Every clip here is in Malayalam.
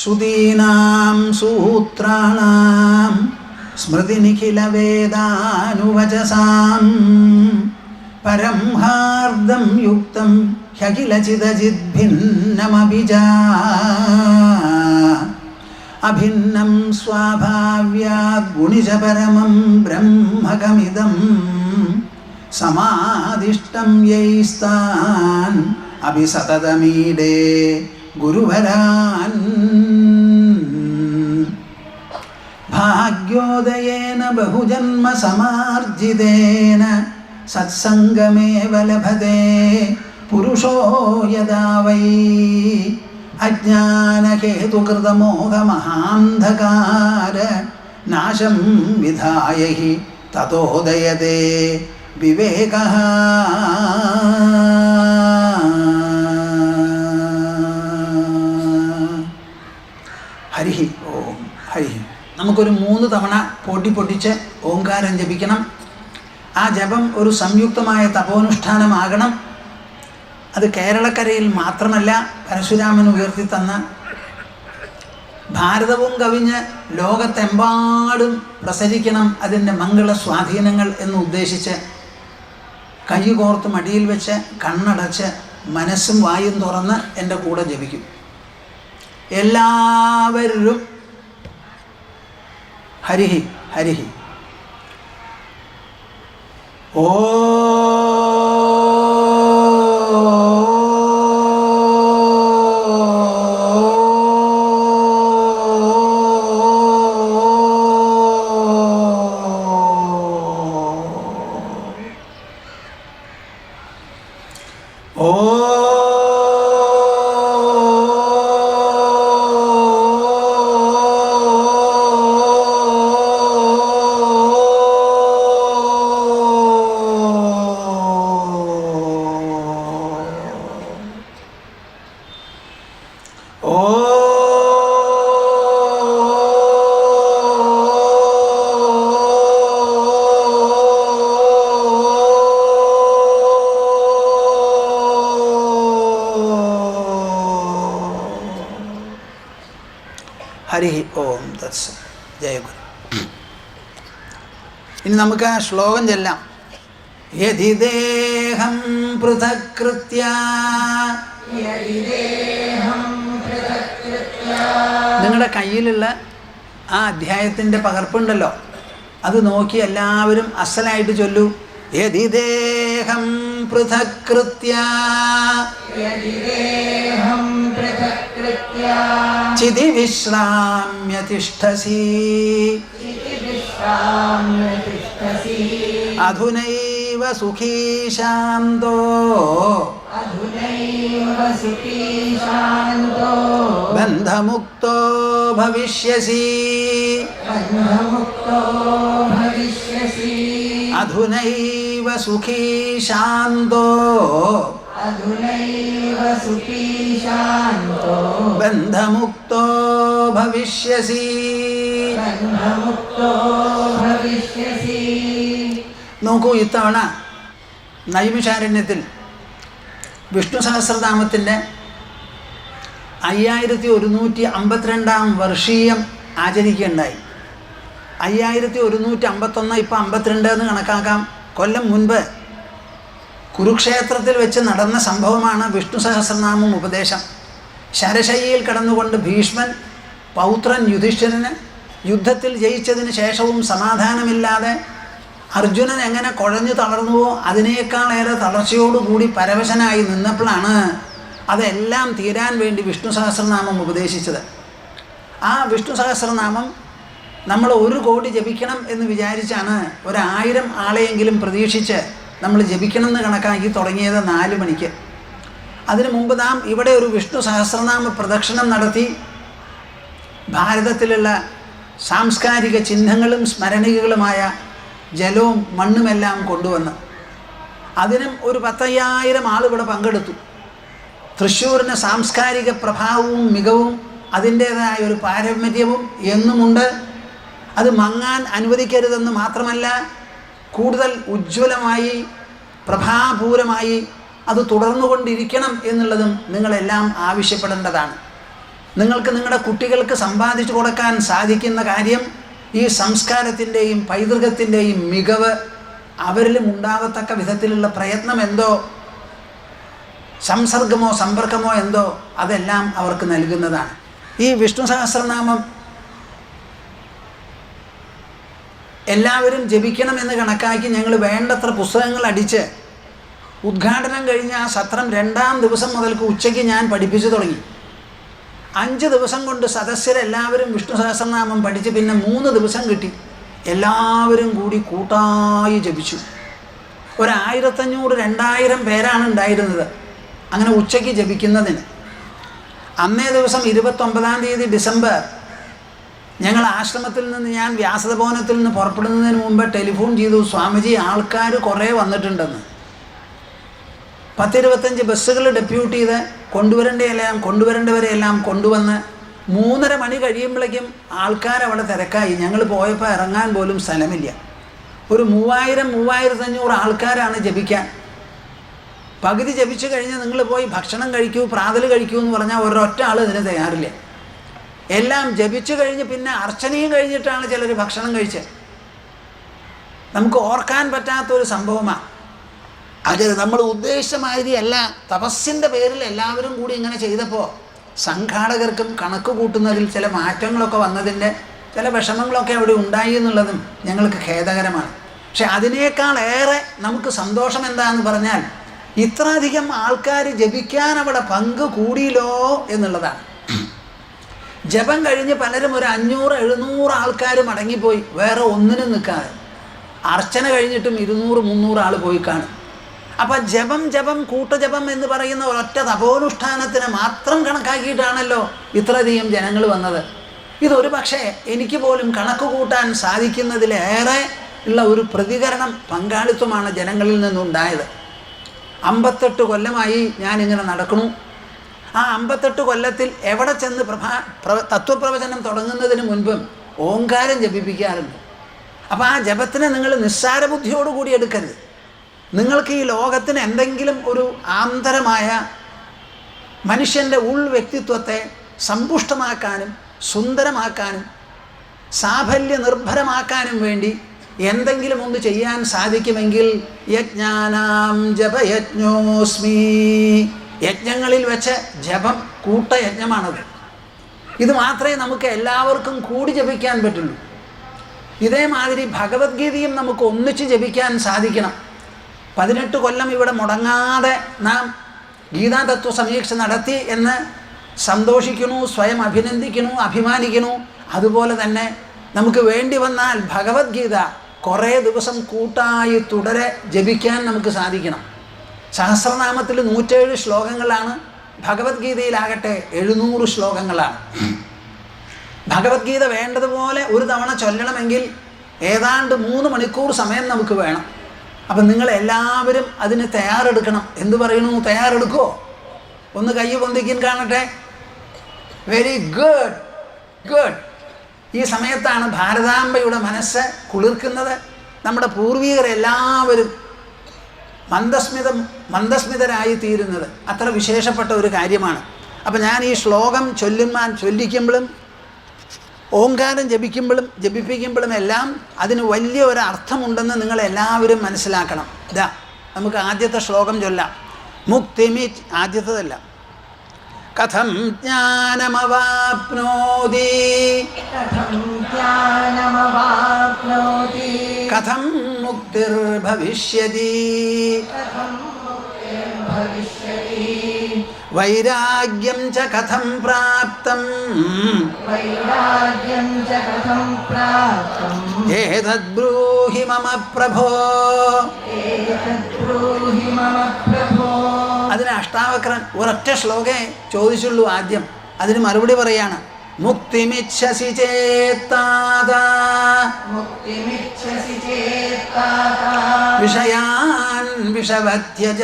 ശ്രുതീനാം സൂത്രാണാം സ്മൃതിനിഖിലവേദാനുവചസാം പരം ഹാർദം യുക്തം ഹ്യഖിലചിദജിദ്ഭിന്നമഭിജാ അഭിന്നം സ്വാഭാവ്യാദ് ഗുണിജപരമം ബ്രഹ്മകമിദം സമാദിഷ്ടം യൈസ്താൻ അഭിസതതമീഡേ ഗുരുവരാൻ ഭാഗ്യോദയേന ബഹുജന്മ സമാർജിതേന സത്സംഗമേവ ലഭതേ പുരുഷോ യദാ വൈ അജ്ഞാനഹേതുകൃതമോഹമഹാന്ധകാര നാശം വിധായ ഹി തതോദയതേ വിവേകഃ. ഹരി ഓം. ഹരി. നമുക്കൊരു 3 തവണ പൊട്ടിച്ച് ഓംകാരം ജപിക്കണം. ആ ജപം ഒരു സംയുക്തമായ തപോനുഷ്ഠാനമാകണം. അത് കേരളക്കരയിൽ മാത്രമല്ല, പരശുരാമൻ ഉയർത്തി തന്ന ഭാരതവും കവിഞ്ഞ് ലോകത്തെമ്പാടും പ്രസരിക്കണം അതിൻ്റെ മംഗള സ്വാധീനങ്ങൾ എന്ന് ഉദ്ദേശിച്ച് കൈ കോർത്ത് മടിയിൽ വെച്ച് കണ്ണടച്ച് മനസ്സും വായും തുറന്ന് എൻ്റെ കൂടെ ജപിക്കും. എല്ലാവരും ഹരിഹി ഹരിഹി. ഓ ഹരി ഓം തത്സത്. ജയഗുരു. ഇനി നമുക്ക് ആ ശ്ലോകം ചെല്ലാം. യദി ദേഹം പൃഥകൃത്യ. നിങ്ങളുടെ കയ്യിലുള്ള ആ അധ്യായത്തിൻ്റെ പകർപ്പുണ്ടല്ലോ, അത് നോക്കി എല്ലാവരും അസലായിട്ട് ചൊല്ലൂ. യദി ദേഹം പൃഥകൃത്യ ചിതി വിശ്രാമ്യ തിഷ്ഠസി അധുനൈവ സുഖീ ശാന്തോ ബന്ധമുക്തോ ഭവിഷ്യസി. അധുനൈവ സുഖീ ശാന്തോ ബന്ധമുക്തോ ഭവിഷ്യസി. നോക്കൂ, ഇത്തവണ നൈമിഷാരണ്യത്തിൽ വിഷ്ണു സഹസ്രനാമത്തിൻ്റെ 5152 വർഷീയം ആചരിക്കുകയുണ്ടായി. 5151 ഇപ്പം 52 എന്ന് കണക്കാക്കാം. കൊല്ലം മുൻപ് കുരുക്ഷേത്രത്തിൽ വെച്ച് നടന്ന സംഭവമാണ് വിഷ്ണു സഹസ്രനാമം ഉപദേശം. ശരശയ്യയിൽ കിടന്നുകൊണ്ട് ഭീഷ്മൻ പൗത്രൻ യുധിഷ്ഠിരന് യുദ്ധത്തിൽ ജയിച്ചതിന് ശേഷവും സമാധാനമില്ലാതെ അർജുനൻ എങ്ങനെ കുഴഞ്ഞു തളർന്നുവോ അതിനേക്കാളേറെ തളർച്ചയോടുകൂടി പരവശനായി നിന്നപ്പോഴാണ് അതെല്ലാം തീരാൻ വേണ്ടി വിഷ്ണു സഹസ്രനാമം ഉപദേശിച്ചത്. ആ വിഷ്ണു സഹസ്രനാമം നമ്മൾ 1 കോടി ജപിക്കണം എന്ന് വിചാരിച്ചാണ് 1000 ആളെയെങ്കിലും പ്രതീക്ഷിച്ച് നമ്മൾ ജപിക്കണം എന്ന് കണക്കാക്കി തുടങ്ങിയത് 4 മണിക്ക്. അതിനു മുമ്പ് നാം ഇവിടെ ഒരു വിഷ്ണു സഹസ്രനാമ പ്രദക്ഷിണം നടത്തി ഭാരതത്തിലുള്ള സാംസ്കാരിക ചിഹ്നങ്ങളും സ്മരണികകളുമായ ജലവും മണ്ണുമെല്ലാം കൊണ്ടുവന്ന് അതിനും ഒരു 10,000 ആൾ ഇവിടെ പങ്കെടുത്തു. തൃശ്ശൂരിന് സാംസ്കാരിക പ്രഭാവവും മികവും അതിൻ്റേതായ ഒരു പാരമ്പര്യവും എന്നുമുണ്ട്. അത് മങ്ങാൻ അനുവദിക്കരുതെന്ന് മാത്രമല്ല, കൂടുതൽ ഉജ്ജ്വലമായി പ്രഭാപൂരമായി അത് തുടർന്നുകൊണ്ടിരിക്കണം എന്നുള്ളതും നിങ്ങളെല്ലാം ആവശ്യപ്പെടേണ്ടതാണ്. നിങ്ങൾക്ക് നിങ്ങളുടെ കുട്ടികൾക്ക് സമ്പാദിച്ചു കൊടുക്കാൻ സാധിക്കുന്ന കാര്യം ഈ സംസ്കാരത്തിൻ്റെയും പൈതൃകത്തിൻ്റെയും മികവ് അവരിലും ഉണ്ടാകത്തക്ക വിധത്തിലുള്ള പ്രയത്നം എന്തോ, സംസർഗമോ സമ്പർക്കമോ എന്തോ, അതെല്ലാം അവർക്ക് നൽകുന്നതാണ്. ഈ വിഷ്ണു സഹസ്രനാമം എല്ലാവരും ജപിക്കണമെന്ന് കണക്കാക്കി ഞങ്ങൾ വേണ്ടത്ര പുസ്തകങ്ങൾ അടിച്ച് ഉദ്ഘാടനം കഴിഞ്ഞ ആ സത്രം 2-ാം ദിവസം മുതൽക്ക് ഉച്ചയ്ക്ക് ഞാൻ പഠിപ്പിച്ചു തുടങ്ങി. 5 ദിവസം കൊണ്ട് സദസ്യരെല്ലാവരും വിഷ്ണു സഹസ്രനാമം പഠിച്ച് പിന്നെ 3 ദിവസം കിട്ടി. എല്ലാവരും കൂടി കൂട്ടായി ജപിച്ചു. 1500-2000 പേരാണ് ഉണ്ടായിരുന്നത് അങ്ങനെ ഉച്ചയ്ക്ക് ജപിക്കുന്നതിന്. അന്നേ ദിവസം 29-ാം തീയതി ഡിസംബർ ഞങ്ങൾ ആശ്രമത്തിൽ നിന്ന്, ഞാൻ വ്യാസഭവനത്തിൽ നിന്ന് പുറപ്പെടുന്നതിന് മുമ്പ് ടെലിഫോൺ ചെയ്തു, സ്വാമിജി ആൾക്കാർ കുറേ വന്നിട്ടുണ്ടെന്ന്. 10-25 ബസ്സുകൾ ഡെപ്യൂട്ട് ചെയ്ത് കൊണ്ടുവരേണ്ടവരെയെല്ലാം കൊണ്ടുവന്ന് 3:30 മണി കഴിയുമ്പോഴേക്കും ആൾക്കാരവിടെ തിരക്കായി. ഞങ്ങൾ പോയപ്പോൾ ഇറങ്ങാൻ പോലും സ്ഥലമില്ല. ഒരു 3000-3500 ആൾക്കാരാണ് ജപിക്കാൻ. പകുതി ജപിച്ചു കഴിഞ്ഞ് നിങ്ങൾ പോയി ഭക്ഷണം കഴിക്കൂ, പ്രാതൽ കഴിക്കൂ എന്ന് പറഞ്ഞാൽ ഒരൊറ്റ ആൾ ഇതിന് തയ്യാറില്ല. എല്ലാം ജപിച്ചു കഴിഞ്ഞ് പിന്നെ അർച്ചനയും കഴിഞ്ഞിട്ടാണ് ചിലർ ഭക്ഷണം കഴിച്ചത്. നമുക്ക് ഓർക്കാൻ പറ്റാത്തൊരു സംഭവമാണ് അത്. നമ്മൾ ഉദ്ദേശിച്ച മാതിരിയല്ല. തപസ്സിൻ്റെ പേരിൽ എല്ലാവരും കൂടി ഇങ്ങനെ ചെയ്തപ്പോൾ സംഘാടകർക്കും കണക്ക് കൂട്ടുന്നതിൽ ചില മാറ്റങ്ങളൊക്കെ വന്നതിൻ്റെ ചില വിഷമങ്ങളൊക്കെ അവിടെ ഉണ്ടായി എന്നുള്ളതും ഞങ്ങൾക്ക് ഖേദകരമാണ്. പക്ഷെ അതിനേക്കാളേറെ നമുക്ക് സന്തോഷം എന്താണെന്ന് പറഞ്ഞാൽ ഇത്രയധികം ആൾക്കാർ ജപിക്കാൻ അവിടെ പങ്ക് കൂടിയില്ലോ എന്നുള്ളതാണ്. ജപം കഴിഞ്ഞ് പലരും ഒരു 500-700 ആൾക്കാർ മടങ്ങിപ്പോയി, വേറെ ഒന്നിനും നിൽക്കാതെ. അർച്ചന കഴിഞ്ഞിട്ടും 200-300 ആൾ പോയി കാണും. അപ്പം ജപം കൂട്ടജപം എന്ന് പറയുന്ന ഒരൊറ്റ തപോനുഷ്ഠാനത്തിന് മാത്രം കണക്കാക്കിയിട്ടാണല്ലോ ഇത്രയധികം ജനങ്ങൾ വന്നത്. ഇതൊരു പക്ഷേ എനിക്ക് പോലും കണക്ക് കൂട്ടാൻ സാധിക്കുന്നതിലേറെ ഉള്ള ഒരു പ്രതികരണം, പങ്കാളിത്തമാണ് ജനങ്ങളിൽ നിന്നുണ്ടായത്. 58 കൊല്ലമായി ഞാനിങ്ങനെ നടക്കണു. ആ 58 കൊല്ലത്തിൽ എവിടെ ചെന്ന് തത്വപ്രവചനം തുടങ്ങുന്നതിന് മുൻപും ഓങ്കാരം ജപിപ്പിക്കാറുണ്ട്. അപ്പോൾ ആ ജപത്തിനെ നിങ്ങൾ നിസ്സാര ബുദ്ധിയോടുകൂടി എടുക്കരുത്. നിങ്ങൾക്ക് ഈ ലോകത്തിന് എന്തെങ്കിലും ഒരു ആന്തരമായ മനുഷ്യൻ്റെ ഉൾവ്യക്തിത്വത്തെ സമ്പുഷ്ടമാക്കാനും സുന്ദരമാക്കാനും സാഫല്യ നിർഭരമാക്കാനും വേണ്ടി എന്തെങ്കിലും ഒന്ന് ചെയ്യാൻ സാധിക്കുമെങ്കിൽ യജ്ഞാനാം ജപയജ്ഞോസ്മി, യജ്ഞങ്ങളിൽ വെച്ച് ജപം കൂട്ടയജ്ഞമാണത്. ഇത് മാത്രമേ നമുക്ക് എല്ലാവർക്കും കൂടി ജപിക്കാൻ പറ്റുള്ളൂ. ഇതേമാതിരി ഭഗവത്ഗീതയും നമുക്ക് ഒന്നിച്ച് ജപിക്കാൻ സാധിക്കണം. 18 കൊല്ലം ഇവിടെ മുടങ്ങാതെ നാം ഗീതാതത്വ സമീക്ഷ നടത്തി എന്ന് സന്തോഷിക്കണു, സ്വയം അഭിനന്ദിക്കണു, അഭിമാനിക്കണു. അതുപോലെ തന്നെ നമുക്ക് വേണ്ടി വന്നാൽ ഭഗവത്ഗീത കുറേ ദിവസം കൂട്ടായി തുടരെ ജപിക്കാൻ നമുക്ക് സാധിക്കണം. സഹസ്രനാമത്തിൽ 107 ശ്ലോകങ്ങളാണ്, ഭഗവത്ഗീതയിലാകട്ടെ 700 ശ്ലോകങ്ങളാണ്. ഭഗവത്ഗീത വേണ്ടതുപോലെ ഒരു തവണ ചൊല്ലണമെങ്കിൽ ഏതാണ്ട് 3 മണിക്കൂർ സമയം നമുക്ക് വേണം. അപ്പം നിങ്ങളെല്ലാവരും അതിന് തയ്യാറെടുക്കണം. എന്തു പറയണു? തയ്യാറെടുക്കുമോ? ഒന്ന് കൈ പൊന്തിക്കാൻ കാണട്ടെ. Very good, good. ഈ സമയത്താണ് ഭാരതാംബയുടെ മനസ്സ് കുളിർക്കുന്നത്. നമ്മുടെ പൂർവികരെല്ലാവരും മന്ദസ്മിതരായി തീരുന്നത് അത്ര വിശേഷപ്പെട്ട ഒരു കാര്യമാണ്. അപ്പം ഞാൻ ഈ ശ്ലോകം ചൊല്ലിക്കുമ്പോഴും ഓങ്കാരം ജപിപ്പിക്കുമ്പോഴും എല്ലാം അതിന് വലിയ ഒരു അർത്ഥമുണ്ടെന്ന് നിങ്ങളെല്ലാവരും മനസ്സിലാക്കണം. ഇതാ നമുക്ക് ആദ്യത്തെ ശ്ലോകം ചൊല്ലാം. മുക്തിമിച്ച്, ആദ്യത്തതല്ല. കഥം ജ്ഞാനമവാപ്നോതി കഥം മുക്തിർഭവിഷ്യതി വൈരാഗ്യം ച കഥം പ്രാപ്തം ഏതദ് ബ്രൂഹി മമ പ്രഭോ. അതിന് അഷ്ടാവക്രൻ ഒരൊറ്റ ശ്ലോകേ ചോദിച്ചുള്ളൂ ആദ്യം. അതിന് മറുപടി പറയാണ്. മുക്തിമിച്ഛസി ചേത്താദാ വിഷയാൻ വിഷവത്യജ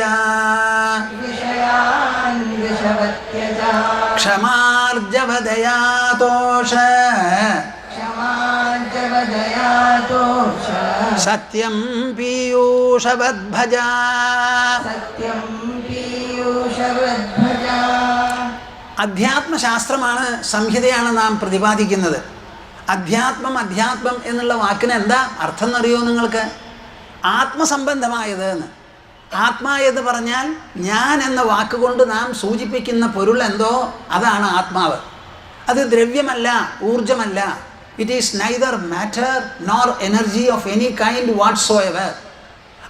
ക്ഷമാർജവദയാതോഷ സത്യം പീയൂഷവദ്ഭജ. അധ്യാത്മശാസ്ത്രമാണ്, സംഹിതയാണ് നാം പ്രതിപാദിക്കുന്നത്. അധ്യാത്മം എന്നുള്ള വാക്കിന് എന്താ അർത്ഥം എന്നറിയോ നിങ്ങൾക്ക്? ആത്മസംബന്ധമായത് എന്ന്. ആത്മാ എന്ന് പറഞ്ഞാൽ ഞാൻ എന്ന വാക്കുകൊണ്ട് നാം സൂചിപ്പിക്കുന്ന പൊരുൾ എന്തോ അതാണ് ആത്മാവ്. അത് ദ്രവ്യമല്ല, ഊർജമല്ല. It is neither matter nor energy of any kind whatsoever.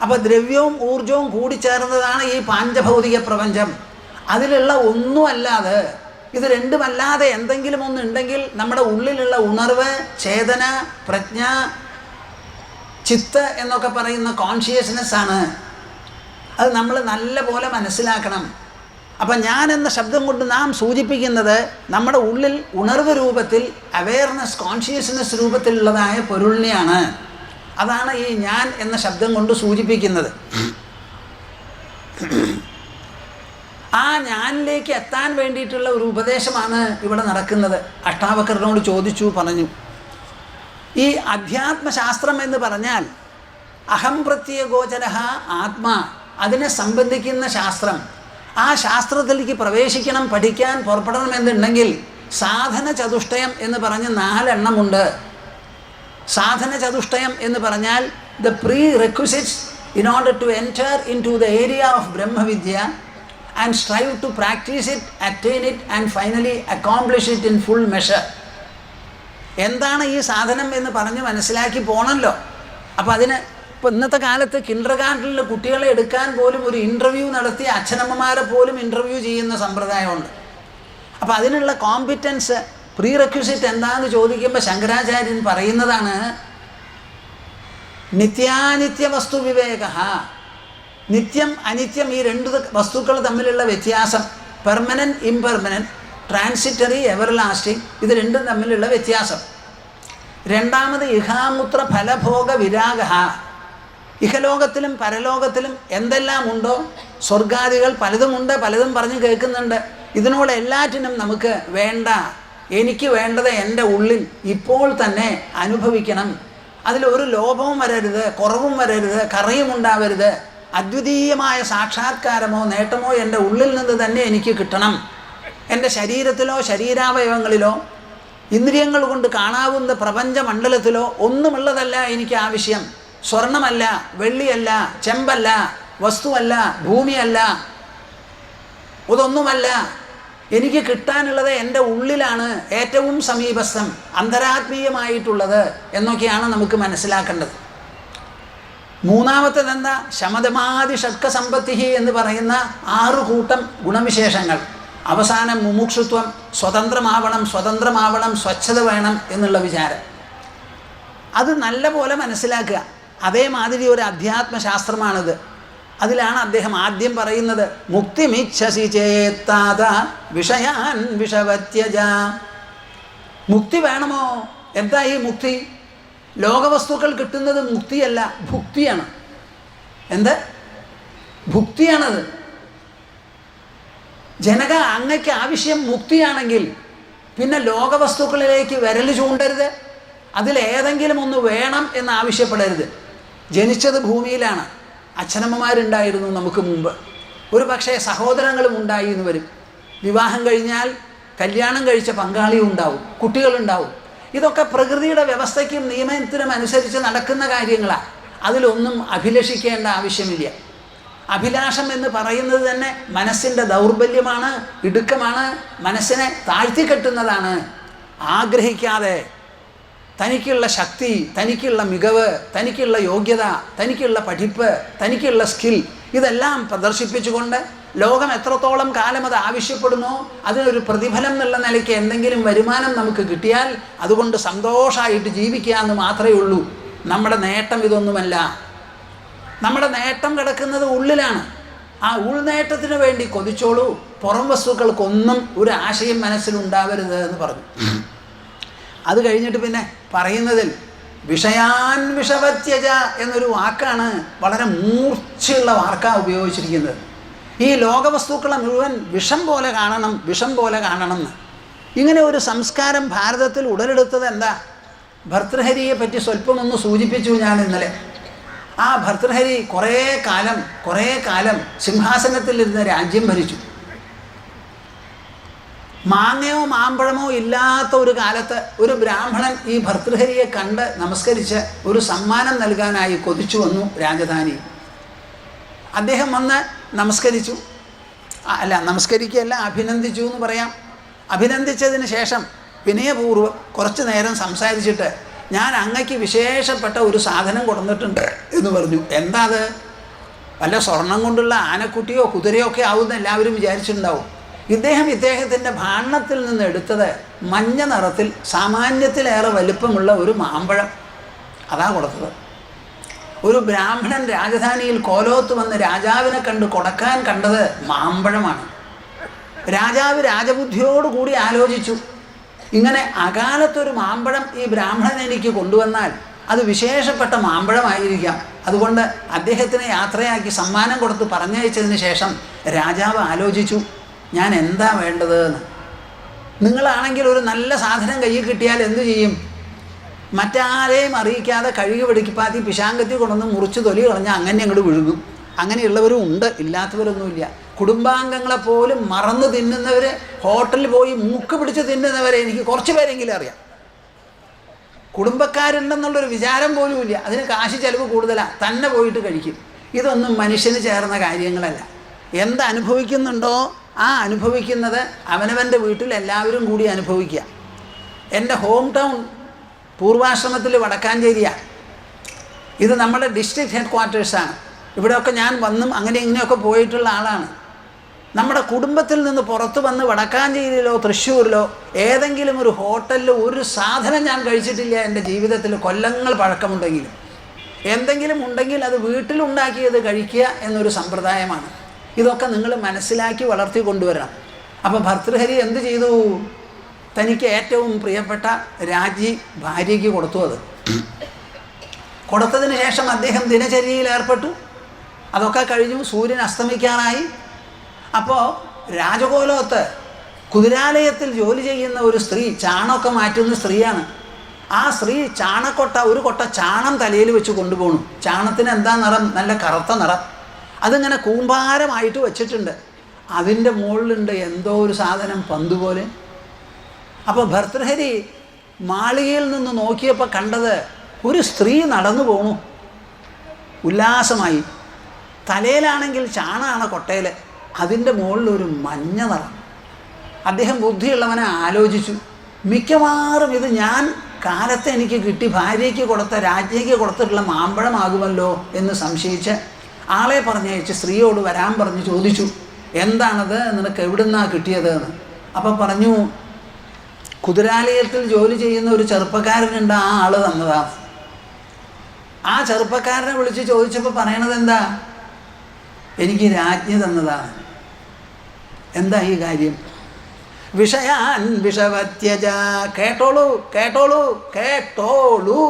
അപ്പോൾ ദ്രവ്യവും ഊർജവും കൂടിച്ചേർന്നതാണ് ഈ പാഞ്ചഭൗതിക പ്രപഞ്ചം. അതിലുള്ള ഒന്നുമല്ലാതെ, ഇത് രണ്ടുമല്ലാതെ എന്തെങ്കിലും ഒന്നുണ്ടെങ്കിൽ നമ്മുടെ ഉള്ളിലുള്ള ഉണർവ്, ചേതന, പ്രജ്ഞ, ചിത്ത് എന്നൊക്കെ പറയുന്ന കോൺഷ്യസ്നെസ് ആണ്. അത് നമ്മൾ നല്ല പോലെ മനസ്സിലാക്കണം. അപ്പം ഞാൻ എന്ന ശബ്ദം കൊണ്ട് നാം സൂചിപ്പിക്കുന്നത് നമ്മുടെ ഉള്ളിൽ ഉണർവ് രൂപത്തിൽ, അവെയർനെസ്, കോൺഷ്യസ്നെസ് രൂപത്തിലുള്ളതായ പൊരുളിനെയാണ്. അതാണ് ഈ ഞാൻ എന്ന ശബ്ദം കൊണ്ട് സൂചിപ്പിക്കുന്നത്. ആ ഞാനിലേക്ക് എത്താൻ വേണ്ടിയിട്ടുള്ള ഒരു ഉപദേശമാണ് ഇവിടെ നടക്കുന്നത്. അഷ്ടാവക്രനോട് ചോദിച്ചു, പറഞ്ഞു. ഈ അധ്യാത്മശാസ്ത്രം എന്ന് പറഞ്ഞാൽ അഹം പ്രത്യഗോചര ആത്മാ, അതിനെ സംബന്ധിക്കുന്ന ശാസ്ത്രം. ആ ശാസ്ത്രത്തിലേക്ക് പ്രവേശിക്കണം, പഠിക്കാൻ പുറപ്പെടണമെന്നുണ്ടെങ്കിൽ സാധന ചതുഷ്ടയം എന്ന് പറഞ്ഞ് 4 എണ്ണമുണ്ട്. സാധന ചതുഷ്ടയം എന്ന് പറഞ്ഞാൽ the prerequisites in order to enter into the area of Brahmavidya and strive to practice it, attain it and finally accomplish it in full measure. എന്താണ് ഈ സാധനം എന്ന് പറഞ്ഞ് മനസ്സിലാക്കി പോകണമല്ലോ. അപ്പോൾ അതിന് ഇപ്പോൾ ഇന്നത്തെ കാലത്ത് കിൻഡർ ഗാർട്ടനിലെ കുട്ടികളെ എടുക്കാൻ പോലും ഒരു ഇൻ്റർവ്യൂ നടത്തി അച്ഛനമ്മമാരെ പോലും ഇൻ്റർവ്യൂ ചെയ്യുന്ന സമ്പ്രദായമുണ്ട്. അപ്പോൾ അതിനുള്ള കോമ്പിറ്റൻസ്, പ്രീ റെക്വിസിറ്റ് എന്താണെന്ന് ചോദിക്കുമ്പോൾ ശങ്കരാചാര്യൻ പറയുന്നതാണ് നിത്യാനിത്യ വസ്തു വിവേക. നിത്യം അനിത്യം, ഈ 2 വസ്തുക്കൾ തമ്മിലുള്ള വ്യത്യാസം, പെർമനൻറ്റ് ഇംപെർമനൻറ്റ്, ട്രാൻസിറ്ററി എവർലാസ്റ്റിംഗ്, ഇത് രണ്ടും തമ്മിലുള്ള വ്യത്യാസം. രണ്ടാമത് ഇഹാമുത്ര ഫലഭോഗ വിരാഗ. ഇഹലോകത്തിലും പരലോകത്തിലും എന്തെല്ലാം ഉണ്ടോ, സ്വർഗാദികൾ പലതുമുണ്ട്, പലതും പറഞ്ഞ് കേൾക്കുന്നുണ്ട്. ഇതിനോട് എല്ലാറ്റിനും നമുക്ക് വേണ്ട, എനിക്ക് വേണ്ടത് എൻ്റെ ഉള്ളിൽ ഇപ്പോൾ തന്നെ അനുഭവിക്കണം. അതിലൊരു ലോപവും വരരുത്, കുറവും വരരുത്, കറയും ഉണ്ടാവരുത്. അദ്വിതീയമായ സാക്ഷാത്കാരമോ നേട്ടമോ എൻ്റെ ഉള്ളിൽ നിന്ന് തന്നെ എനിക്ക് കിട്ടണം. എൻ്റെ ശരീരത്തിലോ ശരീരാവയവങ്ങളിലോ ഇന്ദ്രിയങ്ങൾ കൊണ്ട് കാണാവുന്ന പ്രപഞ്ചമണ്ഡലത്തിലോ ഒന്നുമുള്ളതല്ല എനിക്ക് ആവശ്യം. സ്വർണമല്ല, വെള്ളിയല്ല, ചെമ്പല്ല, വസ്തുവല്ല, ഭൂമിയല്ല, അതൊന്നുമല്ല. എനിക്ക് കിട്ടാനുള്ളത് എൻ്റെ ഉള്ളിലാണ്, ഏറ്റവും സമീപസ്ഥം, അന്തരാത്മീയമായിട്ടുള്ളത് എന്നൊക്കെയാണ് നമുക്ക് മനസ്സിലാക്കേണ്ടത്. മൂന്നാമത്തേത് എന്താ? ശമതമാതി ഷഡ്ക സമ്പത്തി എന്ന് പറയുന്ന 6 കൂട്ടം ഗുണവിശേഷങ്ങൾ. അവസാനം മുമുക്ഷുത്വം, സ്വതന്ത്രമാവണം, സ്വച്ഛത വേണം എന്നുള്ള വിചാരം. അത് നല്ല പോലെ മനസ്സിലാക്കുക. അതേമാതിരി ഒരു അധ്യാത്മശാസ്ത്രമാണിത്. അതിലാണ് അദ്ദേഹം ആദ്യം പറയുന്നത് മുക്തിമിച്ഛസി ചേത്താത വിഷയാൻ വിഷവത്യജ. മുക്തി വേണമോ? എന്താ ഈ മുക്തി? ലോകവസ്തുക്കൾ കിട്ടുന്നത് മുക്തിയല്ല, ഭുക്തിയാണ്. എന്ത്? ഭുക്തിയാണത്. ജനക, അങ്ങയ്ക്ക് ആവശ്യം മുക്തിയാണെങ്കിൽ പിന്നെ ലോകവസ്തുക്കളിലേക്ക് വിരൽ ചൂണ്ടരുത്. അതിലേതെങ്കിലും ഒന്ന് വേണം എന്ന് ആവശ്യപ്പെടരുത്. ജനിച്ചത് ഭൂമിയിലാണ്, അച്ഛനമ്മമാരുണ്ടായിരുന്നു നമുക്ക് മുമ്പ്, ഒരു പക്ഷേ സഹോദരങ്ങളും ഉണ്ടായി എന്ന് വരും. വിവാഹം കഴിഞ്ഞാൽ കല്യാണം കഴിച്ച പങ്കാളിയും ഉണ്ടാവും, കുട്ടികളുണ്ടാവും. ഇതൊക്കെ പ്രകൃതിയുടെ വ്യവസ്ഥയ്ക്കും നിയമത്തിനും അനുസരിച്ച് നടക്കുന്ന കാര്യങ്ങളാണ്. അതിലൊന്നും അഭിലഷിക്കേണ്ട ആവശ്യമില്ല. അഭിലാഷം എന്ന് പറയുന്നത് തന്നെ മനസ്സിൻ്റെ ദൗർബല്യമാണ്, ഇടുക്കമാണ്, മനസ്സിനെ താഴ്ത്തിക്കെട്ടുന്നതാണ്. ആഗ്രഹിക്കാതെ തനിക്കുള്ള ശക്തി, തനിക്കുള്ള മികവ്, തനിക്കുള്ള യോഗ്യത, തനിക്കുള്ള പഠിപ്പ്, തനിക്കുള്ള സ്കിൽ ഇതെല്ലാം പ്രദർശിപ്പിച്ചുകൊണ്ട് ലോകം എത്രത്തോളം കാലം അത് ആവശ്യപ്പെടുന്നോ അതിനൊരു പ്രതിഫലം എന്നുള്ള നിലയ്ക്ക് എന്തെങ്കിലും വരുമാനം നമുക്ക് കിട്ടിയാൽ അതുകൊണ്ട് സന്തോഷമായിട്ട് ജീവിക്കുക എന്ന് മാത്രമേ ഉള്ളൂ. നമ്മുടെ നേട്ടം ഇതൊന്നുമല്ല. നമ്മുടെ നേട്ടം കിടക്കുന്നത് ഉള്ളിലാണ്. ആ ഉൾനേട്ടത്തിന് വേണ്ടി കൊതിച്ചോളൂ, പുറം വസ്തുക്കൾക്കൊന്നും ഒരു ആശയം മനസ്സിലുണ്ടാവരുത് എന്ന് പറഞ്ഞു. അത് കഴിഞ്ഞിട്ട് പിന്നെ പറയുന്നതിൽ വിഷയാൻ വിഷവത്യജ എന്നൊരു വാക്കാണ്, വളരെ മൂർച്ചയുള്ള വാക്കാണ് ഉപയോഗിച്ചിരിക്കുന്നത്. ഈ ലോകവസ്തുക്കളെ മുഴുവൻ വിഷം പോലെ കാണണം, വിഷം പോലെ കാണണമെന്ന്. ഇങ്ങനെ ഒരു സംസ്കാരം ഭാരതത്തിൽ ഉടലെടുത്തത് എന്താ? ഭർതൃഹരിയെ പറ്റി സ്വല്പമൊന്ന് സൂചിപ്പിച്ചു ഞാൻ ഇന്നലെ. ആ ഭർതൃഹരി കുറേ കാലം സിംഹാസനത്തിലിരുന്ന് രാജ്യം ഭരിച്ചു. മാങ്ങയോ മാമ്പഴമോ ഇല്ലാത്ത ഒരു കാലത്ത് ഒരു ബ്രാഹ്മണൻ ഈ ഭർതൃഹരിയെ കണ്ട് നമസ്കരിച്ച് ഒരു സമ്മാനം നൽകാനായി കൊതിച്ചു വന്നു രാജധാനി. അദ്ദേഹം വന്ന് നമസ്കരിച്ചു, നമസ്കരിക്കുകയല്ല, അഭിനന്ദിച്ചു എന്ന് പറയാം. അഭിനന്ദിച്ചതിന് ശേഷം വിനയപൂർവ്വം കുറച്ചു നേരം സംസാരിച്ചിട്ട്, ഞാൻ അങ്ങയ്ക്ക് വിശേഷപ്പെട്ട ഒരു സാധനം കൊടുത്തിട്ടുണ്ട് എന്ന് പറഞ്ഞു. എന്താ അത്? വല്ല സ്വർണം കൊണ്ടുള്ള ആനക്കുട്ടിയോ കുതിരയോ ഒക്കെ ആവുമെന്ന് എല്ലാവരും വിചാരിച്ചിട്ടുണ്ടാവും. ഇദ്ദേഹത്തിൻ്റെ ഭാണ്ഡത്തിൽ നിന്ന് എടുത്തത് മഞ്ഞ നിറത്തിൽ സാമാന്യത്തിലേറെ വലിപ്പമുള്ള ഒരു മാമ്പഴം, അതാ കൊടുത്തത്. ഒരു ബ്രാഹ്മണൻ രാജധാനിയിൽ കോലോത്ത് വന്ന് രാജാവിനെ കണ്ട് കൊടുക്കാൻ കണ്ടത് മാമ്പഴമാണ്. രാജാവ് രാജബുദ്ധിയോടുകൂടി ആലോചിച്ചു, ഇങ്ങനെ അകാലത്തൊരു മാമ്പഴം ഈ ബ്രാഹ്മണൻ എനിക്ക് കൊണ്ടുവന്നാൽ അത് വിശേഷപ്പെട്ട മാമ്പഴമായിരിക്കാം. അതുകൊണ്ട് അദ്ദേഹത്തിനെ യാത്രയാക്കി സമ്മാനം കൊടുത്ത് പറഞ്ഞയച്ചതിന് ശേഷം രാജാവ് ആലോചിച്ചു, ഞാൻ എന്താ വേണ്ടത് എന്ന്. നിങ്ങളാണെങ്കിൽ ഒരു നല്ല സാധനം കയ്യിൽ കിട്ടിയാൽ എന്തു ചെയ്യും? മറ്റാരെയും അറിയിക്കാതെ കഴുകി വെടിക്കിപ്പാത്തി പിശാങ്കത്തി കൊണ്ടുവന്ന് മുറിച്ച് തൊലി കളഞ്ഞാൽ അങ്ങനെ അങ്ങോട്ട് വിഴുങ്ങും. അങ്ങനെയുള്ളവരും ഉണ്ട്, ഇല്ലാത്തവരൊന്നുമില്ല. കുടുംബാംഗങ്ങളെപ്പോലും മറന്ന് തിന്നുന്നവർ, ഹോട്ടലിൽ പോയി മൂക്ക് പിടിച്ച് തിന്നുന്നവരെ എനിക്ക് കുറച്ച് പേരെങ്കിലും അറിയാം. കുടുംബക്കാരുണ്ടെന്നുള്ളൊരു വിചാരം പോലും ഇല്ല. അതിന് കാശ് ചിലവ് കൂടുതലാണ്, തന്നെ പോയിട്ട് കഴിക്കും. ഇതൊന്നും മനുഷ്യന് ചേർന്ന കാര്യങ്ങളല്ല. എന്തനുഭവിക്കുന്നുണ്ടോ ആ അനുഭവിക്കുന്നത് അവനവൻ്റെ വീട്ടിൽ എല്ലാവരും കൂടി അനുഭവിക്കുക. എൻ്റെ ഹോം ടൗൺ പൂർവാശ്രമത്തിൽ വടക്കാഞ്ചേരിയാണ്. ഇത് നമ്മുടെ ഡിസ്ട്രിക്ട് ഹെഡ് ക്വാർട്ടേഴ്സാണ്. ഇവിടെയൊക്കെ ഞാൻ വന്നും അങ്ങനെ ഇങ്ങനെയൊക്കെ പോയിട്ടുള്ള ആളാണ്. നമ്മുടെ കുടുംബത്തിൽ നിന്ന് പുറത്ത് വന്ന് വടക്കാഞ്ചേരിയിലോ തൃശ്ശൂരിലോ ഏതെങ്കിലും ഒരു ഹോട്ടലിൽ ഒരു സാധനം ഞാൻ കഴിച്ചിട്ടില്ല എൻ്റെ ജീവിതത്തിൽ. കൊല്ലങ്ങൾ പഴക്കമുണ്ടെങ്കിലും എന്തെങ്കിലും ഉണ്ടെങ്കിൽ അത് വീട്ടിലുണ്ടാക്കിയത് കഴിക്കുക എന്നൊരു സമ്പ്രദായമാണ്. ഇതൊക്കെ നിങ്ങൾ മനസ്സിലാക്കി വളർത്തി കൊണ്ടുവരണം. അപ്പോൾ ഭർതൃഹരി എന്ത് ചെയ്തു? തനിക്ക് ഏറ്റവും പ്രിയപ്പെട്ട രാജ്ഞി ഭാര്യയ്ക്ക് കൊടുത്തു. അത് കൊടുത്തതിന് ശേഷം അദ്ദേഹം ദിനചര്യയിൽ ഏർപ്പെട്ടു. അതൊക്കെ കഴിഞ്ഞു, സൂര്യൻ അസ്തമിക്കാനായി. അപ്പോൾ രാജകോലോത്ത് കുതിരാലയത്തിൽ ജോലി ചെയ്യുന്ന ഒരു സ്ത്രീ, ചാണകമൊക്കെ മാറ്റുന്ന സ്ത്രീയാണ്. ആ സ്ത്രീ ഒരു കൊട്ട ചാണം തലയിൽ വെച്ച് കൊണ്ടുപോകണം. ചാണത്തിന് എന്താ നിറം? നല്ല കറുത്ത നിറം. അതിങ്ങനെ കൂമ്പാരമായിട്ട് വച്ചിട്ടുണ്ട്. അതിൻ്റെ മുകളിലുണ്ട് എന്തോ ഒരു സാധനം, പന്ത് പോലെ. അപ്പോൾ ഭർതൃഹരി മാളികയിൽ നിന്ന് നോക്കിയപ്പോൾ കണ്ടത് ഒരു സ്ത്രീ നടന്നു പോണു ഉല്ലാസമായി. തലയിലാണെങ്കിൽ ചാണാണ് കൊട്ടയിൽ, അതിൻ്റെ മുകളിലൊരു മഞ്ഞ നിറം. അദ്ദേഹം ബുദ്ധിയുള്ളവനെ ആലോചിച്ചു, മിക്കവാറും ഇത് ഞാൻ കാലത്ത് എനിക്ക് കിട്ടി ഭാര്യയ്ക്ക് കൊടുത്ത രാജ്ഞിക്ക് കൊടുത്തിട്ടുള്ള മാമ്പഴമാകുമല്ലോ എന്ന് സംശയിച്ച് ആളെ പറഞ്ഞയച്ച് സ്ത്രീയോട് വരാൻ പറഞ്ഞ് ചോദിച്ചു, എന്താണത്, നിനക്ക് എവിടുന്നാണ് കിട്ടിയത് എന്ന്. അപ്പം പറഞ്ഞു, കുതിരാലയത്തിൽ ജോലി ചെയ്യുന്ന ഒരു ചെറുപ്പക്കാരനുണ്ട്, ആ ആൾ തന്നതാണ്. ആ ചെറുപ്പക്കാരനെ വിളിച്ച് ചോദിച്ചപ്പോൾ പറയണത് എന്താ? എനിക്ക് രാജ്ഞി തന്നതാണ്. എന്താ ഈ കാര്യം? വിഷയാൻ വിഷവത്യജ. കേട്ടോളൂ കേട്ടോളൂ കേട്ടോളൂ.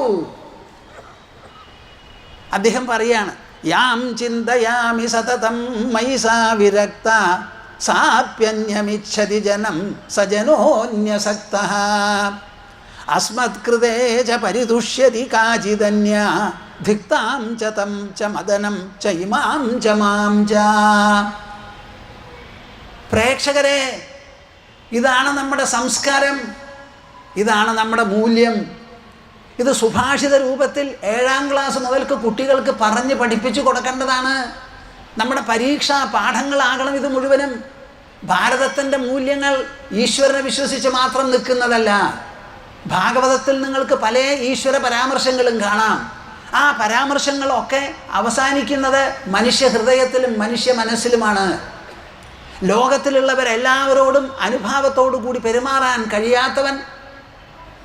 അദ്ദേഹം പറയാണ്, യാം ചിന്തയാമി സതതം മയി സാ വിരക്ത സാപ്യന്യമിച്ഛതി ജനം സജനോന്യസക്തഃ അസ്മത്കൃതേ ച പരിതുഷ്യതി കാചിദന്യ ധിക്താം ച തം ച മദനം ച ഇമാം ച മാം ച. പ്രേക്ഷകരെ, ഇതാണ് നമ്മുടെ സംസ്കാരം, ഇതാണ് നമ്മുടെ മൂല്യം. ഇത് സുഭാഷിത രൂപത്തിൽ 7ാം ക്ലാസ് മുതൽക്ക് കുട്ടികൾക്ക് പറഞ്ഞ് പഠിപ്പിച്ചു കൊടുക്കേണ്ടതാണ്. നമ്മുടെ പരീക്ഷാ പാഠങ്ങളാകണം ഇത് മുഴുവനും. ഭാരതത്തിൻ്റെ മൂല്യങ്ങൾ ഈശ്വരനെ വിശ്വസിച്ച് മാത്രം നിൽക്കുന്നതല്ല. ഭാഗവതത്തിൽ നിങ്ങൾക്ക് പല ഈശ്വര പരാമർശങ്ങളും കാണാം. ആ പരാമർശങ്ങളൊക്കെ അവസാനിക്കുന്നത് മനുഷ്യ ഹൃദയത്തിലും മനുഷ്യ മനസ്സിലുമാണ്. ലോകത്തിലുള്ളവരെല്ലാവരോടും അനുഭാവത്തോടു കൂടി പെരുമാറാൻ കഴിയാത്തവൻ,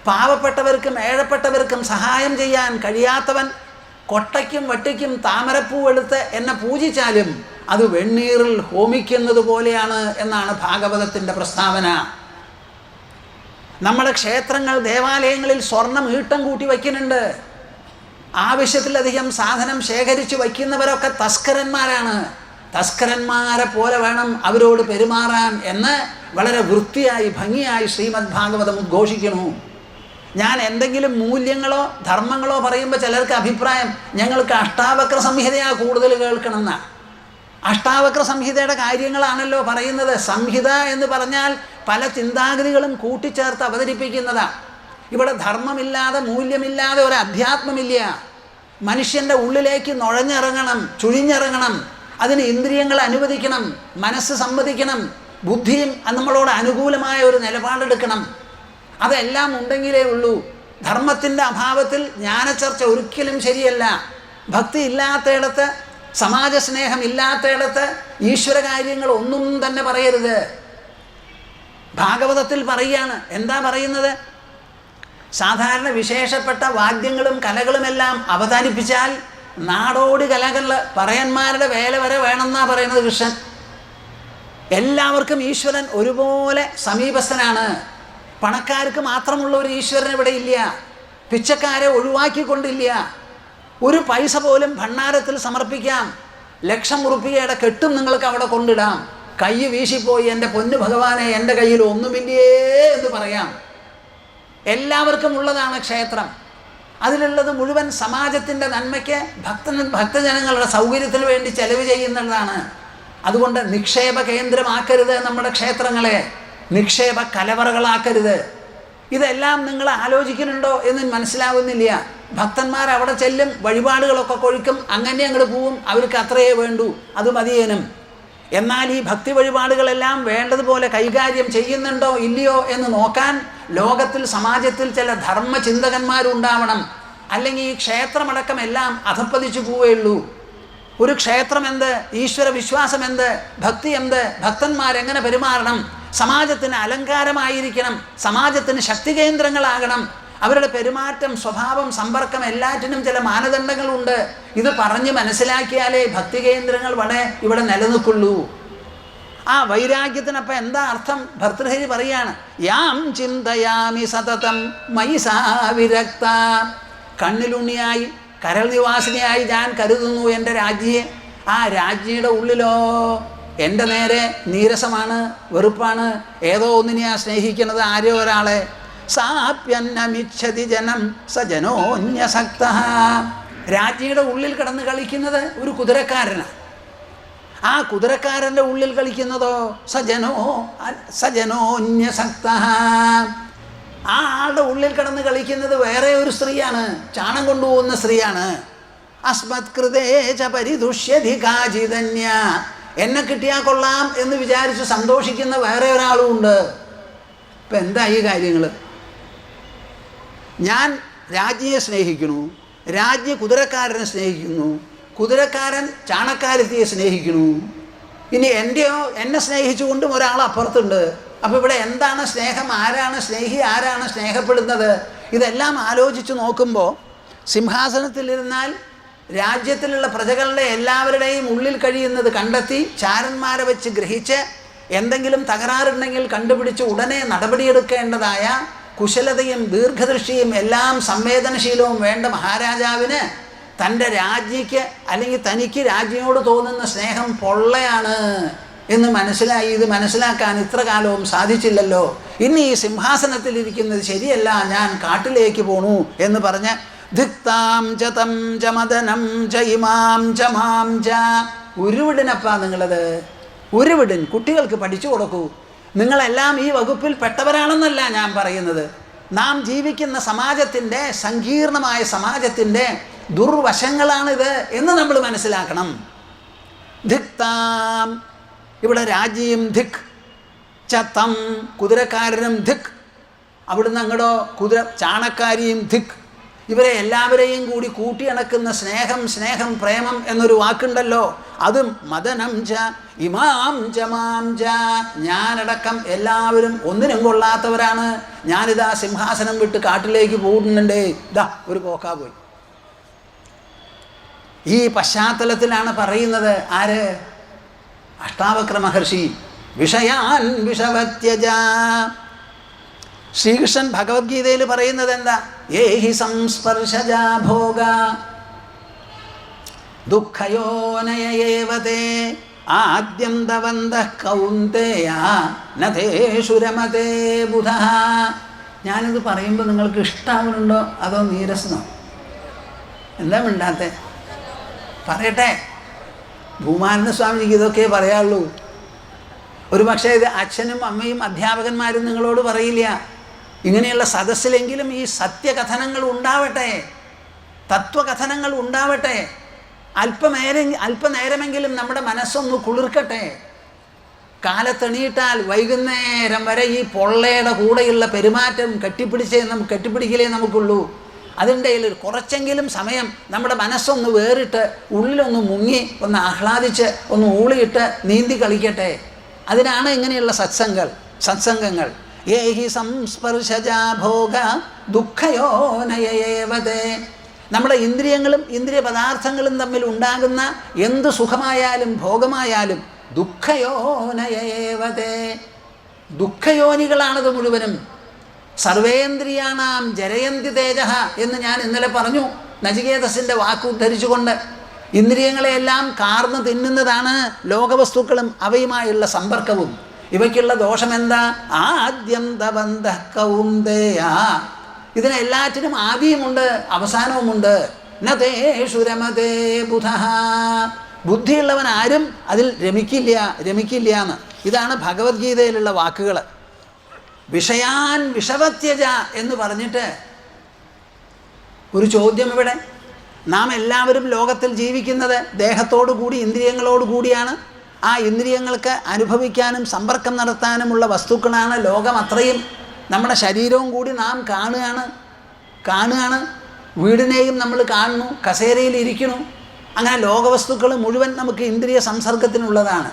പാവപ്പെട്ടവർക്കും ഏഴപ്പെട്ടവർക്കും സഹായം ചെയ്യാൻ കഴിയാത്തവൻ, കൊട്ടയ്ക്കും വട്ടിക്കും താമരപ്പൂ എടുത്ത് എന്നെ പൂജിച്ചാലും അത് വെണ്ണീറിൽ ഹോമിക്കുന്നത് പോലെയാണ് എന്നാണ് ഭാഗവതത്തിൻ്റെ പ്രസ്താവന. നമ്മുടെ ക്ഷേത്രങ്ങൾ, ദേവാലയങ്ങളിൽ സ്വർണം ഈട്ടം കൂട്ടി വയ്ക്കുന്നുണ്ട്. ആവശ്യത്തിലധികം സാധനം ശേഖരിച്ച് വയ്ക്കുന്നവരൊക്കെ തസ്കരന്മാരാണ്. തസ്കരന്മാരെ പോലെ വേണം അവരോട് പെരുമാറാൻ എന്ന് വളരെ വൃത്തിയായി ഭംഗിയായി ശ്രീമദ് ഭാഗവതം ഉദ്ഘോഷിക്കുന്നു. ഞാൻ എന്തെങ്കിലും മൂല്യങ്ങളോ ധർമ്മങ്ങളോ പറയുമ്പോൾ ചിലർക്ക് അഭിപ്രായം ഞങ്ങൾക്ക് അഷ്ടാവക്ര സംഹിതയാണ് കൂടുതൽ കേൾക്കണമെന്നാണ്. അഷ്ടാവക്ര സംഹിതയുടെ കാര്യങ്ങളാണല്ലോ പറയുന്നത്. സംഹിത എന്ന് പറഞ്ഞാൽ പല ചിന്താഗതികളും കൂട്ടിച്ചേർത്ത് അവതരിപ്പിക്കുന്നതാണ്. ഇവിടെ ധർമ്മമില്ലാതെ മൂല്യമില്ലാതെ ഒരു അധ്യാത്മമില്ല. മനുഷ്യൻ്റെ ഉള്ളിലേക്ക് നുഴഞ്ഞിറങ്ങണം, ചുഴിഞ്ഞിറങ്ങണം. അതിന് ഇന്ദ്രിയങ്ങൾ അനുവദിക്കണം, മനസ്സ് സമ്മതിക്കണം, ബുദ്ധിയും നമ്മളോട് അനുകൂലമായ ഒരു നിലപാടെടുക്കണം. അതെല്ലാം ഉണ്ടെങ്കിലേ ഉള്ളൂ. ധർമ്മത്തിൻ്റെ അഭാവത്തിൽ ജ്ഞാനചർച്ച ഒരിക്കലും ശരിയല്ല. ഭക്തി ഇല്ലാത്തയിടത്ത്, സമാജസ്നേഹം ഇല്ലാത്തയിടത്ത് ഈശ്വര കാര്യങ്ങൾ ഒന്നും തന്നെ പറയരുത്. ഭാഗവതത്തിൽ പറയുകയാണ്. എന്താ പറയുന്നത്? സാധാരണ വിശേഷപ്പെട്ട വാദ്യങ്ങളും കലകളുമെല്ലാം അവതാരിപ്പിച്ചാൽ നാടോടി കലകൾ പറയന്മാരുടെ വേല വരെ വേണമെന്നാ പറയുന്നത് കൃഷ്ണൻ. എല്ലാവർക്കും ഈശ്വരൻ ഒരുപോലെ സമീപസ്ഥനാണ്. പണക്കാർക്ക് മാത്രമുള്ള ഒരു ഈശ്വരൻ ഇവിടെ ഇല്ല. പിച്ചക്കാരെ ഒഴിവാക്കിക്കൊണ്ടില്ല. ഒരു പൈസ പോലും ഭണ്ഡാരത്തിൽ സമർപ്പിക്കാം. ലക്ഷം റുപ്പികയുടെ കെട്ടും നിങ്ങൾക്ക് അവിടെ കൊണ്ടിടാം. കൈ വീശിപ്പോയി എൻ്റെ പൊന്നു ഭഗവാനെ എൻ്റെ കയ്യിൽ ഒന്നുമില്ലേ എന്ന് പറയാം. എല്ലാവർക്കും ഉള്ളതാണ് ക്ഷേത്രം. അതിലുള്ളത് മുഴുവൻ സമാജത്തിൻ്റെ നന്മയ്ക്ക്, ഭക്തജനങ്ങളുടെ സൗകര്യത്തിന് വേണ്ടി ചെലവ് ചെയ്യുന്നതാണ്. അതുകൊണ്ട് നിക്ഷേപ കേന്ദ്രമാക്കരുത് നമ്മുടെ ക്ഷേത്രങ്ങളെ, നിക്ഷേപ കലവറകളാക്കരുത്. ഇതെല്ലാം നിങ്ങൾ ആലോചിക്കുന്നുണ്ടോ എന്ന് മനസ്സിലാവുന്നില്ല. ഭക്തന്മാർ അവിടെ ചെല്ലും, വഴിപാടുകളൊക്കെ കൊഴിക്കും, അങ്ങനെ അങ്ങോട്ട് പോവും. അവർക്ക് അത്രയേ വേണ്ടൂ, അത് മതിയേനും. എന്നാൽ ഈ ഭക്തി വഴിപാടുകളെല്ലാം വേണ്ടതുപോലെ കൈകാര്യം ചെയ്യുന്നുണ്ടോ ഇല്ലയോ എന്ന് നോക്കാൻ ലോകത്തിൽ, സമാജത്തിൽ ചില ധർമ്മചിന്തകന്മാരുണ്ടാവണം. അല്ലെങ്കിൽ ഈ ക്ഷേത്രമടക്കം എല്ലാം അധപ്പതിച്ചു പോവുകയുള്ളൂ. ഒരു ക്ഷേത്രം എന്ത്, ഈശ്വര വിശ്വാസം എന്ത്, ഭക്തി എന്ത്, ഭക്തന്മാരെങ്ങനെ പെരുമാറണം, സമാജത്തിന് അലങ്കാരമായിരിക്കണം, സമാജത്തിന് ശക്തി കേന്ദ്രങ്ങളാകണം, അവരുടെ പെരുമാറ്റം, സ്വഭാവം, സമ്പർക്കം എല്ലാറ്റിനും ചില മാനദണ്ഡങ്ങളുണ്ട്. ഇത് പറഞ്ഞ് മനസ്സിലാക്കിയാലേ ഭക്തി കേന്ദ്രങ്ങൾ ഇവിടെ നിലനിൽക്കുള്ളൂ. ആ വൈരാഗ്യത്തിനപ്പം എന്താ അർത്ഥം? ഭർതൃഹരി പറയാണ്, യാം ചിന്തയാമി സതതം മൈസാ വിരക്ത. കണ്ണിലുണ്ണിയായി, കരൾ നിവാസിനിയായി ഞാൻ കരുതുന്നു എൻ്റെ രാജ്ഞിയെ. ആ രാജ്ഞിയുടെ ഉള്ളിലോ എൻ്റെ നേരെ നീരസമാണ്, വെറുപ്പാണ്. ഏതോ ഒന്നിനെയാ സ്നേഹിക്കുന്നത്, ആരോ ഒരാളെ. സാപ്യന്നമിച്ഛതി ജനം സജനോന്യസക്ത. രാജ്ഞിയുടെ ഉള്ളിൽ കിടന്ന് കളിക്കുന്നത് ഒരു കുതിരക്കാരനാണ്. ആ കുതിരക്കാരൻ്റെ ഉള്ളിൽ കളിക്കുന്നതോ സജനോന്യസക്ത. ആ ആളുടെ ഉള്ളിൽ കിടന്ന് കളിക്കുന്നത് വേറെ ഒരു സ്ത്രീയാണ്, ചാണം കൊണ്ടുപോകുന്ന സ്ത്രീയാണ്. അസ്മത് കൃതേച പരിദുഷ്യധി കാചിതന്യ. എന്നെ കിട്ടിയാൽ കൊള്ളാം എന്ന് വിചാരിച്ച് സന്തോഷിക്കുന്ന വേറെ ഒരാളും ഉണ്ട്. ഇപ്പം എന്താ ഈ കാര്യങ്ങൾ? ഞാൻ രാജ്ഞിയെ സ്നേഹിക്കുന്നു, രാജ്ഞി കുതിരക്കാരനെ സ്നേഹിക്കുന്നു, കുതിരക്കാരൻ ചാണക്കാരത്തിയെ സ്നേഹിക്കുന്നു. ഇനി എന്നെ സ്നേഹിച്ചുകൊണ്ടും ഒരാൾ അപ്പുറത്തുണ്ട്. അപ്പോൾ ഇവിടെ എന്താണ് സ്നേഹം? ആരാണ് സ്നേഹി, ആരാണ് സ്നേഹപ്പെടുന്നത്? ഇതെല്ലാം ആലോചിച്ച് നോക്കുമ്പോൾ സിംഹാസനത്തിലിരുന്നാൽ രാജ്യത്തിലുള്ള പ്രജകളുടെ എല്ലാവരുടെയും ഉള്ളിൽ കഴിയുന്നത് കണ്ടെത്തി ചാരന്മാരെ വെച്ച് ഗ്രഹിച്ച് എന്തെങ്കിലും തകരാറുണ്ടെങ്കിൽ കണ്ടുപിടിച്ച് ഉടനെ നടപടിയെടുക്കേണ്ടതായ കുശലതയും ദീർഘദൃഷ്ടിയും എല്ലാം സംവേദനശീലവും വേണ്ട മഹാരാജാവിന് തൻ്റെ രാജ്ഞിക്ക് അല്ലെങ്കിൽ തനിക്ക് രാജ്ഞിയോട് തോന്നുന്ന സ്നേഹം പൊള്ളയാണ് എന്ന് മനസ്സിലായി. ഇത് മനസ്സിലാക്കാൻ ഇത്ര കാലവും സാധിച്ചില്ലല്ലോ. ഇനി ഈ സിംഹാസനത്തിലിരിക്കുന്നത് ശരിയല്ല, ഞാൻ കാട്ടിലേക്ക് പോണു എന്ന് പറഞ്ഞ് ധിക്താം ച തം ച മദനം ച ഇമാം ച മാം ച. ഉരുവിടിനപ്പാ നിങ്ങളത്, ഉരുവിടിൻ. കുട്ടികൾക്ക് പഠിച്ചു കൊടുക്കൂ. നിങ്ങളെല്ലാം ഈ വകുപ്പിൽ പെട്ടവരാണെന്നല്ല ഞാൻ പറയുന്നത്. നാം ജീവിക്കുന്ന സമാജത്തിൻ്റെ, സങ്കീർണമായ സമാജത്തിൻ്റെ ദുർവശങ്ങളാണിത് എന്ന് നമ്മൾ മനസ്സിലാക്കണം. ധിക്താം, ഇവിടെ രാജ്യം ധിക്, ചത്തം കുതിരക്കാരനും ധിക്, അവിടുന്ന് അങ്ങടോ ചാണക്കാരിയും ധിക്. ഇവരെ എല്ലാവരെയും കൂടി കൂട്ടിയണക്കുന്ന സ്നേഹം, പ്രേമം എന്നൊരു വാക്കുണ്ടല്ലോ, അതും മദനം ച ഇമാം ച മാം ച. ഞാനടക്കം എല്ലാവരും ഒന്നിനും കൊള്ളാത്തവരാണ്. ഞാനിതാ സിംഹാസനം വിട്ട് കാട്ടിലേക്ക് പോകുന്നുണ്ടേ. ഇതാ ഒരു പോക്കാ പോയി. ഈ പശ്ചാത്തലത്തിലാണ് പറയുന്നത് ആര്? അഷ്ടാവക്ര മഹർഷി. വിഷയാൻ വിഷവത്യജ. ശ്രീകൃഷ്ണൻ ഭഗവത്ഗീതയിൽ പറയുന്നത് എന്താ? ഏഹി സംസ്പർശജാ ഭോഗ ദുഃഖയോനയേവതേ ആദ്യന്തവന്തഃ കൗന്തേയ നതേഷു രമതേ ബുധഃ. ഞാനിത് പറയുമ്പോൾ നിങ്ങൾക്ക് ഇഷ്ടാവുന്നുണ്ടോ അതോ നീരസനോ? എന്താ മിണ്ടാത്തെ? പറയട്ടെ. ഭൂമാനന്ദ സ്വാമിജിക്ക് ഇതൊക്കെ പറയാനുള്ളൂ. ഒരു പക്ഷേ ഇത് അച്ഛനും അമ്മയും അധ്യാപകന്മാരും നിങ്ങളോട് പറയില്ല. ഇങ്ങനെയുള്ള സദസ്സിലെങ്കിലും ഈ സത്യകഥനങ്ങൾ ഉണ്ടാവട്ടെ, തത്വകഥനങ്ങൾ ഉണ്ടാവട്ടെ. അല്പനേരമെങ്കിലും നമ്മുടെ മനസ്സൊന്ന് കുളിർക്കട്ടെ. കാലത്തെണീട്ടാൽ വൈകുന്നേരം വരെ ഈ പൊള്ളയുടെ കൂടെയുള്ള പെരുമാറ്റം കെട്ടിപ്പിടിക്കലേ നമുക്കുള്ളൂ. അതിൻ്റെ കുറച്ചെങ്കിലും സമയം നമ്മുടെ മനസ്സൊന്ന് വേറിട്ട് ഉള്ളിലൊന്ന് മുങ്ങി ഒന്ന് ആഹ്ലാദിച്ച് ഒന്ന് ഊളിയിട്ട് നീന്തി കളിക്കട്ടെ. അതിനാണ് ഇങ്ങനെയുള്ള സത്സംഗങ്ങൾ. ഏഹി സംസ്പർശജാ ഭോഗ ദുഃഖയോനയേവതേ. നമ്മുടെ ഇന്ദ്രിയങ്ങളും ഇന്ദ്രിയ പദാർത്ഥങ്ങളും തമ്മിൽ ഉണ്ടാകുന്ന എന്ത് സുഖമായാലും ഭോഗമായാലും ദുഃഖയോനയേവതേ, ദുഃഖയോനികളാണത് മുഴുവനും. സർവേന്ദ്രിയാണാം ജരയന്തി തേജഃ എന്ന് ഞാൻ ഇന്നലെ പറഞ്ഞു, നചികേതസിൻ്റെ വാക്ക് ഉദ്ധരിച്ചുകൊണ്ട്. ഇന്ദ്രിയങ്ങളെയെല്ലാം കാർന്ന് തിന്നുന്നതാണ് ലോകവസ്തുക്കളും അവയുമായുള്ള സമ്പർക്കവും. ഇവയ്ക്കുള്ള ദോഷമെന്താ? ആദ്യന്തബന്ധഃ കൗന്ദേയ. ഇതിനെല്ലാറ്റിനും ആദിയുമുണ്ട് അവസാനവുമുണ്ട്. ന തേഷു രമതേ ബുധഃ. ബുദ്ധിയുള്ളവൻ ആരും അതിൽ രമിക്കില്ല എന്ന്. ഇതാണ് ഭഗവത്ഗീതയിലുള്ള വാക്കുകൾ. വിഷയാൻ വിഷവത്യജ എന്ന് പറഞ്ഞിട്ട് ഒരു ചോദ്യം ഇവിടെ. നാം എല്ലാവരും ലോകത്തിൽ ജീവിക്കുന്നത് ദേഹത്തോടു കൂടി ഇന്ദ്രിയങ്ങളോട് കൂടിയാണ്. ആ ഇന്ദ്രിയങ്ങൾക്ക് അനുഭവിക്കാനും സമ്പർക്കം നടത്താനുമുള്ള വസ്തുക്കളാണ് ലോകം അത്രയും. നമ്മുടെ ശരീരവും കൂടി നാം കാണുകയാണ്. വീടിനെയും നമ്മൾ കാണുന്നു, കസേരയിൽ ഇരിക്കുന്നു. അങ്ങനെ ലോകവസ്തുക്കൾ മുഴുവൻ നമുക്ക് ഇന്ദ്രിയ സംസർഗത്തിനുള്ളതാണ്.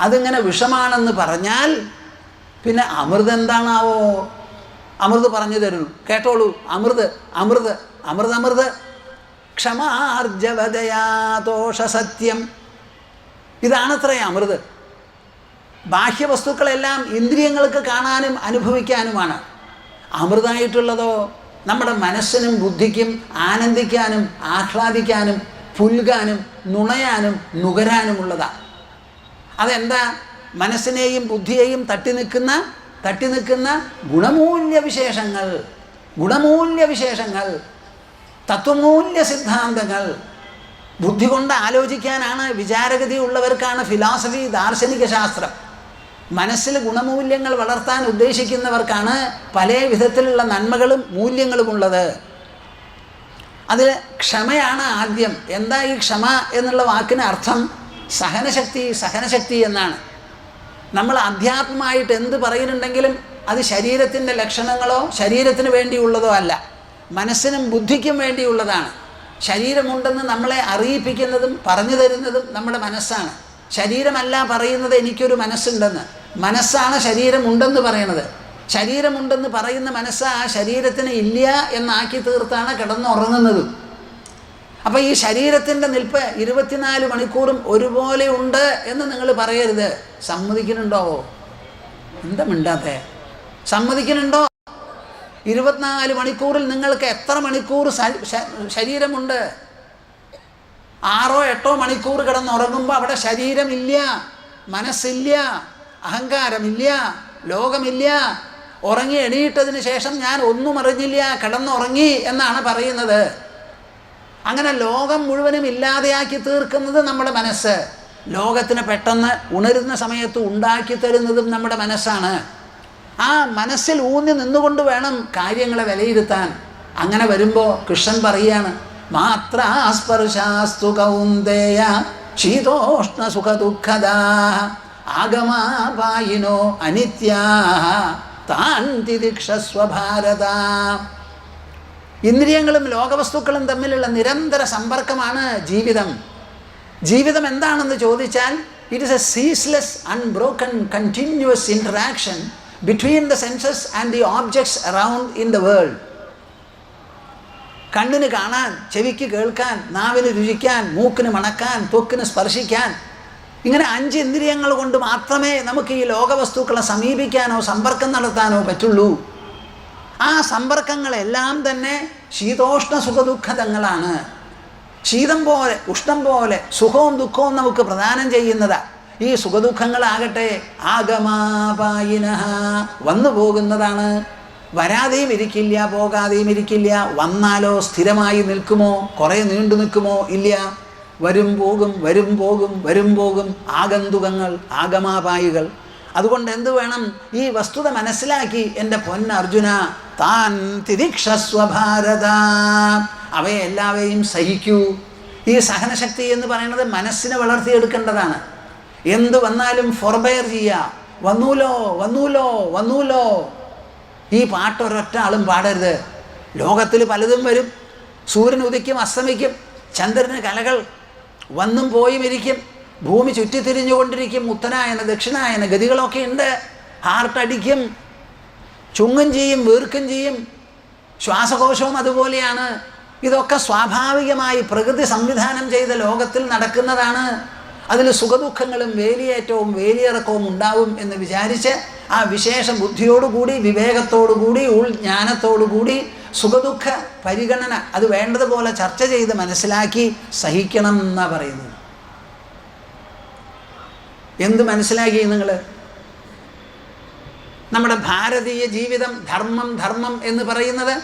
അതിങ്ങനെ വിഷമാണെന്ന് പറഞ്ഞാൽ പിന്നെ അമൃത് എന്താണാവോ? അമൃത് പറഞ്ഞു തരുന്നു, കേട്ടോളൂ. അമൃത് ക്ഷമാർജവദയാതോഷ സത്യം. ഇതാണത്രേ അമൃത്. ബാഹ്യവസ്തുക്കളെല്ലാം ഇന്ദ്രിയങ്ങൾക്ക് കാണാനും അനുഭവിക്കാനുമാണ്. അമൃതായിട്ടുള്ളതോ നമ്മുടെ മനസ്സിനും ബുദ്ധിക്കും ആനന്ദിക്കാനും ആഹ്ലാദിക്കാനും പുൽകാനും നുണയാനും നുകരാനുമുള്ളതാണ്. അതെന്താ? മനസ്സിനെയും ബുദ്ധിയെയും തട്ടി നിൽക്കുന്ന ഗുണമൂല്യവിശേഷങ്ങൾ, തത്വമൂല്യ സിദ്ധാന്തങ്ങൾ. ബുദ്ധി കൊണ്ട് ആലോചിക്കാനാണ്, വിചാരഗതി ഉള്ളവർക്കാണ് ഫിലോസഫി, ദാർശനിക ശാസ്ത്രം. മനസ്സിൽ ഗുണമൂല്യങ്ങൾ വളർത്താൻ ഉദ്ദേശിക്കുന്നവർക്കാണ് പല വിധത്തിലുള്ള നന്മകളും മൂല്യങ്ങളും ഉള്ളത്. അതിൽ ക്ഷമയാണ് ആദ്യം. എന്താ ഈ ക്ഷമ എന്നുള്ള വാക്കിന് അർത്ഥം? സഹനശക്തി എന്നാണ്. നമ്മൾ അധ്യാത്മമായിട്ട് എന്ത് പറയുന്നുണ്ടെങ്കിലും അത് ശരീരത്തിൻ്റെ ലക്ഷണങ്ങളോ ശരീരത്തിന് വേണ്ടിയുള്ളതോ അല്ല, മനസ്സിനും ബുദ്ധിക്കും വേണ്ടിയുള്ളതാണ്. ശരീരമുണ്ടെന്ന് നമ്മളെ അറിയിപ്പിക്കുന്നതും പറഞ്ഞു തരുന്നതും നമ്മുടെ മനസ്സാണ്. ശരീരമല്ല പറയുന്നത് എനിക്കൊരു മനസ്സുണ്ടെന്ന്. മനസ്സാണ് ശരീരമുണ്ടെന്ന് പറയണത്. ശരീരമുണ്ടെന്ന് പറയുന്ന മനസ്സ് ആ ശരീരത്തിന് ഇല്ല എന്നാക്കി തീർത്താണ് കിടന്നുറങ്ങുന്നതും. അപ്പോൾ ഈ ശരീരത്തിൻ്റെ നിൽപ്പ് 24 മണിക്കൂറും ഒരുപോലെ ഉണ്ട് എന്ന് നിങ്ങൾ പറയരുത്. സമ്മതിക്കുന്നുണ്ടോ? എന്താ മിണ്ടാത്തെ? സമ്മതിക്കുന്നുണ്ടോ? 24 മണിക്കൂറിൽ നിങ്ങൾക്ക് എത്ര മണിക്കൂർ ശരീരമുണ്ട്? 6-8 മണിക്കൂർ കിടന്നുറങ്ങുമ്പോൾ അവിടെ ശരീരമില്ല, മനസ്സില്ല, അഹങ്കാരമില്ല, ലോകമില്ല. ഉറങ്ങി എണീറ്റതിന് ശേഷം ഞാൻ ഒന്നും അറിഞ്ഞില്ല, കിടന്നുറങ്ങി എന്നാണ് പറയുന്നത്. അങ്ങനെ ലോകം മുഴുവനും ഇല്ലാതെയാക്കി തീർക്കുന്നത് നമ്മുടെ മനസ്സ്. ലോകത്തിന് പെട്ടെന്ന് ഉണരുന്ന സമയത്ത് ഉണ്ടാക്കി തരുന്നതും നമ്മുടെ മനസ്സാണ്. ആ മനസ്സിൽ ഊന്നി നിന്നുകൊണ്ട് വേണം കാര്യങ്ങളെ വിലയിരുത്താൻ. അങ്ങനെ വരുമ്പോൾ കൃഷ്ണൻ പറയുകയാണ്, മാത്രാസ്പർശാസ്തു കൗന്ദേയ ശീതോഷ്ണ സുഖ ദുഃഖദാ ആഗമാപായിനോ അനിത്യാഃ താൻ തിദിക്ഷസ്വ ഭാരത. ഇന്ദ്രിയങ്ങളും ലോകവസ്തുക്കളും തമ്മിലുള്ള നിരന്തര സമ്പർക്കമാണ് ജീവിതം. ജീവിതം എന്താണെന്ന് ചോദിച്ചാൽ it is A ceaseless unbroken continuous interaction between the census and the objects around in the world. കണ്ണിന് കാണാൻ, ചെവിക്ക് കേൾക്കാൻ, നാവിന് രുചിക്കാൻ, മൂക്കിന് മണക്കാൻ, ത്വക്കിന് സ്പർശിക്കാൻ, ഇങ്ങനെ 5 ഇന്ദ്രിയങ്ങൾ കൊണ്ട് മാത്രമേ നമുക്ക് ഈ ലോകവസ്തുക്കളെ സമീപിക്കാനോ സമ്പർക്കം നടത്താനോ പറ്റുള്ളൂ. ആ സമ്പർക്കങ്ങളെല്ലാം തന്നെ ശീതോഷ്ണ സുഖദുഃഖതങ്ങളാണ്. ശീതം പോലെ ഉഷ്ണം പോലെ സുഖവും ദുഃഖവും നമുക്ക് പ്രദാനം ചെയ്യുന്നതാണ്. ഈ സുഖദുഃഖങ്ങളാകട്ടെ ആഗമാപായിനഃ വന്നു പോകുന്നതാണ്. വരാതെയും ഇരിക്കില്ല, പോകാതെയും ഇരിക്കില്ല. വന്നാലോ സ്ഥിരമായി നിൽക്കുമോ? കുറേ നീണ്ടു നിൽക്കുമോ? ഇല്ല. വരും പോകും വരും പോകും വരും പോകും ആഗന്തുകങ്ങൾ, ആഗമാപായികൾ. അതുകൊണ്ട് എന്ത് വേണം? ഈ വസ്തുത മനസ്സിലാക്കി എൻ്റെ പൊന്നർജുന താൻ തിദിക്ഷസ്വ ഭാരത, അവയെ എല്ലാവരെയും സഹിക്കൂ. ഈ സഹനശക്തി എന്ന് പറയുന്നത് മനസ്സിനെ വളർത്തിയെടുക്കേണ്ടതാണ്. എന്ത് വന്നാലും ഫോർബെയർ ചെയ്യുക. വന്നൂലോ വന്നൂലോ വന്നൂലോ. ഈ പാട്ട് ഒരൊറ്റ ആളും പാടരുത്. ലോകത്തിൽ പലതും വരും. സൂര്യൻ ഉദിക്കും, അസ്തമിക്കും. ചന്ദ്രന് കലകൾ വന്നും പോയും ഇരിക്കും. ഭൂമി ചുറ്റിത്തിരിഞ്ഞുകൊണ്ടിരിക്കും. ഉത്തരായന ദക്ഷിണായന ഗതികളൊക്കെ ഉണ്ട്. ഹാർട്ട് അടിക്കും, ചുങ്ങും ചെയ്യും, വീർക്കും ചെയ്യും. ശ്വാസകോശവും അതുപോലെയാണ്. ഇതൊക്കെ സ്വാഭാവികമായി പ്രകൃതി സംവിധാനം ചെയ്ത ലോകത്തിൽ നടക്കുന്നതാണ്. അതിൽ സുഖദുഃഖങ്ങളും വേലിയേറ്റവും വേലിയിറക്കവും ഉണ്ടാവും എന്ന് വിചാരിച്ച് ആ വിശേഷ ബുദ്ധിയോടുകൂടി, വിവേകത്തോടുകൂടി, ഉൾജ്ഞാനത്തോടുകൂടി സുഖദുഃഖ പരിഗണന അത് വേണ്ടതുപോലെ ചർച്ച ചെയ്ത് മനസ്സിലാക്കി സഹിക്കണം എന്നാണ് പറയുന്നത്. എന്ത് മനസ്സിലാക്കി നിങ്ങൾ? നമ്മുടെ ഭാരതീയ ജീവിതം ധർമ്മം ധർമ്മം എന്ന് പറയുന്നത്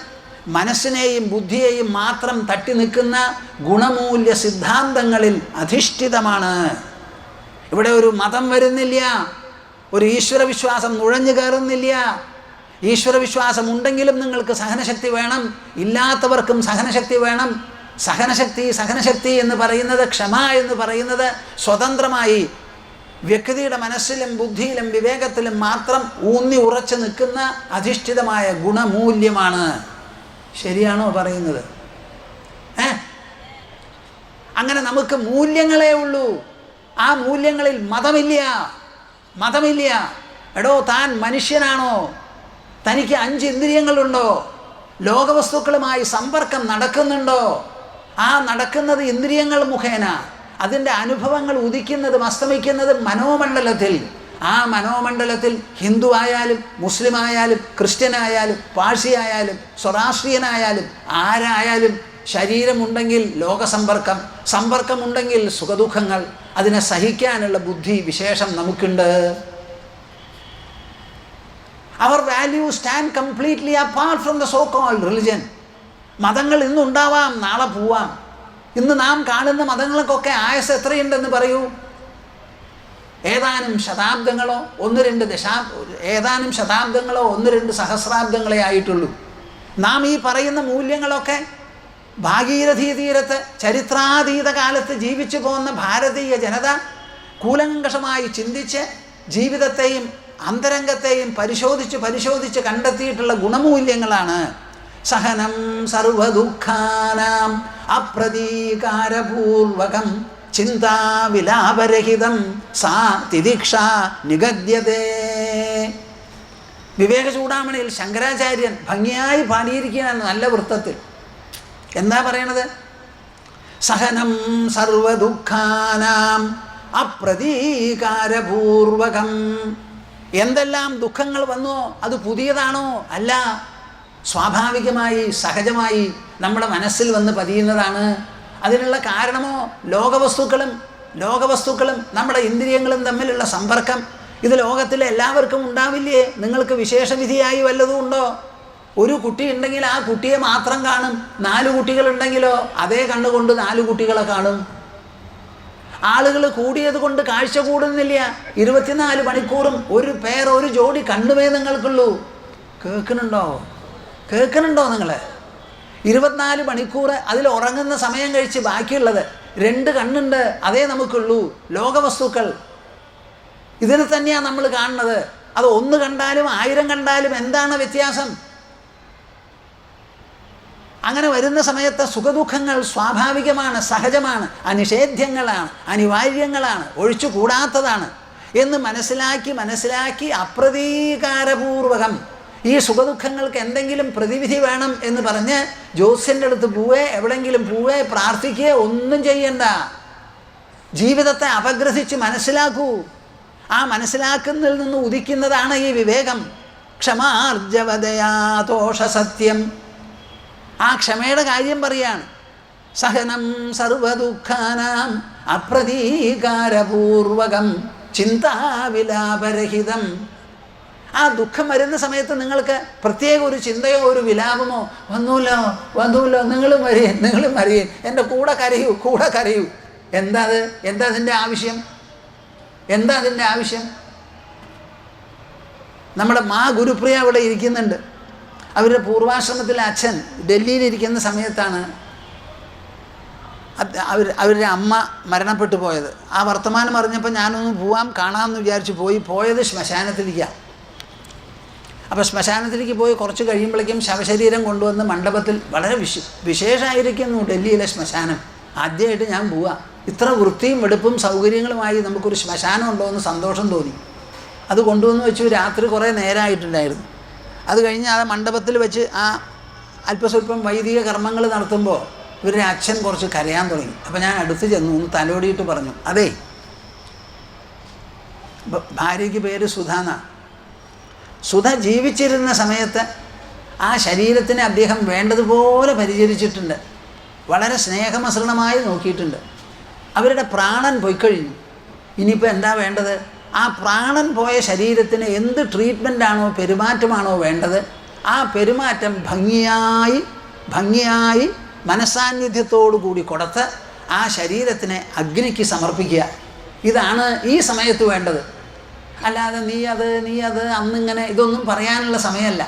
മനസ്സിനെയും ബുദ്ധിയെയും മാത്രം തട്ടി നിൽക്കുന്ന ഗുണമൂല്യ സിദ്ധാന്തങ്ങളിൽ അധിഷ്ഠിതമാണ്. ഇവിടെ ഒരു മതം വരുന്നില്ല, ഒരു ഈശ്വരവിശ്വാസം നുഴഞ്ഞു കയറുന്നില്ല. ഈശ്വരവിശ്വാസം ഉണ്ടെങ്കിലും നിങ്ങൾക്ക് സഹനശക്തി വേണം, ഇല്ലാത്തവർക്കും സഹനശക്തി വേണം. സഹനശക്തി എന്ന് പറയുന്നത്, ക്ഷമ എന്ന് പറയുന്നത് സ്വതന്ത്രമായി വ്യക്തിയുടെ മനസ്സിലും ബുദ്ധിയിലും വിവേകത്തിലും മാത്രം ഊന്നി ഉറച്ചു നിൽക്കുന്ന അധിഷ്ഠിതമായ ഗുണമൂല്യമാണ്. ശരിയാണോ പറയുന്നത്? അങ്ങനെ നമുക്ക് മൂല്യങ്ങളേ ഉള്ളൂ. ആ മൂല്യങ്ങളിൽ മതമില്ല. എടോ, താൻ മനുഷ്യനാണോ? തനിക്ക് 5 ഇന്ദ്രിയങ്ങളുണ്ടോ? ലോകവസ്തുക്കളുമായി സമ്പർക്കം നടക്കുന്നുണ്ടോ? ആ നടക്കുന്നത് ഇന്ദ്രിയങ്ങൾ മുഖേന. അതിൻ്റെ അനുഭവങ്ങൾ ഉദിക്കുന്നതും അസ്തമിക്കുന്നതും മനോമണ്ഡലത്തിൽ. ആ മനോമണ്ഡലത്തിൽ ഹിന്ദു ആയാലും മുസ്ലിം ആയാലും ക്രിസ്ത്യനായാലും പാഴ്സിയായാലും സ്വരാഷ്ട്രീയനായാലും ആരായാലും ശരീരമുണ്ടെങ്കിൽ ലോകസമ്പർക്കം, സമ്പർക്കമുണ്ടെങ്കിൽ സുഖദുഃഖങ്ങൾ. അതിനെ സഹിക്കാനുള്ള ബുദ്ധി വിശേഷം നമുക്കുണ്ട്. അവർ values stand completely apart from the so called religion. മതങ്ങൾ ഇന്നുണ്ടാവാം, നാളെ പോവാം. ഇന്ന് നാം കാണുന്ന മതങ്ങൾക്കൊക്കെ ആയുസ് എത്രയുണ്ടെന്ന് പറയൂ. ഏതാനും ശതാബ്ദങ്ങളോ 1-2 സഹസ്രാബ്ദങ്ങളെ ആയിട്ടുള്ളൂ. നാം ഈ പറയുന്ന മൂല്യങ്ങളൊക്കെ ഭാഗീരഥീ തീരത്ത് ചരിത്രാതീത കാലത്ത് ജീവിച്ചു പോകുന്ന ഭാരതീയ ജനത കൂലങ്കഷമായി ചിന്തിച്ച് ജീവിതത്തെയും അന്തരംഗത്തെയും പരിശോധിച്ച് കണ്ടെത്തിയിട്ടുള്ള ഗുണമൂല്യങ്ങളാണ്. സഹനം സർവദുഃഖാനാം അപ്രതീകാരപൂർവകം ചിന്താവിലാപരഹിതം സാ തിദിക്ഷ നിഗദ്യതേ. വിവേക ചൂടാമണിയിൽ ശങ്കരാചാര്യൻ ഭംഗിയായി പാടിയിരിക്കുകയാണ് നല്ല വൃത്തത്തിൽ. എന്താ പറയണത്? സഹനം സർവദുഃഖാനാം അപ്രതീകാരപൂർവകം. എന്തെല്ലാം ദുഃഖങ്ങൾ വന്നോ അത് പുതിയതാണോ? അല്ല, സ്വാഭാവികമായി സഹജമായി നമ്മുടെ മനസ്സിൽ വന്ന് പതിയുന്നതാണ്. അതിനുള്ള കാരണമോ ലോകവസ്തുക്കളും നമ്മുടെ ഇന്ദ്രിയങ്ങളും തമ്മിലുള്ള സമ്പർക്കം. ഇത് ലോകത്തിലെ എല്ലാവർക്കും ഉണ്ടാവില്ലേ? നിങ്ങൾക്ക് വിശേഷവിധിയായി വല്ലതും ഉണ്ടോ? ഒരു കുട്ടി ഉണ്ടെങ്കിൽ ആ കുട്ടിയെ മാത്രം കാണും. 4 കുട്ടികളുണ്ടെങ്കിലോ അതേ കണ്ണുകൊണ്ട് 4 കുട്ടികളെ കാണും. ആളുകൾ കൂടിയത് കൊണ്ട് കാഴ്ച കൂടുന്നില്ല. 24 മണിക്കൂറും ഒരു ജോഡി കണ്ണുമേ നിങ്ങൾക്കുള്ളൂ. കേൾക്കുന്നുണ്ടോ നിങ്ങൾ? 24 മണിക്കൂർ അതിൽ ഉറങ്ങുന്ന സമയം കഴിച്ച് ബാക്കിയുള്ളത് 2 കണ്ണുണ്ട്, അതേ നമുക്കുള്ളൂ. ലോകവസ്തുക്കൾ ഇതിനെ തന്നെയാണ് നമ്മൾ കാണുന്നത്. അത് 1 കണ്ടാലും 1000 കണ്ടാലും എന്താണ് വ്യത്യാസം? അങ്ങനെ വരുന്ന സമയത്ത് സുഖദുഃഖങ്ങൾ സ്വാഭാവികമാണ്, സഹജമാണ്, അനിഷേധ്യങ്ങളാണ്, അനിവാര്യങ്ങളാണ്, ഒഴിച്ചുകൂടാത്തതാണ് എന്ന് മനസ്സിലാക്കി അപ്രതീകാരപൂർവകം ഈ സുഖദുഃഖങ്ങൾക്ക് എന്തെങ്കിലും പ്രതിവിധി വേണം എന്ന് പറഞ്ഞ് ജ്യോത്സ്യൻ്റെ അടുത്ത് പോവേ, എവിടെയെങ്കിലും പോവേ, പ്രാർത്ഥിക്കുകയോ ഒന്നും ചെയ്യണ്ട. ജീവിതത്തെ അപഗ്രഥിച്ച് മനസ്സിലാക്കൂ. ആ മനസ്സിലാക്കുന്നതിൽ നിന്ന് ഉദിക്കുന്നതാണ് ഈ വിവേകം. ക്ഷമാർജവദയാ ദോഷസത്യം. ആ ക്ഷമയുടെ കാര്യം പറയാണ്. സഹനം സർവദുഃഖാനാം അപ്രതീകാരപൂർവകം ചിന്താവിലാപരഹിതം. ആ ദുഃഖം വരുന്ന സമയത്ത് നിങ്ങൾക്ക് പ്രത്യേക ഒരു ചിന്തയോ ഒരു വിലാപമോ വന്നൂല്ലോ, നിങ്ങളും വരികയും എൻ്റെ കൂടെ കരയൂ. എന്താ അതിൻ്റെ ആവശ്യം? എന്താ അതിൻ്റെ ആവശ്യം? നമ്മുടെ മാ ഗുരുപ്രിയ അവിടെ ഇരിക്കുന്നുണ്ട്. അവരുടെ പൂർവാശ്രമത്തിലെ അച്ഛൻ ഡൽഹിയിലിരിക്കുന്ന സമയത്താണ് അവരുടെ അമ്മ മരണപ്പെട്ടു പോയത്. ആ വർത്തമാനം അറിഞ്ഞപ്പോൾ ഞാനൊന്ന് പോവാം കാണാമെന്ന് വിചാരിച്ച് പോയത് ശ്മശാനത്തിലേക്കാണ്. അപ്പോൾ ശ്മശാനത്തിലേക്ക് പോയി കുറച്ച് കഴിയുമ്പോഴേക്കും ശവശരീരം കൊണ്ടുവന്ന് മണ്ഡപത്തിൽ വളരെ വിശേഷമായിരിക്കുന്നു ഡൽഹിയിലെ ശ്മശാനം. ആദ്യമായിട്ട് ഞാൻ പോവാം. ഇത്ര വൃത്തിയും വെടുപ്പും സൗകര്യങ്ങളുമായി നമുക്കൊരു ശ്മശാനം ഉണ്ടോ എന്ന് സന്തോഷം തോന്നി. അത് കൊണ്ടുവന്ന് വെച്ച് രാത്രി കുറേ നേരമായിട്ടുണ്ടായിരുന്നു. അത് കഴിഞ്ഞ് ആ മണ്ഡപത്തിൽ വെച്ച് ആ അല്പസ്വല്പം വൈദിക കർമ്മങ്ങൾ നടത്തുമ്പോൾ ഇവരുടെ അച്ഛൻ കുറച്ച് കരയാൻ തുടങ്ങി. അപ്പോൾ ഞാൻ അടുത്ത് ചെന്നു, ഒന്ന് തലോടിയിട്ട് പറഞ്ഞു, അതെ, ഭാര്യയ്ക്ക് പേര് സുധ എന്നാണ്. സുധ ജീവിച്ചിരുന്ന സമയത്ത് ആ ശരീരത്തിനെ അദ്ദേഹം വേണ്ടതുപോലെ പരിചരിച്ചിട്ടുണ്ട്, വളരെ സ്നേഹമസൃണമായി നോക്കിയിട്ടുണ്ട്. അവരുടെ പ്രാണൻ പോയിക്കഴിഞ്ഞു. ഇനിയിപ്പോൾ എന്താ വേണ്ടത്? ആ പ്രാണൻ പോയ ശരീരത്തിന് എന്ത് ട്രീറ്റ്മെൻറ്റാണോ പെരുമാറ്റമാണോ വേണ്ടത്, ആ പെരുമാറ്റം ഭംഗിയായി മനസ്സാന്നിധ്യത്തോടു കൂടി കൊടുത്ത് ആ ശരീരത്തിനെ അഗ്നിക്ക് സമർപ്പിക്കുക. ഇതാണ് ഈ സമയത്ത് വേണ്ടത്. അല്ലാതെ നീ അത് അന്നിങ്ങനെ ഇതൊന്നും പറയാനുള്ള സമയമല്ല.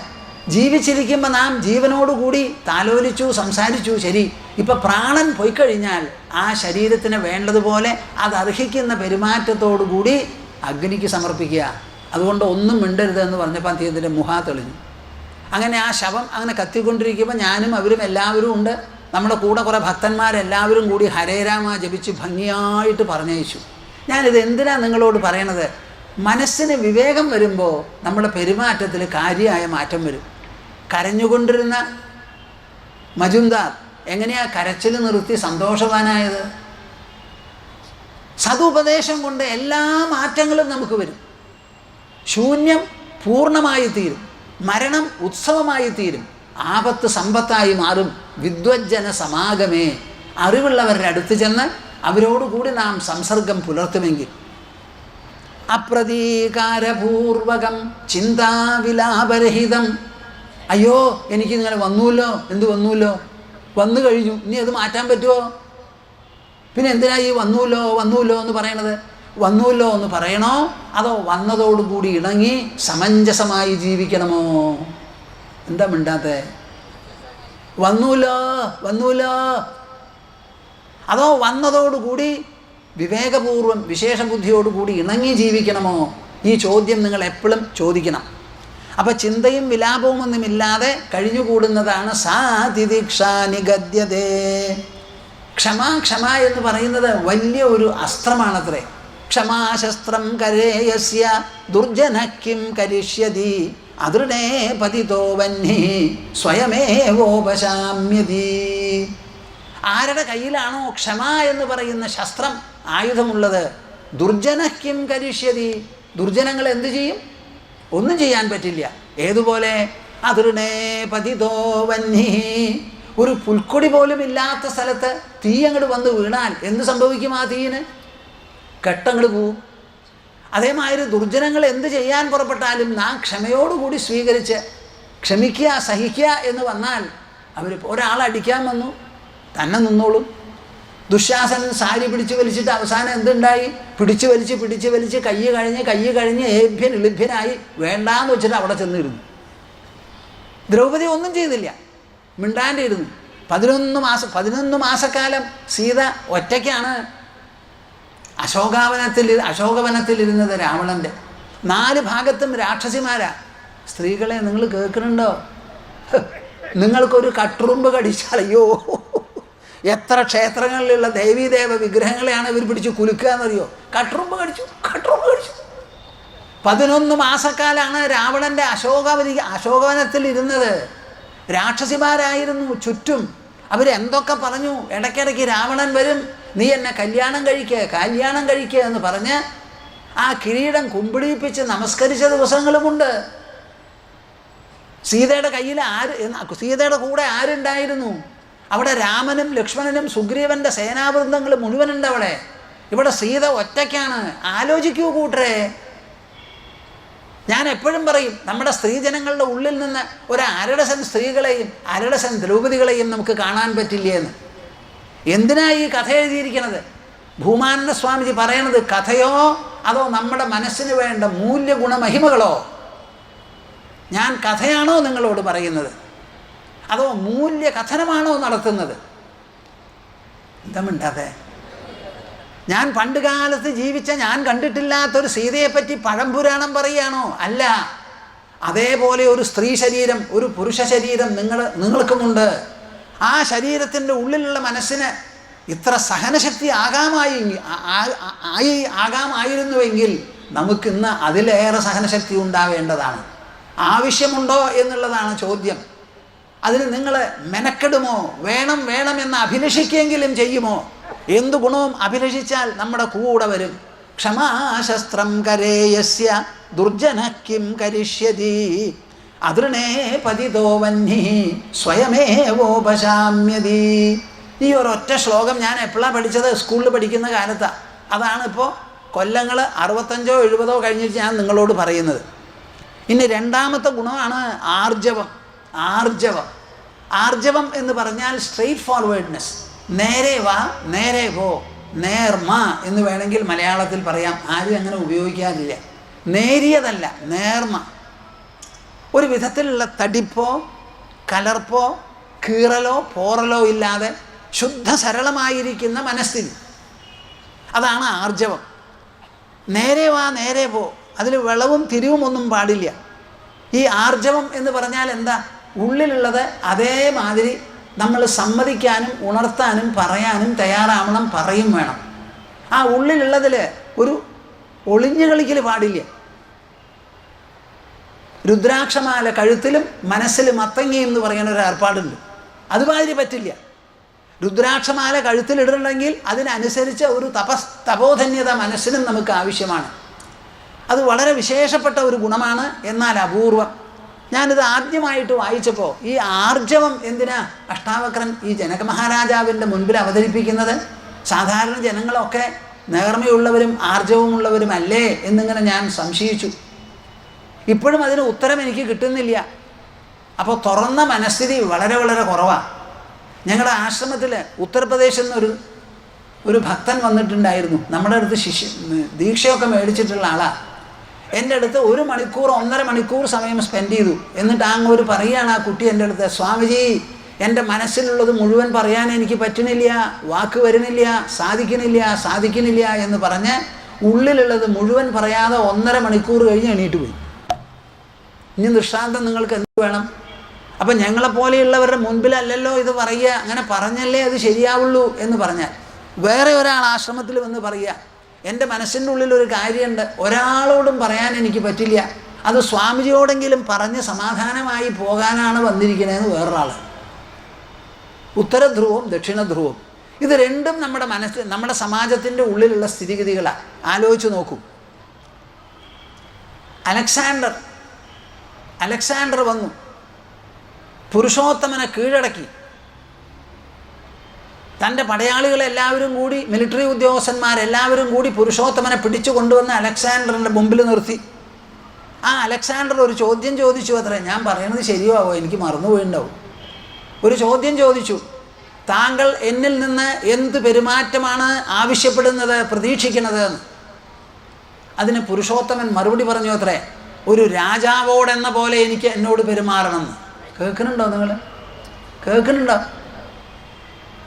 ജീവിച്ചിരിക്കുമ്പോൾ നാം ജീവനോടുകൂടി താലോലിച്ചു, സംസാരിച്ചു, ശരി. ഇപ്പം പ്രാണൻ പോയിക്കഴിഞ്ഞാൽ ആ ശരീരത്തിന് വേണ്ടതുപോലെ അത് അർഹിക്കുന്ന പെരുമാറ്റത്തോടു കൂടി അഗ്നിക്ക് സമർപ്പിക്കുക. അതുകൊണ്ട് ഒന്നും മിണ്ടരുതെന്ന് പറഞ്ഞപ്പോൾ അദ്ദേഹത്തിൻ്റെ മുഖ തെളിഞ്ഞു. അങ്ങനെ ആ ശവം അങ്ങനെ കത്തിക്കൊണ്ടിരിക്കുമ്പോൾ ഞാനും അവരും എല്ലാവരും ഉണ്ട്. നമ്മുടെ കൂടെ കുറേ ഭക്തന്മാരെല്ലാവരും കൂടി ഹരേ രാമ ജപിച്ച് ഭംഗിയായിട്ട് പറഞ്ഞയച്ചു. ഞാനിത് എന്തിനാണ് നിങ്ങളോട് പറയണത്? മനസ്സിന് വിവേകം വരുമ്പോൾ നമ്മുടെ പെരുമാറ്റത്തിൽ കാര്യമായ മാറ്റം വരും. കരഞ്ഞുകൊണ്ടിരുന്ന മജുംദാർ എങ്ങനെയാ കരച്ചിൽ നിർത്തി സന്തോഷവാനായത്? സതുപദേശം കൊണ്ട് എല്ലാ മാറ്റങ്ങളും നമുക്ക് വരും. ശൂന്യം പൂർണ്ണമായി തീരും, മരണം ഉത്സവമായി തീരും, ആപത്ത് സമ്പത്തായി മാറും. വിദ്വജ്ജന സമാഗമേ, അറിവുള്ളവരുടെ അടുത്ത് ചെന്ന് അവരോടുകൂടി നാം സംസർഗം പുലർത്തുമെങ്കിൽ. അപ്രതീകാരപൂർവകം ചിന്താവിലാപരഹിതം. അയ്യോ എനിക്കിങ്ങനെ വന്നൂല്ലോ, എന്ത് വന്നൂല്ലോ, വന്നു കഴിഞ്ഞു, ഇനി അത് മാറ്റാൻ പറ്റുമോ? പിന്നെ എന്തിനാ ഈ വന്നൂല്ലോ എന്ന് പറയണത്? വന്നൂല്ലോ എന്ന് പറയണോ അതോ വന്നതോടുകൂടി ഇണങ്ങി സമഞ്ജസമായി ജീവിക്കണമോ? എന്താ മിണ്ടാത്തെ? വന്നൂല്ലോ അതോ വന്നതോടുകൂടി വിവേകപൂർവം വിശേഷബുദ്ധിയോടുകൂടി ഇണങ്ങി ജീവിക്കണമോ? ഈ ചോദ്യം നിങ്ങൾ എപ്പോഴും ചോദിക്കണം. അപ്പം ചിന്തയും വിലാപവും ഒന്നുമില്ലാതെ കഴിഞ്ഞുകൂടുന്നതാണ് സാതിദീക്ഷ നിഗദ്യതേ. ക്ഷമ എന്ന് പറയുന്നത് വലിയ ഒരു അസ്ത്രമാണത്രേ. ക്ഷമാശസ്ത്രം കരേയസ്യ ദുർജനഃ കരിഷ്യതി അദൃഢേ പതിതോ വന്നി സ്വയമേവോപശാമ്യതി. ആരുടെ കയ്യിലാണോ ക്ഷമ എന്ന് പറയുന്ന ശസ്ത്രം ആയുധമുള്ളത്, ദുർജനഃ കരിഷ്യതി, ദുർജനങ്ങൾ എന്തു ചെയ്യും? ഒന്നും ചെയ്യാൻ പറ്റില്ല. ഏതുപോലെ? അദൃഢേ പതിതോ വന്നി. ഒരു പുൽക്കൊടി പോലും ഇല്ലാത്ത സ്ഥലത്ത് തീ അങ്ങോട്ട് വന്ന് വീണാൽ എന്ത് സംഭവിക്കും? ആ തീയിന് കെട്ടങ്ങോട്ട് പോവും. അതേമാതിരി ദുർജനങ്ങൾ എന്ത് ചെയ്യാൻ പുറപ്പെട്ടാലും നാം ക്ഷമയോടുകൂടി സ്വീകരിച്ച് ക്ഷമിക്കുക, സഹിക്കുക എന്ന് വന്നാൽ അവർ ഒരാളടിക്കാൻ വന്നു തന്നെ നിന്നോളും. ദുശാസനൻ സാരി പിടിച്ച് വലിച്ചിട്ട് അവസാനം എന്തുണ്ടായി? പിടിച്ച് വലിച്ച് കൈ കഴിഞ്ഞ് ഏഭ്യൻ ഇളിഭ്യനായി വേണ്ടാന്ന് വെച്ചിട്ട് അവിടെ ചെന്നിരുന്നു. ദ്രൗപദി ഒന്നും ചെയ്തില്ല, മിണ്ടാൻ്റെ ഇരുന്നു. 11 മാസക്കാലം സീത ഒറ്റയ്ക്കാണ് അശോകവനത്തിലിരുന്നത്. രാവണൻ്റെ 4 ഭാഗത്തും രാക്ഷസിമാരാ. സ്ത്രീകളെ നിങ്ങൾ കേൾക്കുന്നുണ്ടോ? നിങ്ങൾക്കൊരു കട്ടുറുമ്പ് കടിച്ചാൽ അയ്യോ, എത്ര ക്ഷേത്രങ്ങളിലുള്ള ദേവീദേവ വിഗ്രഹങ്ങളെയാണ് ഇവർ പിടിച്ച് കുലുക്കുക എന്നറിയോ? കട്ടുറുമ്പ് കടിച്ചു. 11 മാസക്കാലാണ് രാവണൻ്റെ അശോകവനത്തിൽ ഇരുന്നത്. രാക്ഷസിമാരായിരുന്നു ചുറ്റും. അവരെന്തൊക്കെ പറഞ്ഞു. ഇടയ്ക്കിടയ്ക്ക് രാവണൻ വരും, നീ എന്നെ കല്യാണം കഴിക്കുക എന്ന് പറഞ്ഞ് ആ കിരീടം കുമ്പിടിപ്പിച്ച് നമസ്കരിച്ച ദിവസങ്ങളുമുണ്ട്. സീതയുടെ കൂടെ ആരുണ്ടായിരുന്നു? അവിടെ രാമനും ലക്ഷ്മണനും സുഗ്രീവൻ്റെ സേനാവൃന്ദങ്ങൾ മുഴുവനുണ്ട് അവിടെ. ഇവിടെ സീത ഒറ്റയ്ക്കാണ്. ആലോചിക്കൂ കൂട്ടരെ. ഞാൻ എപ്പോഴും പറയും, നമ്മുടെ സ്ത്രീജനങ്ങളുടെ ഉള്ളിൽ നിന്ന് ഒരു അരഡസൻ സ്ത്രീകളെയും അരഡസൻ ദ്രൗപദികളെയും നമുക്ക് കാണാൻ പറ്റില്ല എന്ന്. എന്തിനാ ഈ കഥ എഴുതിയിരിക്കുന്നത്? ഭൂമാനന്ദ സ്വാമിജി പറയണത് കഥയോ അതോ നമ്മുടെ മനസ്സിന് വേണ്ട മൂല്യഗുണമഹിമകളോ? ഞാൻ കഥയാണോ നിങ്ങളോട് പറയുന്നത്, അതോ മൂല്യകഥനമാണോ നടത്തുന്നത്? എന്താ? ഞാൻ പണ്ട് കാലത്ത് ജീവിച്ച ഞാൻ കണ്ടിട്ടില്ലാത്തൊരു സീതയെപ്പറ്റി പഴംപുരാണം പറയുകയാണോ? അല്ല. അതേപോലെ ഒരു സ്ത്രീ ശരീരം, ഒരു പുരുഷ ശരീരം നിങ്ങൾക്കുമുണ്ട്. ആ ശരീരത്തിൻ്റെ ഉള്ളിലുള്ള മനസ്സിന് ഇത്ര സഹനശക്തി ആകാമായിരുന്നുവെങ്കിൽ നമുക്കിന്ന് അതിലേറെ സഹനശക്തി ഉണ്ടാവേണ്ടതാണ്. ആവശ്യമുണ്ടോ എന്നുള്ളതാണ് ചോദ്യം. അതിന് നിങ്ങൾ മെനക്കെടുമോ? വേണം എന്ന് അഭിലഷിക്കെങ്കിലും ചെയ്യുമോ? എന്തു ഗുണവും അഭിലഷിച്ചാൽ നമ്മുടെ കൂടെ വരും. ക്ഷമാശസ്ത്രം കരേയസ്യ ദുർജന കിം കരിഷ്യതി അതൃണേ പതിതോ വന്നി സ്വയമേവോപശാമ്യതി. ഈ ഒരൊറ്റ ശ്ലോകം ഞാൻ എപ്പോഴാണ് പഠിച്ചത്? സ്കൂളിൽ പഠിക്കുന്ന കാലത്താണ്. അതാണിപ്പോൾ കൊല്ലങ്ങൾ 65 or 70 കഴിഞ്ഞിട്ട് ഞാൻ നിങ്ങളോട് പറയുന്നത്. ഇനി രണ്ടാമത്തെ ഗുണമാണ് ആർജവം. ആർജവം എന്ന് പറഞ്ഞാൽ സ്ട്രെയിറ്റ് ഫോർവേഡ്നെസ്. നേരെ വാ, നേരെ പോ, നേർമ എന്ന് വേണമെങ്കിൽ മലയാളത്തിൽ പറയാം. ആരും അങ്ങനെ ഉപയോഗിക്കാറില്ല. നേരിയതല്ല, നേർമ. ഒരു വിധത്തിലുള്ള തടിപ്പോ കലർപ്പോ കീറലോ പോറലോ ഇല്ലാതെ ശുദ്ധ സരളമായിരിക്കുന്ന മനസ്ഥിതി, അതാണ് ആർജവം. നേരെ വാ, നേരെ പോ, അതിൽ വിളവും തിരിവും ഒന്നും പാടില്ല. ഈ ആർജവം എന്ന് പറഞ്ഞാൽ എന്താ? ഉള്ളിലുള്ളത് അതേമാതിരി നമ്മൾ സമ്മതിക്കാനും ഉണർത്താനും പറയാനും തയ്യാറാവണം, പറയും വേണം. ആ ഉള്ളിലുള്ളതിൽ ഒരു ഒളിഞ്ഞു കളിക്കൽ പാടില്ല. രുദ്രാക്ഷമാല കഴുത്തിലും മനസ്സിൽ മത്തങ്ങയും എന്ന് പറയുന്ന ഒരു ഏർപ്പാടുണ്ട്. അതുമാതിരി പറ്റില്ല. രുദ്രാക്ഷമാല കഴുത്തിലിടണമെങ്കിൽ അതിനനുസരിച്ച് ഒരു തപോധന്യത മനസ്സിനും നമുക്ക് ആവശ്യമാണ്. അത് വളരെ വിശേഷപ്പെട്ട ഒരു ഗുണമാണ്, എന്നാൽ അപൂർവം. ഞാനിത് ആദ്യമായിട്ട് വായിച്ചപ്പോൾ ഈ ആർജവം എന്തിനാ അഷ്ടാവക്രൻ ഈ ജനക മഹാരാജാവിൻ്റെ മുൻപിൽ അവതരിപ്പിക്കുന്നത്? സാധാരണ ജനങ്ങളൊക്കെ നേർമയുള്ളവരും ആർജവമുള്ളവരും അല്ലേ എന്നിങ്ങനെ ഞാൻ സംശയിച്ചു. ഇപ്പോഴും അതിന് ഉത്തരം എനിക്ക് കിട്ടുന്നില്ല. അപ്പോൾ തുറന്ന മനസ്ഥിതി വളരെ വളരെ കുറവാണ്. ഞങ്ങളുടെ ആശ്രമത്തിൽ ഉത്തർപ്രദേശിൽ നിന്ന് ഒരു ഭക്തൻ വന്നിട്ടുണ്ടായിരുന്നു. നമ്മുടെ അടുത്ത് ദീക്ഷയൊക്കെ മേടിച്ചിട്ടുള്ള ആളാണ്. എൻ്റെ അടുത്ത് 1 മണിക്കൂർ 1.5 മണിക്കൂർ സമയം സ്പെൻഡ് ചെയ്തു. എന്നിട്ട് അങ്ങോട്ട് പറയുകയാണ് ആ കുട്ടി എൻ്റെ അടുത്ത്, സ്വാമിജി എൻ്റെ മനസ്സിലുള്ളത് മുഴുവൻ പറയാൻ എനിക്ക് പറ്റണില്ല, വാക്ക് വരുന്നില്ല, സാധിക്കണില്ല എന്ന് പറഞ്ഞ് ഉള്ളിലുള്ളത് മുഴുവൻ പറയാതെ 1.5 മണിക്കൂർ കഴിഞ്ഞ് എണീറ്റ് പോയി. ഇനി ദൃഷ്ടാന്തം നിങ്ങൾക്ക് എന്ത് വേണം? അപ്പം ഞങ്ങളെപ്പോലെയുള്ളവരുടെ മുൻപിലല്ലല്ലോ ഇത് പറയുക, അങ്ങനെ പറഞ്ഞല്ലേ അത് ശരിയാവുള്ളൂ എന്ന് പറഞ്ഞാൽ വേറെ ഒരാൾ ആശ്രമത്തിൽ വന്ന് പറയുക, എൻ്റെ മനസ്സിൻ്റെ ഉള്ളിലൊരു കാര്യമുണ്ട്, ഒരാളോടും പറയാൻ എനിക്ക് പറ്റില്ല, അത് സ്വാമിജിയോടെങ്കിലും പറഞ്ഞ് സമാധാനമായി പോകാനാണ് വന്നിരിക്കണതെന്ന് വേറൊരാൾ. ഉത്തരധ്രുവം ദക്ഷിണധ്രുവം, ഇത് രണ്ടും നമ്മുടെ സമാജത്തിൻ്റെ ഉള്ളിലുള്ള സ്ഥിതിഗതികളാണ്. ആലോചിച്ച് നോക്കൂ. അലക്സാണ്ടർ വന്നു, പുരുഷോത്തമനെ കീഴടക്കി. തൻ്റെ പടയാളികളെല്ലാവരും കൂടി, മിലിറ്ററി ഉദ്യോഗസ്ഥന്മാരെല്ലാവരും കൂടി പുരുഷോത്തമനെ പിടിച്ചു കൊണ്ടുവന്ന് അലക്സാണ്ടറിൻ്റെ മുമ്പിൽ നിർത്തി. ആ അലക്സാണ്ടർ ഒരു ചോദ്യം ചോദിച്ചു. അത്രേ, ഞാൻ പറയണത് ശരിയാവോ, എനിക്ക് മറന്നുപോയിണ്ടാവും. ഒരു ചോദ്യം ചോദിച്ചു, താങ്കൾ എന്നിൽ നിന്ന് എന്ത് പെരുമാറ്റമാണ് ആവശ്യപ്പെടുന്നത്, പ്രതീക്ഷിക്കുന്നത് എന്ന്. അതിന് പുരുഷോത്തമൻ മറുപടി പറഞ്ഞു അത്രേ, ഒരു രാജാവോടെന്ന പോലെ എനിക്ക് എന്നോട് പെരുമാറണമെന്ന്. കേൾക്കുന്നുണ്ടോ? നിങ്ങൾ കേൾക്കുന്നുണ്ടോ?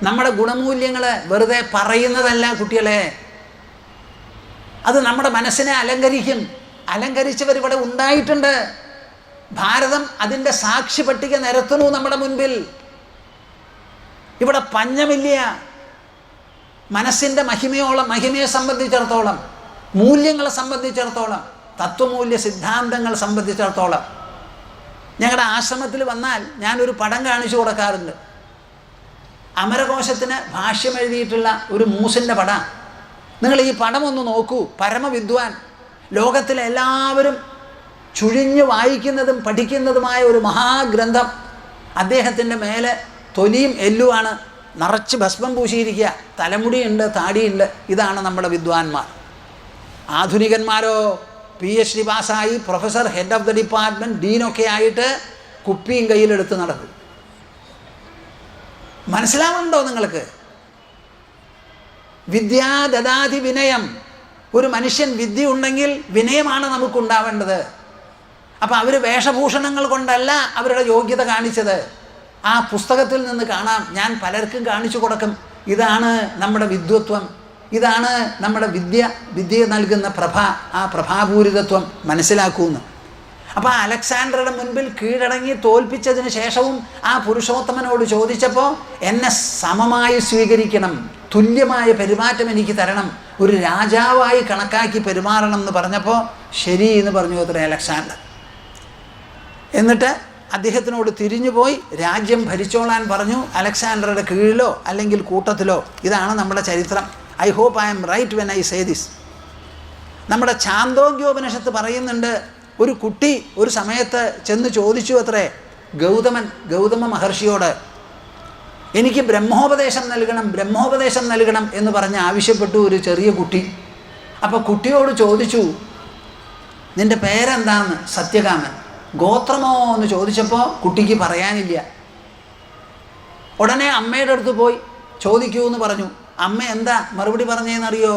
നമ്മുടെ ഗുണമൂല്യങ്ങൾ വെറുതെ പറയുന്നതല്ല കുട്ടികളെ, അത് നമ്മുടെ മനസ്സിനെ അലങ്കരിക്കും. അലങ്കരിച്ചവർ ഇവിടെ ഉണ്ടായിട്ടുണ്ട്. ഭാരതം അതിൻ്റെ സാക്ഷി പട്ടിക നിരത്തുന്നു നമ്മുടെ മുൻപിൽ. ഇവിടെ പഞ്ഞമില്ല. മനസ്സിൻ്റെ മഹിമയെ സംബന്ധിച്ചിടത്തോളം, മൂല്യങ്ങളെ സംബന്ധിച്ചിടത്തോളം, തത്വമൂല്യ സിദ്ധാന്തങ്ങൾ സംബന്ധിച്ചിടത്തോളം. ഞങ്ങളുടെ ആശ്രമത്തിൽ വന്നാൽ ഞാനൊരു പടം കാണിച്ചു കൊടുക്കാറുണ്ട്. അമരകോശത്തിന് ഭാഷ്യം എഴുതിയിട്ടുള്ള ഒരു മൂസിൻ്റെ പടം. നിങ്ങൾ ഈ പടം ഒന്ന് നോക്കൂ. പരമവിദ്വാൻ, ലോകത്തിലെ എല്ലാവരും ചുഴിഞ്ഞു വായിക്കുന്നതും പഠിക്കുന്നതുമായ ഒരു മഹാഗ്രന്ഥം. അദ്ദേഹത്തിൻ്റെ മേലെ തൊലിയും എല്ലുമാണ്, നിറച്ച് ഭസ്മം പൂശിയിരിക്കുക, തലമുടിയുണ്ട്, താടിയുണ്ട്. ഇതാണ് നമ്മുടെ വിദ്വാൻമാർ. ആധുനികന്മാരോ PhD പാസ്സായി professor, head of the department, ഡീനൊക്കെ ആയിട്ട് കുപ്പിയും കയ്യിലെടുത്ത് നടക്കും. മനസ്സിലാവുന്നുണ്ടോ നിങ്ങൾക്ക്? വിദ്യാ ദദാതി വിനയം. ഒരു മനുഷ്യൻ വിദ്യ ഉണ്ടെങ്കിൽ വിനയമാണ് നമുക്കുണ്ടാവേണ്ടത്. അപ്പം അവർ വേഷഭൂഷണങ്ങൾ കൊണ്ടല്ല അവരുടെ യോഗ്യത കാണിച്ചത്. ആ പുസ്തകത്തിൽ നിന്ന് കാണാം. ഞാൻ പലർക്കും കാണിച്ചു കൊടുക്കും. ഇതാണ് നമ്മുടെ വിദ്വത്വം, ഇതാണ് നമ്മുടെ വിദ്യ നൽകുന്ന പ്രഭ, ആ പ്രഭാപൂരിതത്വം മനസ്സിലാക്കുമെന്ന്. അപ്പോൾ അലക്സാണ്ടറുടെ മുൻപിൽ കീഴടങ്ങി തോൽപ്പിച്ചതിന് ശേഷവും ആ പുരുഷോത്തമനോട് ചോദിച്ചപ്പോൾ എന്നെ സമമായി സ്വീകരിക്കണം, തുല്യമായ പെരുമാറ്റം എനിക്ക് തരണം, ഒരു രാജാവായി കണക്കാക്കി പെരുമാറണം എന്ന് പറഞ്ഞപ്പോൾ ശരി എന്ന് പറഞ്ഞു അത്ര അലക്സാണ്ടർ. എന്നിട്ട് അദ്ദേഹത്തിനോട് തിരിഞ്ഞുപോയി രാജ്യം ഭരിച്ചോളാൻ പറഞ്ഞു. അലക്സാണ്ടറുടെ കീഴിലോ അല്ലെങ്കിൽ കൂട്ടത്തിലോ. ഇതാണ് നമ്മുടെ ചരിത്രം. I hope I'm right when I say this. നമ്മുടെ ഛാന്തോഗ്യോപനിഷത്ത് പറയുന്നുണ്ട്, ഒരു കുട്ടി ഒരു സമയത്ത് ചെന്ന് ചോദിച്ചു അത്രേ ഗൗതമ മഹർഷിയോട്, എനിക്ക് ബ്രഹ്മോപദേശം നൽകണം എന്ന് പറഞ്ഞ് ആവശ്യപ്പെട്ടു ഒരു ചെറിയ കുട്ടി. അപ്പോൾ കുട്ടിയോട് ചോദിച്ചു, നിൻ്റെ പേരെന്താന്ന്? സത്യകാമൻ. ഗോത്രമോ എന്ന് ചോദിച്ചപ്പോൾ കുട്ടിക്ക് പറയാനില്ല. ഉടനെ അമ്മയുടെ അടുത്ത് പോയി ചോദിക്കൂ എന്ന് പറഞ്ഞു. അമ്മ എന്താ മറുപടി പറഞ്ഞതെന്നറിയോ?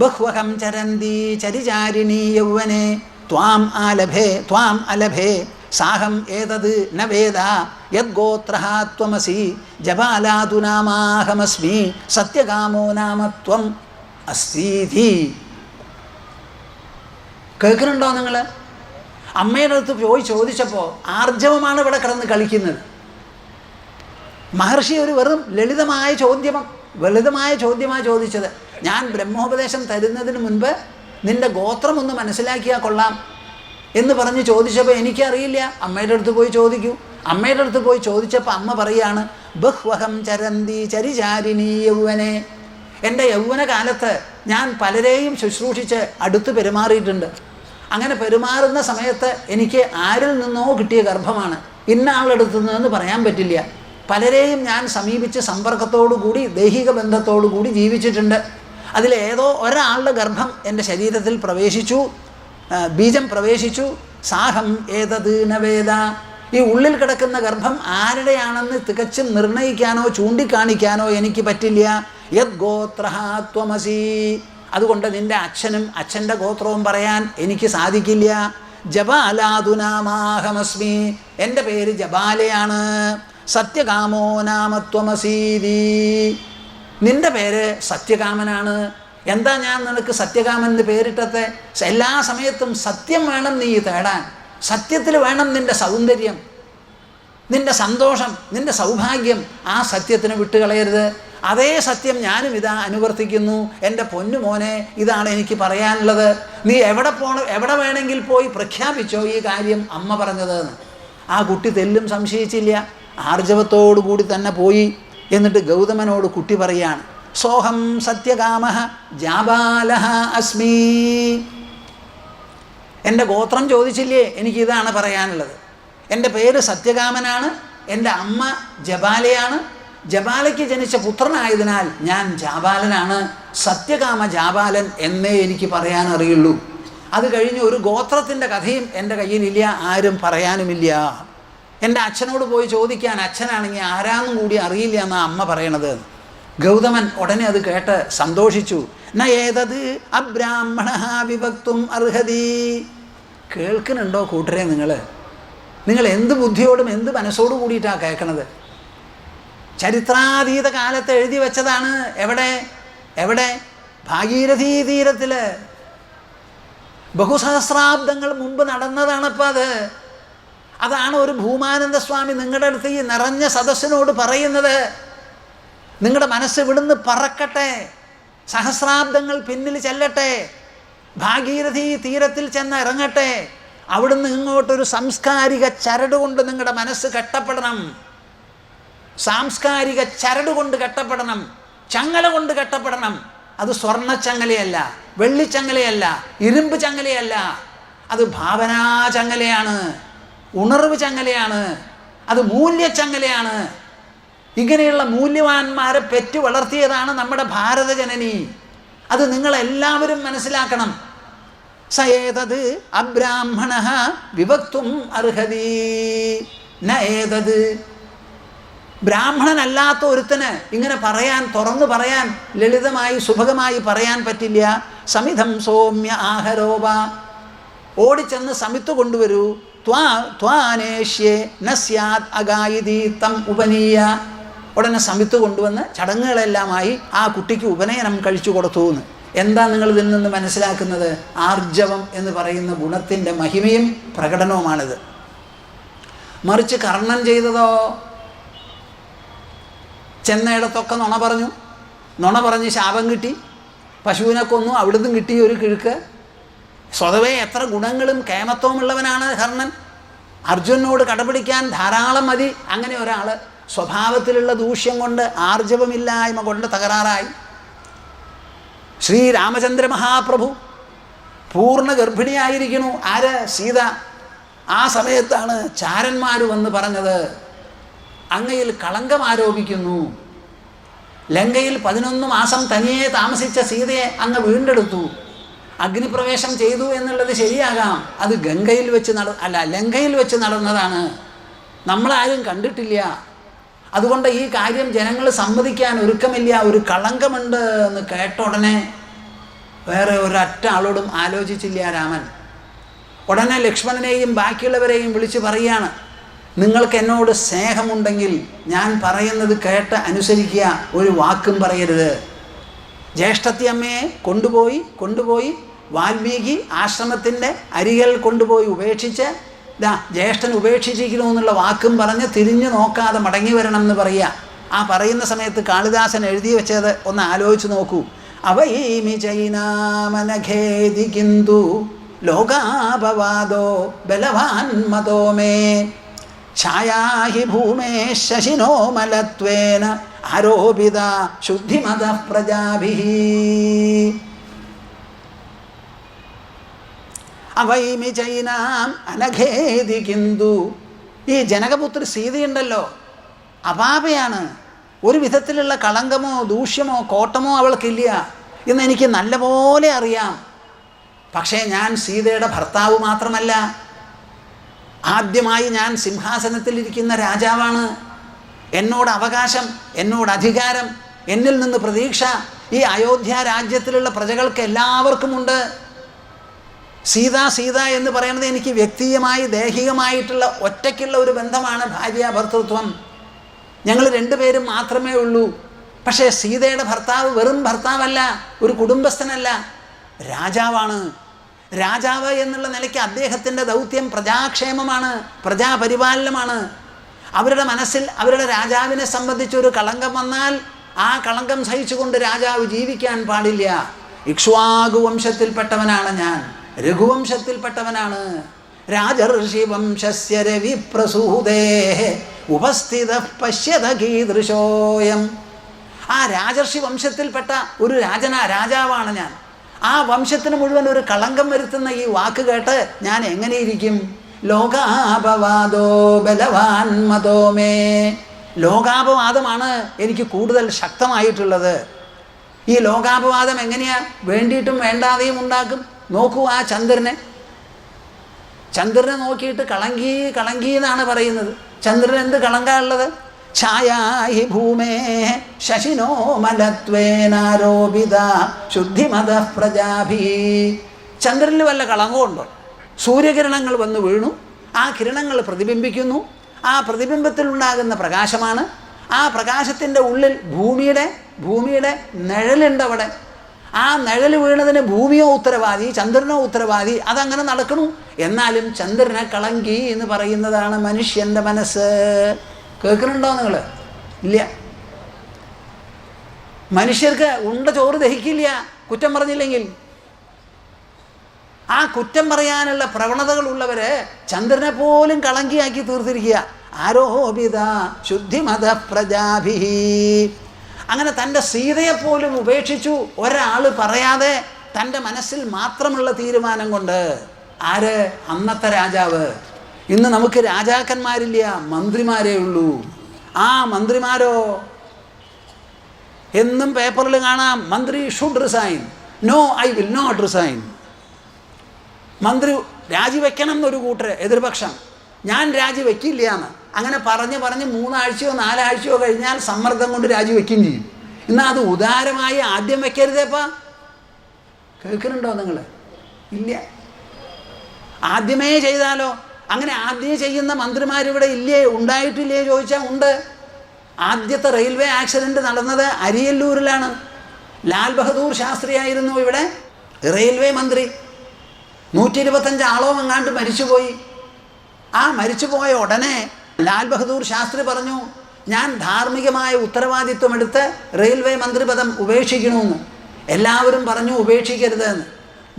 ബഹ്വഹം ചരന്തി ചരിചാരിണീ യൗവനെ ത്വാം അലഭേ സാഹം ഏതത് ന വേദ യദ്ഗോത്രഃ ത്വമസി ജപാലാതു നാമാഹമസ്മി സത്യകാമോ നാമ ത്വം അസ്തീതി. കേൾക്കുന്നുണ്ടോ നിങ്ങൾ? അമ്മയുടെ അടുത്ത് പോയി ചോദിച്ചപ്പോൾ ആർജവമാണ് ഇവിടെ കിടന്ന് കളിക്കുന്നത്. മഹർഷി ഒരു വെറും ലളിതമായ ചോദ്യമാണ് ചോദിച്ചത്. ഞാൻ ബ്രഹ്മോപദേശം തരുന്നതിന് മുൻപ് നിൻ്റെ ഗോത്രം ഒന്ന് മനസ്സിലാക്കിയാൽ കൊള്ളാം എന്ന് പറഞ്ഞ് ചോദിച്ചപ്പോൾ എനിക്കറിയില്ല. അമ്മയുടെ അടുത്ത് പോയി ചോദിക്കൂ. അമ്മയുടെ അടുത്ത് പോയി ചോദിച്ചപ്പോൾ അമ്മ പറയാണ്, ബഹ്വഹം ചരന്തി ചരിചാരിണീ യൗവനെ. എൻ്റെ യൗവനകാലത്ത് ഞാൻ പലരെയും ശുശ്രൂഷിച്ച് അടുത്ത് പെരുമാറിയിട്ടുണ്ട്. അങ്ങനെ പെരുമാറുന്ന സമയത്ത് എനിക്ക് ആരിൽ നിന്നോ കിട്ടിയ ഗർഭമാണ്, ഇന്ന ആളെടുത്തു നിന്നെന്ന് പറയാൻ പറ്റില്ല. പലരെയും ഞാൻ സമീപിച്ച് സമ്പർക്കത്തോടുകൂടി ദൈഹിക ബന്ധത്തോടുകൂടി ജീവിച്ചിട്ടുണ്ട്. അതിലേതോ ഒരാളുടെ ഗർഭം എൻ്റെ ശരീരത്തിൽ പ്രവേശിച്ചു, ബീജം പ്രവേശിച്ചു. സാഹം ഏതത് ന വേദ. ഈ ഉള്ളിൽ കിടക്കുന്ന ഗർഭം ആരുടെയാണെന്ന് തികച്ചും നിർണയിക്കാനോ ചൂണ്ടിക്കാണിക്കാനോ എനിക്ക് പറ്റില്ല. യത് ഗോത്രഃ ത്വമസി. അതുകൊണ്ട് നിൻ്റെ അച്ഛൻ്റെ ഗോത്രവും പറയാൻ എനിക്ക് സാധിക്കില്ല. ജപാലാതു നാമാഹമസ്മി. എൻ്റെ പേര് ജപാലയാണ്. സത്യകാമോ നാമ ത്വമസീതി. നിൻ്റെ പേര് സത്യകാമനാണ്. എന്താ ഞാൻ നിനക്ക് സത്യകാമൻ എന്ന് പേരിട്ടത്തെ? എല്ലാ സമയത്തും സത്യം വേണം നീ തേടാൻ. സത്യത്തിൽ വേണം നിൻ്റെ സൗന്ദര്യം, നിൻ്റെ സന്തോഷം, നിൻ്റെ സൗഭാഗ്യം. ആ സത്യത്തിന് വിട്ടുകളയരുത്. അതേ സത്യം ഞാനും ഇതാ അനുവർത്തിക്കുന്നു. എൻ്റെ പൊന്നുമോനെ, ഇതാണ് എനിക്ക് പറയാനുള്ളത്. നീ എവിടെ വേണമെങ്കിൽ പോയി പ്രഖ്യാപിച്ചോ ഈ കാര്യം അമ്മ പറഞ്ഞതെന്ന്. ആ കുട്ടി തെല്ലും സംശയിച്ചില്ല. ആർജവത്തോടുകൂടി തന്നെ പോയി. എന്നിട്ട് ഗൗതമനോട് കുട്ടി പറയാണ്, സോഹം സത്യകാമഃ ജാബാലഃ അസ്മി. എൻ്റെ ഗോത്രം ചോദിച്ചില്ലേ, എനിക്കിതാണ് പറയാനുള്ളത്. എൻ്റെ പേര് സത്യകാമനാണ്. എൻ്റെ അമ്മ ജപാലയാണ്. ജപാലയ്ക്ക് ജനിച്ച പുത്രനായതിനാൽ ഞാൻ ജാബാലനാണ്. സത്യകാമ ജാബാലൻ എന്നേ എനിക്ക് പറയാനറിയുള്ളൂ. അത് കഴിഞ്ഞ് ഒരു ഗോത്രത്തിൻ്റെ കഥയും എൻ്റെ കയ്യിലില്ല, ആരും പറയാനുമില്ല. എൻ്റെ അച്ഛനോട് പോയി ചോദിക്കാൻ, അച്ഛനാണെങ്കിൽ ആരാന്നും കൂടി അറിയില്ല എന്നാണ് അമ്മ പറയണത്. ഗൗതമൻ ഉടനെ അത് കേട്ട് സന്തോഷിച്ചു. ന ഏതത് അബ്രാഹ്മണഃ വിഭക്തും അർഹതി. കേൾക്കുന്നുണ്ടോ കൂട്ടരെ? നിങ്ങൾ എന്ത് ബുദ്ധിയോടും എന്ത് മനസ്സോടു കൂടിയിട്ടാണ് കേൾക്കണത്? ചരിത്രാതീത കാലത്ത് എഴുതി വെച്ചതാണ്. എവിടെ? ഭാഗീരഥീ തീരത്തിൽ ബഹുസഹസ്രാബ്ദങ്ങൾ മുമ്പ് നടന്നതാണപ്പോൾ അത്. അതാണ് ഒരു ഭൂമാനന്ദ സ്വാമി നിങ്ങളുടെ അടുത്ത് ഈ നിറഞ്ഞ സദസ്സിനോട് പറയുന്നത്. നിങ്ങളുടെ മനസ്സ് ഇവിടുന്ന് പറക്കട്ടെ, സഹസ്രാബ്ദങ്ങൾ പിന്നിൽ ചെല്ലട്ടെ, ഭാഗീരഥി തീരത്തിൽ ചെന്ന് ഇറങ്ങട്ടെ. അവിടുന്ന് ഇങ്ങോട്ടൊരു സാംസ്കാരിക ചരട് കൊണ്ട് നിങ്ങളുടെ മനസ്സ് കെട്ടപ്പെടണം. സാംസ്കാരിക ചരട് കൊണ്ട് കെട്ടപ്പെടണം, ചങ്ങല കൊണ്ട് കെട്ടപ്പെടണം. അത് സ്വർണ്ണച്ചങ്ങലയല്ല, വെള്ളിച്ചങ്ങലയല്ല, ഇരുമ്പ് ചങ്ങലയല്ല. അത് ഭാവനാ ചങ്ങലയാണ്, ഉണർവ് ചങ്ങലയാണ്, അത് മൂല്യച്ചങ്ങലയാണ്. ഇങ്ങനെയുള്ള മൂല്യവാന്മാരെ പെറ്റു വളർത്തിയതാണ് നമ്മുടെ ഭാരത ജനനി. അത് നിങ്ങളെല്ലാവരും മനസ്സിലാക്കണം. സയേതത് അബ്രാഹ്മണഃ വിഭക്തും അർഹതി ന ഏതത്. ബ്രാഹ്മണനല്ലാത്ത ഒരുത്തന് ഇങ്ങനെ പറയാൻ, തുറന്നു പറയാൻ, ലളിതമായി സുഭഗമായി പറയാൻ പറ്റില്ല. സമിധം സൗമ്യ ആഹരോപ, ഓടിച്ചെന്ന് സമിത്ത് കൊണ്ടുവരൂ. ത്വാനേഷ്യേ നസ്യാത് അഗായിതി തം ഉപനീയ. ഉടനെ സമിത്ത് കൊണ്ടുവന്ന് ചടങ്ങുകളെല്ലാമായി ആ കുട്ടിക്ക് ഉപനയനം കഴിച്ചു കൊടുത്തു എന്ന്. എന്താ നിങ്ങൾ ഇതിൽ നിന്ന് മനസ്സിലാക്കുന്നത്? ആർജവം എന്ന് പറയുന്ന ഗുണത്തിൻ്റെ മഹിമയും പ്രകടനവുമാണിത്. മറിച്ച് കർണൻ ചെയ്തതോ, ചെന്നയിടത്തൊക്കെ നുണ പറഞ്ഞു, നുണ പറഞ്ഞ് ശാപം കിട്ടി, പശുവിനെ കൊന്നു, അവിടുന്ന് കിട്ടി ഒരു കിഴുക്ക്. സ്വതവേ എത്ര ഗുണങ്ങളും കേമത്വമുള്ളവനാണ് കർണൻ. അർജുനനോട് കടപിടിക്കാൻ ധാരാളം മതി. അങ്ങനെ ഒരാൾ സ്വഭാവത്തിലുള്ള ദൂഷ്യം കൊണ്ട്, ആർജവമില്ലായ്മ കൊണ്ട് തകരാറായി. ശ്രീരാമചന്ദ്ര മഹാപ്രഭു പൂർണ്ണ ഗർഭിണിയായിരിക്കുന്നു. ആര്? സീത. ആ സമയത്താണ് ചാരന്മാർ വന്ന് പറഞ്ഞത്, അങ്ങയിൽ കളങ്കം ആരോപിക്കുന്നു. ലങ്കയിൽ 11 മാസം തനിയെ താമസിച്ച സീതയെ അങ്ങ് വീണ്ടെടുത്തു, അഗ്നിപ്രവേശം ചെയ്തു എന്നുള്ളത് ശരിയാകാം. അത് ഗംഗയിൽ വെച്ച് ലങ്കയിൽ വെച്ച് നടന്നതാണ്, നമ്മളാരും കണ്ടിട്ടില്ല. അതുകൊണ്ട് ഈ കാര്യം ജനങ്ങൾ സമ്മതിക്കാൻ ഒരുക്കമില്ല. ഒരു കളങ്കമുണ്ട് എന്ന് കേട്ട ഉടനെ വേറെ ഒരൊറ്റ ആളോടും ആലോചിച്ചില്ല രാമൻ. ഉടനെ ലക്ഷ്മണനെയും ബാക്കിയുള്ളവരെയും വിളിച്ച് പറയുകയാണ്, നിങ്ങൾക്ക് എന്നോട് സ്നേഹമുണ്ടെങ്കിൽ ഞാൻ പറയുന്നത് കേട്ട് അനുസരിക്കുക, ഒരു വാക്കും പറയരുത്. ജ്യേഷ്ഠത്തിയമ്മയെ കൊണ്ടുപോയി വാൽമീകി ആശ്രമത്തിൻ്റെ അരികൽ കൊണ്ടുപോയി ഉപേക്ഷിച്ച്, ജ്യേഷ്ഠൻ ഉപേക്ഷിച്ചിരിക്കുന്നു എന്നുള്ള വാക്കും പറഞ്ഞ് തിരിഞ്ഞു നോക്കാതെ മടങ്ങി വരണം എന്ന് പറയുക. ആ പറയുന്ന സമയത്ത് കാളിദാസൻ എഴുതി വെച്ചത് ഒന്ന് ആലോചിച്ച് നോക്കൂ. അവൈമി ചൈനാമനഖേദി കിന്തു ലോകാപവാദോ ബലവാൻ മതോ മേ ഛായാഹി ഭൂമേ ശശിനോ മലത്വേന ആരോപിത ശുദ്ധിമത പ്രജാഭിഹി. അവൈമി ചൈനാം അനഖേദി കിന്തു. ഈ ജനകപുത്രി സീതയുണ്ടല്ലോ, അപാപയാണ്. ഒരു വിധത്തിലുള്ള കളങ്കമോ ദൂഷ്യമോ കോട്ടമോ അവൾക്കില്ല എന്ന് എനിക്ക് നല്ലപോലെ അറിയാം. പക്ഷേ ഞാൻ സീതയുടെ ഭർത്താവ് മാത്രമല്ല, ആദ്യമായി ഞാൻ സിംഹാസനത്തിലിരിക്കുന്ന രാജാവാണ്. എന്നോട് അവകാശം, എന്നോട് അധികാരം, എന്നിൽ നിന്ന് പ്രതീക്ഷ ഈ അയോധ്യ രാജ്യത്തിലുള്ള പ്രജകൾക്ക് എല്ലാവർക്കുമുണ്ട്. സീത എന്ന് പറയുന്നത് എനിക്ക് വ്യക്തിയുമായി ദേഹികമായിട്ടുള്ള ഒറ്റയ്ക്കുള്ള ഒരു ബന്ധമാണ്, ഭാര്യ ഭർത്തൃത്വം. ഞങ്ങൾ 2 പേരും മാത്രമേ ഉള്ളൂ. പക്ഷേ സീതയുടെ ഭർത്താവ് വെറും ഭർത്താവല്ല, ഒരു കുടുംബസ്ഥനല്ല, രാജാവാണ്. രാജാവ് എന്നുള്ള നിലയ്ക്ക് അദ്ദേഹത്തിൻ്റെ ദൗത്യം പ്രജാക്ഷേമമാണ്, പ്രജാപരിപാലനമാണ്. അവരുടെ മനസ്സിൽ അവരുടെ രാജാവിനെ സംബന്ധിച്ചൊരു കളങ്കം വന്നാൽ ആ കളങ്കം സഹിച്ചുകൊണ്ട് രാജാവ് ജീവിക്കാൻ പാടില്ല. ഇക്ഷ്വാകു വംശത്തിൽപ്പെട്ടവനാണ് ഞാൻ, രഘുവംശത്തിൽപ്പെട്ടവനാണ്. രാജർഷി വംശസ്യ രവി പ്രസൂദേ ഉപസ്ഥിത പശ്യത കീദൃശോയം. ആ രാജർഷി വംശത്തിൽപ്പെട്ട ഒരു രാജാവാണ് ഞാൻ. ആ വംശത്തിന് മുഴുവൻ ഒരു കളങ്കം വരുത്തുന്ന ഈ വാക്ക് കേട്ട് ഞാൻ എങ്ങനെയിരിക്കും? ലോകാപവാദോ ബലവാൻ മതോ മേ. ലോകാപവാദമാണ് എനിക്ക് കൂടുതൽ ശക്തമായിട്ടുള്ളത്. ഈ ലോകാപവാദം എങ്ങനെയാ? വേണ്ടിയിട്ടും വേണ്ടാതെയും ഉണ്ടാക്കും. നോക്കൂ ആ ചന്ദ്രനെ നോക്കിയിട്ട് കളങ്കി എന്നാണ് പറയുന്നത്. ചന്ദ്രൻ എന്ത് കളങ്കാനുള്ളത്? ഛായാഹി ഭൂമേ ശശിനോ മലത്വേനാരോപിത ശുദ്ധിമത പ്രജാഭി. ചന്ദ്രനിൽ വല്ല കളങ്കമുണ്ടോ? സൂര്യകിരണങ്ങൾ വന്ന് വീണു, ആ കിരണങ്ങൾ പ്രതിബിംബിക്കുന്നു. ആ പ്രതിബിംബത്തിലുണ്ടാകുന്ന പ്രകാശമാണ്. ആ പ്രകാശത്തിൻ്റെ ഉള്ളിൽ ഭൂമിയുടെ നിഴലുണ്ട്. അവിടെ ആ നിഴൽ വീണതിന് ഭൂമിയോ ഉത്തരവാദി, ചന്ദ്രനോ ഉത്തരവാദി. അതങ്ങനെ നടക്കണു. എന്നാലും ചന്ദ്രനെ കളങ്കി എന്ന് പറയുന്നതാണ് മനുഷ്യൻ്റെ മനസ്സ്. കേൾക്കുന്നുണ്ടോ നിങ്ങൾ? ഇല്ല. മനുഷ്യർക്ക് ഉണ്ട ചോറ് ദഹിക്കില്ല കുറ്റം പറഞ്ഞില്ലെങ്കിൽ. ആ കുറ്റം പറയാനുള്ള പ്രവണതകളുള്ളവര് ചന്ദ്രനെ പോലും കളങ്കിയാക്കി തീർത്തിരിക്കുക. ആരോപിത ശുദ്ധിമത പ്രജാഭിഹി. അങ്ങനെ തൻ്റെ സീതയെപ്പോലും ഉപേക്ഷിച്ചു ഒരാൾ പറയാതെ, തൻ്റെ മനസ്സിൽ മാത്രമുള്ള തീരുമാനം കൊണ്ട്. ആര്? അന്നത്തെ രാജാവ്. ഇന്ന് നമുക്ക് രാജാക്കന്മാരില്ല, മന്ത്രിമാരേ ഉള്ളൂ. ആ മന്ത്രിമാരോ എന്നും പേപ്പറിൽ കാണാം, മന്ത്രി should resign. No, I will not resign. മന്ത്രി രാജിവെക്കണം എന്നൊരു കൂട്ടർ എതിർപക്ഷം. ഞാൻ രാജിവെക്കില്ല എന്ന്. അങ്ങനെ പറഞ്ഞ് 3 ആഴ്ചയോ 4 ആഴ്ചയോ കഴിഞ്ഞാൽ സമ്മർദ്ദം കൊണ്ട് രാജിവെക്കുകയും ചെയ്യും. എന്നാൽ അത് ഉദാരമായി ആദ്യം വെക്കരുതേപ്പാ. കേൾക്കുന്നുണ്ടോ നിങ്ങൾ? ഇല്ല. ആദ്യമേ ചെയ്താലോ? അങ്ങനെ ആദ്യമേ ചെയ്യുന്ന മന്ത്രിമാരിവിടെ ഇല്ലേ? ഉണ്ടായിട്ടില്ലേ ചോദിച്ചാൽ ഉണ്ട്. ആദ്യത്തെ റെയിൽവേ ആക്സിഡൻറ്റ് നടന്നത് അരിയല്ലൂരിലാണ്. ലാൽ ബഹദൂർ ശാസ്ത്രിയായിരുന്നു ഇവിടെ റെയിൽവേ മന്ത്രി. 125 ആളോ എങ്ങാണ്ട് മരിച്ചുപോയി. ആ മരിച്ചുപോയ ഉടനെ ലാൽ ബഹദൂർ ശാസ്ത്രി പറഞ്ഞു, ഞാൻ ധാർമ്മികമായ ഉത്തരവാദിത്വമെടുത്ത് റെയിൽവേ മന്ത്രിപദം ഉപേക്ഷിക്കണമെന്ന്. എല്ലാവരും പറഞ്ഞു ഉപേക്ഷിക്കരുതെന്ന്.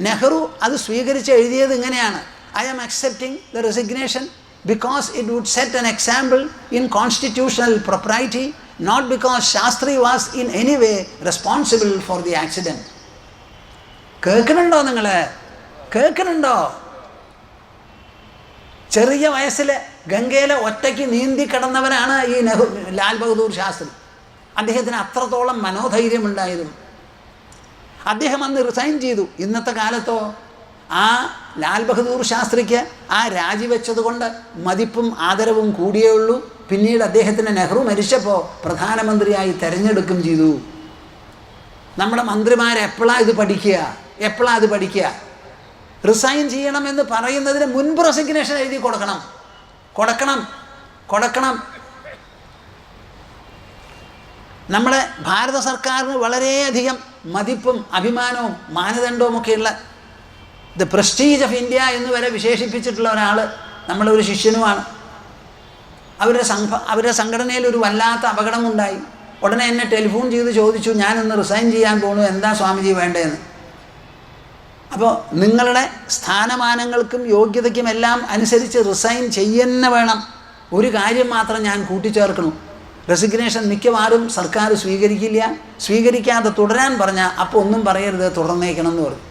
നെഹ്റു അത് സ്വീകരിച്ച് എഴുതിയത് ഇങ്ങനെയാണ്: I am accepting the resignation because it would set an example in constitutional propriety, not because Shastri was in any way responsible for the accident. കേൾക്കുന്നുണ്ടോ നിങ്ങൾ? കേൾക്കുന്നുണ്ടോ? ചെറിയ വയസ്സിൽ ഗംഗയിലെ ഒറ്റയ്ക്ക് നീന്തി കിടന്നവനാണ് ഈ ലാൽ ബഹദൂർ ശാസ്ത്രി. അദ്ദേഹത്തിന് അത്രത്തോളം മനോധൈര്യമുണ്ടായിരുന്നു. അദ്ദേഹം അന്ന് റിസൈൻ ചെയ്തു. ഇന്നത്തെ കാലത്തോ ആ ലാൽ ബഹദൂർ ശാസ്ത്രിക്ക് ആ രാജിവെച്ചത് കൊണ്ട് മതിപ്പും ആദരവും കൂടിയേ ഉള്ളൂ. പിന്നീട് അദ്ദേഹത്തിന് നെഹ്റു മരിച്ചപ്പോൾ പ്രധാനമന്ത്രിയായി തിരഞ്ഞെടുക്കും ചെയ്തു. നമ്മുടെ മന്ത്രിമാരെപ്പോഴാണ് ഇത് പഠിക്കുക? റിസൈൻ ചെയ്യണമെന്ന് പറയുന്നതിന് മുൻപ് റെസിഗ്നേഷൻ എഴുതി കൊടുക്കണം. നമ്മുടെ ഭാരത സർക്കാരിന് വളരെയധികം മതിപ്പും അഭിമാനവും മാനദണ്ഡവും ഒക്കെയുള്ള ദ പ്രസ്റ്റീജ് ഓഫ് ഇന്ത്യ എന്ന് വരെ വിശേഷിപ്പിച്ചിട്ടുള്ള ഒരാൾ നമ്മുടെ ഒരു ശിഷ്യനുമാണ്. അവരുടെ സംഘടനയിൽ ഒരു വല്ലാത്ത അപകടമുണ്ടായി. ഉടനെ എന്നെ ടെലിഫോൺ ചെയ്ത് ചോദിച്ചു, ഞാനിന്ന് റിസൈൻ ചെയ്യാൻ പോകണു, എന്താ സ്വാമിജി വേണ്ടതെന്ന്. അപ്പോൾ നിങ്ങളുടെ സ്ഥാനമാനങ്ങൾക്കും യോഗ്യതയ്ക്കും എല്ലാം അനുസരിച്ച് റിസൈൻ ചെയ്യുന്ന വേണം. ഒരു കാര്യം മാത്രം ഞാൻ കൂട്ടിച്ചേർക്കണു: റെസിഗ്നേഷൻ മിക്കവാറും സർക്കാർ സ്വീകരിക്കാതെ തുടരാൻ പറഞ്ഞാൽ അപ്പോൾ ഒന്നും പറയരുത്, തുടർന്നേക്കണം എന്ന് പറഞ്ഞു.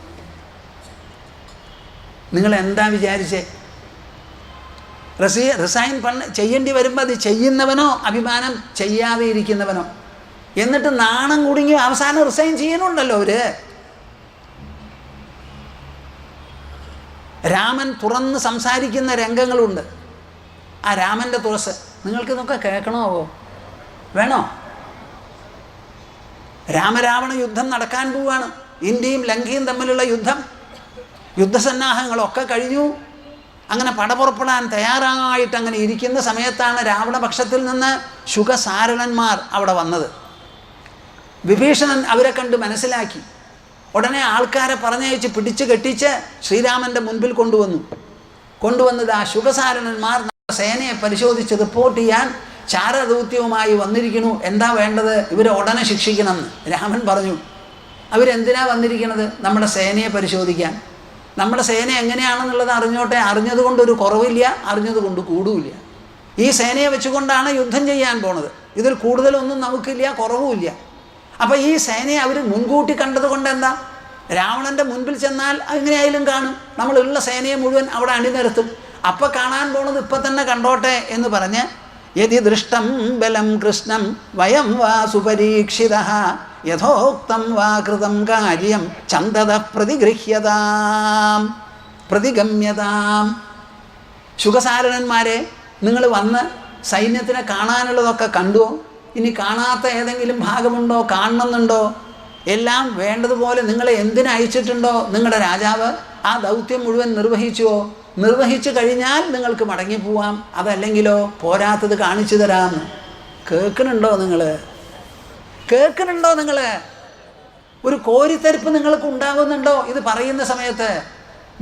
നിങ്ങൾ എന്താ വിചാരിച്ചേ? റിസൈൻ ചെയ്യേണ്ടി വരുമ്പോൾ അത് ചെയ്യുന്നവനോ അഭിമാനം ചെയ്യാതെ ഇരിക്കുന്നവനോ? എന്നിട്ട് നാണം കുടുങ്ങി അവസാനം റിസൈൻ ചെയ്യണുണ്ടല്ലോ അവർ. രാമൻ തുറന്ന് സംസാരിക്കുന്ന രംഗങ്ങളുണ്ട്. ആ രാമൻ്റെ തുറസ് നിങ്ങൾക്കിതൊക്കെ കേൾക്കണോ? വേണോ? രാമരാവണ യുദ്ധം നടക്കാൻ പോവുകയാണ്. ഇന്ത്യയും ലങ്കയും തമ്മിലുള്ള യുദ്ധസന്നാഹങ്ങളൊക്കെ കഴിഞ്ഞു. അങ്ങനെ പടപുറപ്പെടാൻ തയ്യാറായിട്ട് അങ്ങനെ ഇരിക്കുന്ന സമയത്താണ് രാവണപക്ഷത്തിൽ നിന്ന് ശുകസാരണന്മാർ അവിടെ വന്നത്. വിഭീഷണൻ അവരെ കണ്ട് മനസ്സിലാക്കി. ഉടനെ ആൾക്കാരെ പറഞ്ഞയച്ച് പിടിച്ച് കെട്ടിച്ച് ശ്രീരാമൻ്റെ മുൻപിൽ കൊണ്ടുവന്നത് ആ ശുകസാരണന്മാർ സേനയെ പരിശോധിച്ച് റിപ്പോർട്ട് ചെയ്യാൻ ചാരദൗത്യവുമായി വന്നിരിക്കുന്നു. എന്താ വേണ്ടത്? ഇവരെ ഉടനെ ശിക്ഷിക്കണമെന്ന് രാമൻ പറഞ്ഞു. അവരെന്തിനാ വന്നിരിക്കുന്നത്? നമ്മുടെ സേനയെ പരിശോധിക്കാൻ. നമ്മുടെ സേന എങ്ങനെയാണെന്നുള്ളത് അറിഞ്ഞോട്ടെ. അറിഞ്ഞതുകൊണ്ടൊരു കുറവില്ല, അറിഞ്ഞതുകൊണ്ട് കൂടുമില്ല. ഈ സേനയെ വെച്ചുകൊണ്ടാണ് യുദ്ധം ചെയ്യാൻ പോണത്. ഇതിൽ കൂടുതലൊന്നും നമുക്കില്ല, കുറവുമില്ല. അപ്പോൾ ഈ സേനയെ അവർ മുൻകൂട്ടി കണ്ടത് കൊണ്ട് എന്താ? രാവണൻ്റെ മുൻപിൽ ചെന്നാൽ എങ്ങനെയായാലും കാണും. നമ്മളുള്ള സേനയെ മുഴുവൻ അവിടെ അണിനിരത്തും. അപ്പം കാണാൻ പോണത് ഇപ്പം തന്നെ കണ്ടോട്ടെ എന്ന് പറഞ്ഞ് യതി ദൃഷ്ടം ബലം കൃഷ്ണം വയം വാ സുപരീക്ഷിതഃ യഥോക്തം വാ കൃതം കാര്യം ചന്ദത പ്രതിഗമ്യതാം. ശുകസാരണന്മാരെ, നിങ്ങൾ വന്ന് സൈന്യത്തിനെ കാണാനുള്ളതൊക്കെ കണ്ടുവോ? ഇനി കാണാത്ത ഏതെങ്കിലും ഭാഗമുണ്ടോ? കാണണമെന്നുണ്ടോ? എല്ലാം വേണ്ടതുപോലെ നിങ്ങളെ എന്തിനയച്ചിട്ടുണ്ടോ നിങ്ങളുടെ രാജാവ്? ആ ദൗത്യം മുഴുവൻ നിർവഹിച്ചുവോ? നിർവഹിച്ചു കഴിഞ്ഞാൽ നിങ്ങൾക്ക് മടങ്ങിപ്പോവാം. അതല്ലെങ്കിലോ പോരാത്തത് കാണിച്ചു തരാമെന്ന്. കേൾക്കുന്നുണ്ടോ നിങ്ങൾ? ഒരു കോരിത്തരിപ്പ് നിങ്ങൾക്ക് ഉണ്ടാകുന്നുണ്ടോ ഇത് പറയുന്ന സമയത്ത്?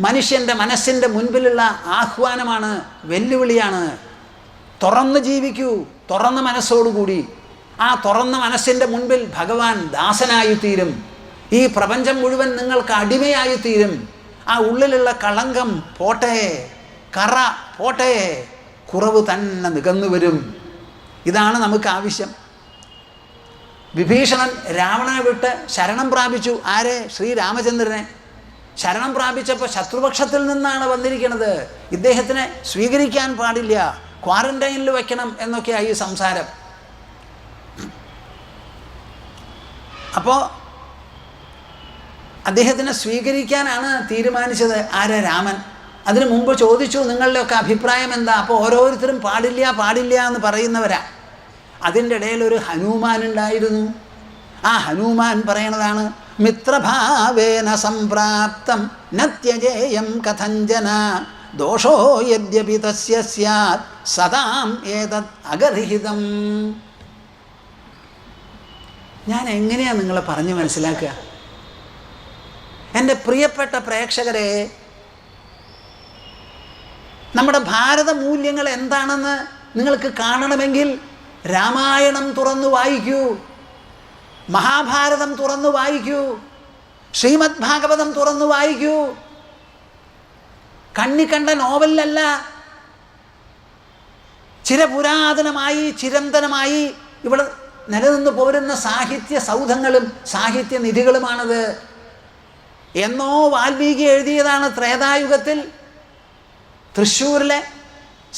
മനുഷ്യൻ്റെ മനസ്സിൻ്റെ മുൻപിലുള്ള ആഹ്വാനമാണ്, വെല്ലുവിളിയാണ്. തുറന്ന് ജീവിക്കൂ, തുറന്ന മനസ്സോടുകൂടി. ആ തുറന്ന മനസ്സിൻ്റെ മുൻപിൽ ഭഗവാൻ ദാസനായിത്തീരും. ഈ പ്രപഞ്ചം മുഴുവൻ നിങ്ങൾക്ക് അടിമയായിത്തീരും. ആ ഉള്ളിലുള്ള കളങ്കം പോട്ടെ, കറ പോട്ടെ, കുറവ് തന്നെ നികന്നു വരും. ഇതാണ് നമുക്ക് ആവശ്യം. വിഭീഷണൻ രാവണനെ വിട്ട് ശരണം പ്രാപിച്ചു. ആരെ? ശ്രീരാമചന്ദ്രനെ ശരണം പ്രാപിച്ചപ്പോൾ ശത്രുപക്ഷത്തിൽ നിന്നാണ് വന്നിരിക്കുന്നത്. ഇദ്ദേഹത്തിനെ സ്വീകരിക്കാൻ പാടില്ല, ക്വാറന്റൈനിൽ വയ്ക്കണം എന്നൊക്കെയായി സംസാരം. അപ്പോൾ അദ്ദേഹത്തിനെ സ്വീകരിക്കാനാണ് തീരുമാനിച്ചത്. ആരെ? രാമൻ. അതിനു മുമ്പ് ചോദിച്ചു നിങ്ങളുടെയൊക്കെ അഭിപ്രായം എന്താ. അപ്പോൾ ഓരോരുത്തരും പാടില്ല പാടില്ല എന്ന് പറയുന്നവരാ. അതിൻ്റെ ഇടയിൽ ഒരു ഹനുമാൻ ഉണ്ടായിരുന്നു. ആ ഹനുമാൻ പറയണതാണ് മിത്രഭാവേന സംപ്രാപ്തം നത്യജേയം കഥഞ്ജന ദോഷോ യദ്യപി തസ്യ സ്യാത് സദാം ഏതത് അഗർഹിതം. ഞാൻ എങ്ങനെയാണ് നിങ്ങളെ പറഞ്ഞു മനസ്സിലാക്കുക? എൻ്റെ പ്രിയപ്പെട്ട പ്രേക്ഷകരെ, നമ്മുടെ ഭാരത മൂല്യങ്ങൾ എന്താണെന്ന് നിങ്ങൾക്ക് കാണണമെങ്കിൽ രാമായണം തുറന്നു വായിക്കൂ, മഹാഭാരതം തുറന്നു വായിക്കൂ, ശ്രീമദ് ഭാഗവതം തുറന്നു വായിക്കൂ. കണ്ണിക്കണ്ട നോവലല്ല, ചിരപുരാതനമായി ചിരന്തനമായി ഇവിടെ നിലനിന്ന് പോരുന്ന സാഹിത്യ സൗധങ്ങളും സാഹിത്യ നിധികളുമാണത്. എന്നോ വാൽമീകി എഴുതിയതാണ്. ത്രേതായുഗത്തിൽ തൃശ്ശൂരിലെ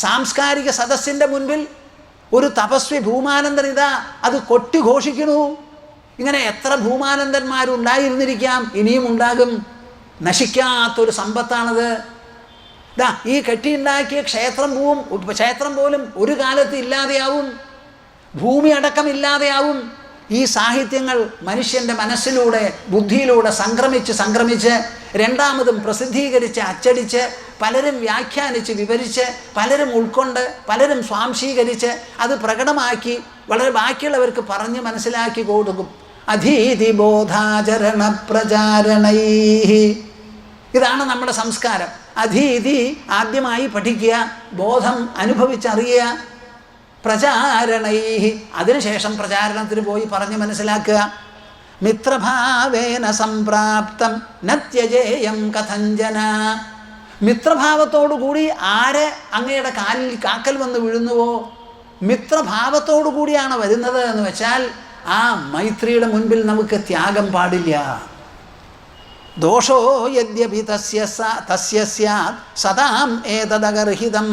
സാംസ്കാരിക സദസ്സിൻ്റെ മുൻപിൽ ഒരു തപസ്വി ഭൂമാനന്ദൻ ഇതാ അത് കൊട്ടിഘോഷിക്കണു. ഇങ്ങനെ എത്ര ഭൂമാനന്ദന്മാരുണ്ടായിരുന്നിരിക്കാം, ഇനിയും ഉണ്ടാകും. നശിക്കാത്തൊരു സമ്പത്താണത്. ഇതാ ഈ കെട്ടിയുണ്ടാക്കിയ ക്ഷേത്രം പോലും ഒരു കാലത്ത് ഇല്ലാതെയാവും, ഭൂമി അടക്കം ഇല്ലാതെയാവും. ഈ സാഹിത്യങ്ങൾ മനുഷ്യൻ്റെ മനസ്സിലൂടെ ബുദ്ധിയിലൂടെ സംക്രമിച്ച് രണ്ടാമതും പ്രസിദ്ധീകരിച്ച് അച്ചടിച്ച് പലരും വ്യാഖ്യാനിച്ച് വിവരിച്ച് പലരും ഉൾക്കൊണ്ട് പലരും സ്വാംശീകരിച്ച് അത് പ്രകടമാക്കി വളരെ ബാക്കിയുള്ളവർക്ക് പറഞ്ഞ് മനസ്സിലാക്കി കൊടുക്കും. അധീതി ബോധാചരണ പ്രചാരണൈ, ഇതാണ് നമ്മുടെ സംസ്കാരം. അധീതി ആദ്യമായി പഠിക്കുക, ബോധം അനുഭവിച്ചറിയുക, പ്രചാരണൈ അതിനുശേഷം പ്രചാരണത്തിന് പോയി പറഞ്ഞ് മനസ്സിലാക്കുക. മിത്രഭാവേന സംപ്രാപ്തം നത്യജേയം കഥഞ്ജന. മിത്രഭാവത്തോടുകൂടി ആരെ അങ്ങയുടെ കാക്കൽ വന്ന് വീഴുന്നുവോ, മിത്രഭാവത്തോടു കൂടിയാണ് വരുന്നത് എന്ന് വെച്ചാൽ ആ മൈത്രിയുടെ മുൻപിൽ നമുക്ക് ത്യാഗം പാടില്ല. ദോഷോ യദ്യപി തസ്യ സ്യാത് സദാം ഏതദഗർഹിതം.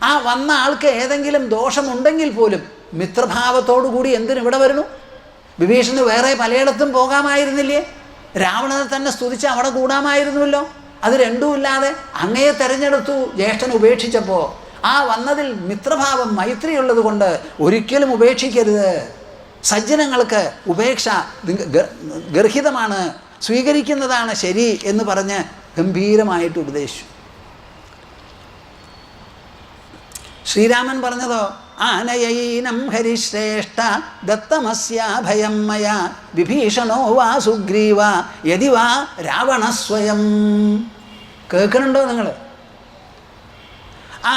ആ വന്ന ആൾക്ക് ഏതെങ്കിലും ദോഷമുണ്ടെങ്കിൽ പോലും മിത്രഭാവത്തോടു കൂടി എന്തിനിവിടെ വരണു? വിഭീഷണന് വേറെ പലയിടത്തും പോകാമായിരുന്നില്ലേ? രാവണനെ തന്നെ സ്തുതിച്ച് അവിടെ കൂടാമായിരുന്നുവല്ലോ. അത് രണ്ടുമില്ലാതെ അങ്ങയെ തെരഞ്ഞെടുത്തു ജ്യേഷ്ഠൻ ഉപേക്ഷിച്ചപ്പോൾ. ആ വന്നതിൽ മിത്രഭാവം മൈത്രിയുള്ളത് കൊണ്ട് ഒരിക്കലും ഉപേക്ഷിക്കരുത്. സജ്ജനങ്ങൾക്ക് ഉപേക്ഷ ഗർഹിതമാണ്, സ്വീകരിക്കുന്നതാണ് ശരി എന്ന് പറഞ്ഞ് ഗംഭീരമായിട്ട് ഉപദേശിച്ചു. ശ്രീരാമൻ പറഞ്ഞതോ ആനയൈനം ഹരിശ്രേഷ്ഠ ദത്തമസ്യാഭയം മയാ വിഭീഷണോ വാ സുഗ്രീവ യതി വാ രാവണസ്വയം. കേൾക്കുന്നുണ്ടോ നിങ്ങൾ?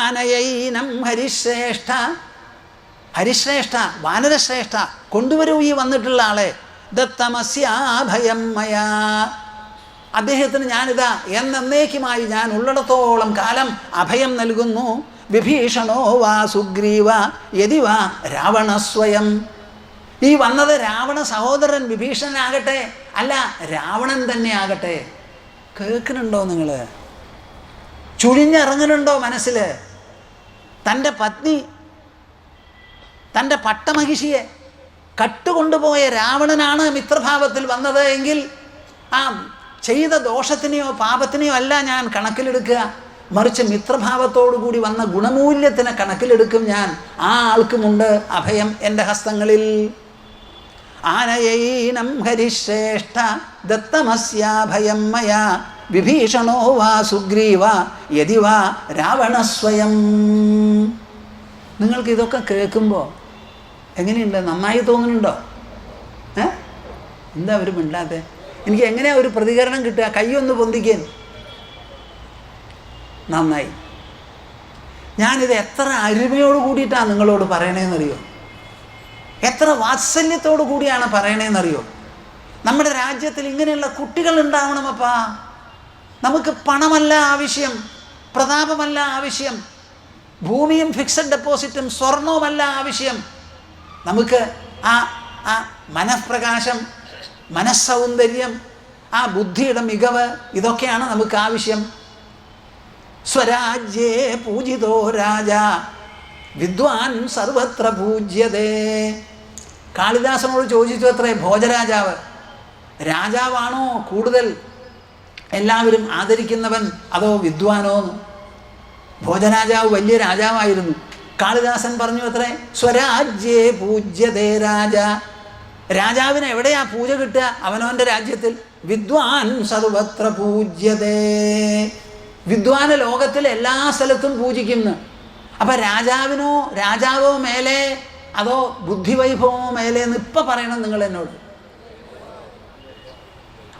ആനയൈനം ഹരിശ്രേഷ്ഠ, ഹരിശ്രേഷ്ഠ വാനരശ്രേഷ്ഠ, കൊണ്ടുവരൂ ഈ വന്നിട്ടുള്ള ആളെ. ദത്തമസ്യാഭയം മയാ, അദ്ദേഹത്തിന് ഞാനിതാ എന്നേക്കുമായി ഞാൻ ഉള്ളിടത്തോളം കാലം അഭയം നൽകുന്നു. വിഭീഷണോ വാ സുഗ്രീവ യതി വാ രാവണസ്വയം. ഈ വന്നത് രാവണ സഹോദരൻ വിഭീഷണനാകട്ടെ, അല്ല രാവണൻ തന്നെ ആകട്ടെ. കേൾക്കുന്നുണ്ടോ നിങ്ങൾ? ചുഴിഞ്ഞിറങ്ങുന്നുണ്ടോ മനസ്സിൽ? തൻ്റെ പത്നി, തൻ്റെ പട്ടമഹിഷിയെ കട്ടുകൊണ്ടുപോയ രാവണനാണ് മിത്രഭാവത്തിൽ വന്നത് എങ്കിൽ ആ ചെയ്ത ദോഷത്തിനെയോ പാപത്തിനെയോ അല്ല ഞാൻ കണക്കിലെടുക്കുക, മറിച്ച് മിത്രഭാവത്തോടു കൂടി വന്ന ഗുണമൂല്യത്തിനെ കണക്കിലെടുക്കും ഞാൻ. ആ ആൾക്കുമുണ്ട് അഭയം എൻ്റെ ഹസ്തങ്ങളിൽ. ആനയൈനം ഹരിശ്രേഷ്ഠ ദത്തമസ്യാഭയം മയാ വിഭീഷണോ വാ സുഗ്രീവ യതി വാ രാവണസ്വയം. നിങ്ങൾക്ക് ഇതൊക്കെ കേൾക്കുമ്പോൾ എങ്ങനെയുണ്ട്? നന്നായി തോന്നുന്നുണ്ടോ? എന്താ ഒരു മിണ്ടാത്തെ? എനിക്ക് എങ്ങനെയാ ഒരു പ്രതികരണം കിട്ടുക? കൈയൊന്ന് പൊന്തിക്കാൻ. നന്നായി. ഞാനിത് എത്ര അരുമയോട് കൂടിയിട്ടാണ് നിങ്ങളോട് പറയണേന്നറിയോ? എത്ര വാത്സല്യത്തോടു കൂടിയാണ് പറയണേന്നറിയോ? നമ്മുടെ രാജ്യത്തിൽ ഇങ്ങനെയുള്ള കുട്ടികൾ ഉണ്ടാവണമപ്പാ. നമുക്ക് പണമല്ല ആവശ്യം, പ്രതാപമല്ല ആവശ്യം, ഭൂമിയും ഫിക്സഡ് ഡെപ്പോസിറ്റും സ്വർണവുമല്ല ആവശ്യം. നമുക്ക് ആ മനഃപ്രകാശം, മനസ്സൗന്ദര്യം, ആ ബുദ്ധിയുടെ മികവ്, ഇതൊക്കെയാണ് നമുക്ക് ആവശ്യം. സ്വരാജ്യേ പൂജിതോ രാജ വിദ്വാൻ സർവത്ര പൂജ്യതേ. കാളിദാസനോട് ചോദിച്ചു അത്രേ ഭോജരാജാവ്, രാജാവാണോ കൂടുതൽ എല്ലാവരും ആദരിക്കുന്നവൻ അതോ വിദ്വാനോ? ഭോജരാജാവ് വലിയ രാജാവായിരുന്നു. കാളിദാസൻ പറഞ്ഞു അത്രേ, സ്വരാജ്യേ പൂജ്യതേ രാജ. രാജാവിന് എവിടെയാ പൂജ കിട്ടുക? അവനവൻ്റെ രാജ്യത്തിൽ. വിദ്വാൻ സർവത്ര പൂജ്യതേ. വിദ്വാന് ലോകത്തിൽ എല്ലാ സ്ഥലത്തും പൂജിക്കുന്നു. അപ്പം രാജാവോ മേലെ അതോ ബുദ്ധിവൈഭവമോ മേലെ എന്ന് ഇപ്പം പറയണം നിങ്ങൾ എന്നോട്.